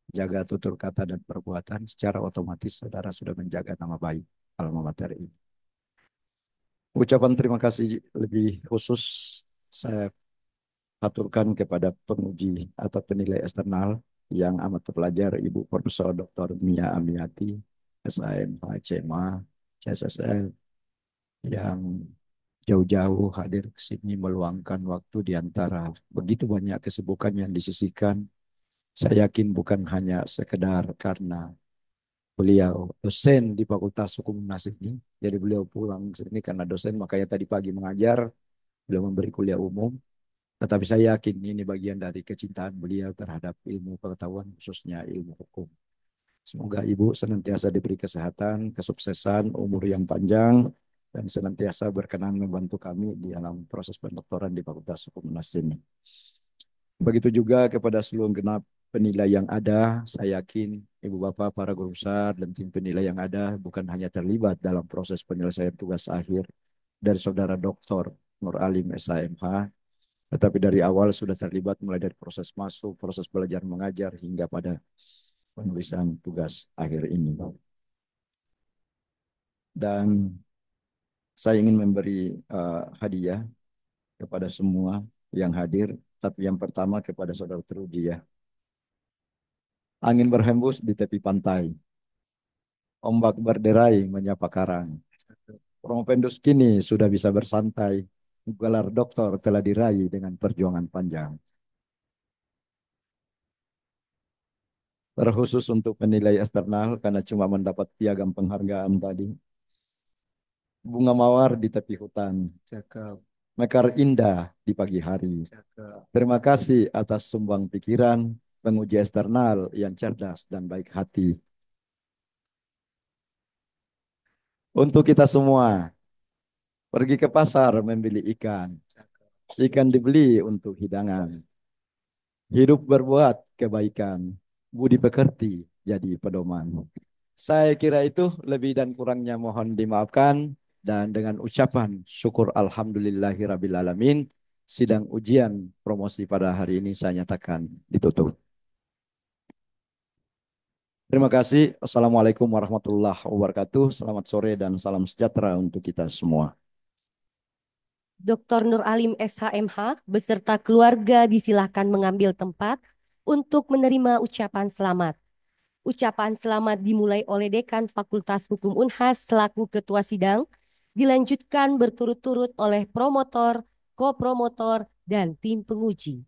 jaga tutur kata dan perbuatan, secara otomatis saudara sudah menjaga nama baik alma mater ini. Ucapan terima kasih lebih khusus saya aturkan kepada penguji atau penilai eksternal yang amat terpelajar Ibu Profesor Dr. Mia Amiati, SHM, HCMA, CSSL, yang jauh-jauh hadir ke sini meluangkan waktu di antara begitu banyak kesibukan yang disisihkan. Saya yakin bukan hanya sekedar karena beliau dosen di Fakultas Hukum UNAS ini, jadi beliau pulang ke sini karena dosen, makanya tadi pagi mengajar, beliau memberi kuliah umum. Tetapi saya yakin ini bagian dari kecintaan beliau terhadap ilmu pengetahuan, khususnya ilmu hukum. Semoga Ibu senantiasa diberi kesehatan, kesuksesan, umur yang panjang, dan senantiasa berkenan membantu kami di dalam proses pendoktoran di Fakultas Hukum UNAS ini. Begitu juga kepada seluruh genap penilai yang ada, saya yakin Ibu Bapak, para guru besar, dan tim penilai yang ada bukan hanya terlibat dalam proses penyelesaian tugas akhir dari Saudara Dr. Nur Alim SHMH, tetapi dari awal sudah terlibat mulai dari proses masuk, proses belajar mengajar, hingga pada penulisan tugas akhir ini. Dan saya ingin memberi hadiah kepada semua yang hadir, tapi yang pertama kepada Saudara Truji ya. Angin berhembus di tepi pantai, ombak berderai menyapa karang. Promopendus kini sudah bisa bersantai, gelar doktor telah diraih dengan perjuangan panjang. Terkhusus untuk penilai eksternal karena cuma mendapat piagam penghargaan tadi. Bunga mawar di tepi hutan, cakep. Mekar indah di pagi hari. Cakep. Terima kasih atas sumbang pikiran, penguji eksternal yang cerdas dan baik hati. Untuk kita semua, pergi ke pasar membeli ikan. Ikan dibeli untuk hidangan. Hidup berbuat kebaikan, budi pekerti jadi pedoman. Saya kira itu lebih dan kurangnya mohon dimaafkan. Dan dengan ucapan syukur alhamdulillahirrabbilalamin, sidang ujian promosi pada hari ini saya nyatakan ditutup. Terima kasih. Assalamualaikum warahmatullahi wabarakatuh. Selamat sore dan salam sejahtera untuk kita semua. Dr. Nur Alim SHMH beserta keluarga disilahkan mengambil tempat untuk menerima ucapan selamat. Ucapan selamat dimulai oleh Dekan Fakultas Hukum Unhas selaku Ketua Sidang, dilanjutkan berturut-turut oleh promotor, kopromotor, dan tim penguji.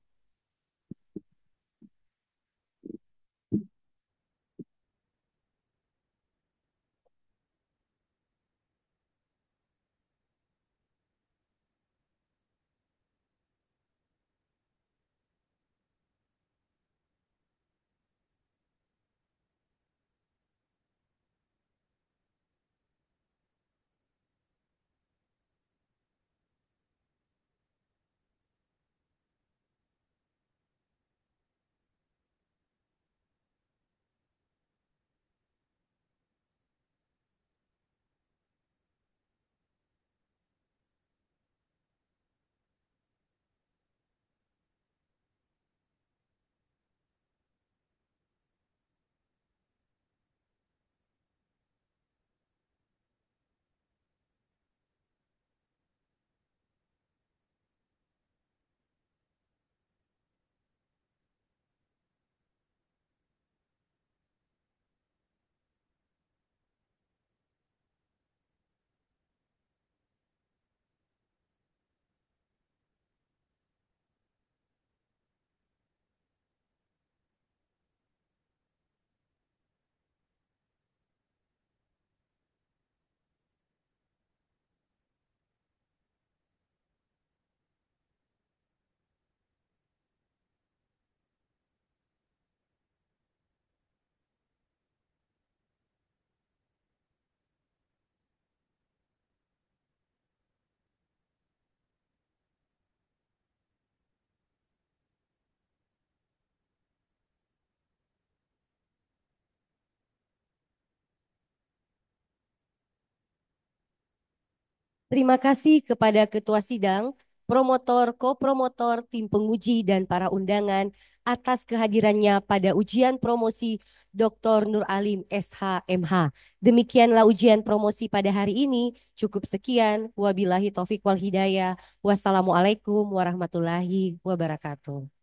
Terima kasih kepada Ketua Sidang, promotor, kopromotor, tim penguji, dan para undangan atas kehadirannya pada ujian promosi Dr. Nur Alim SH MH. Demikianlah ujian promosi pada hari ini. Cukup sekian. Wabillahi taufiq wal hidayah. Wassalamualaikum warahmatullahi wabarakatuh.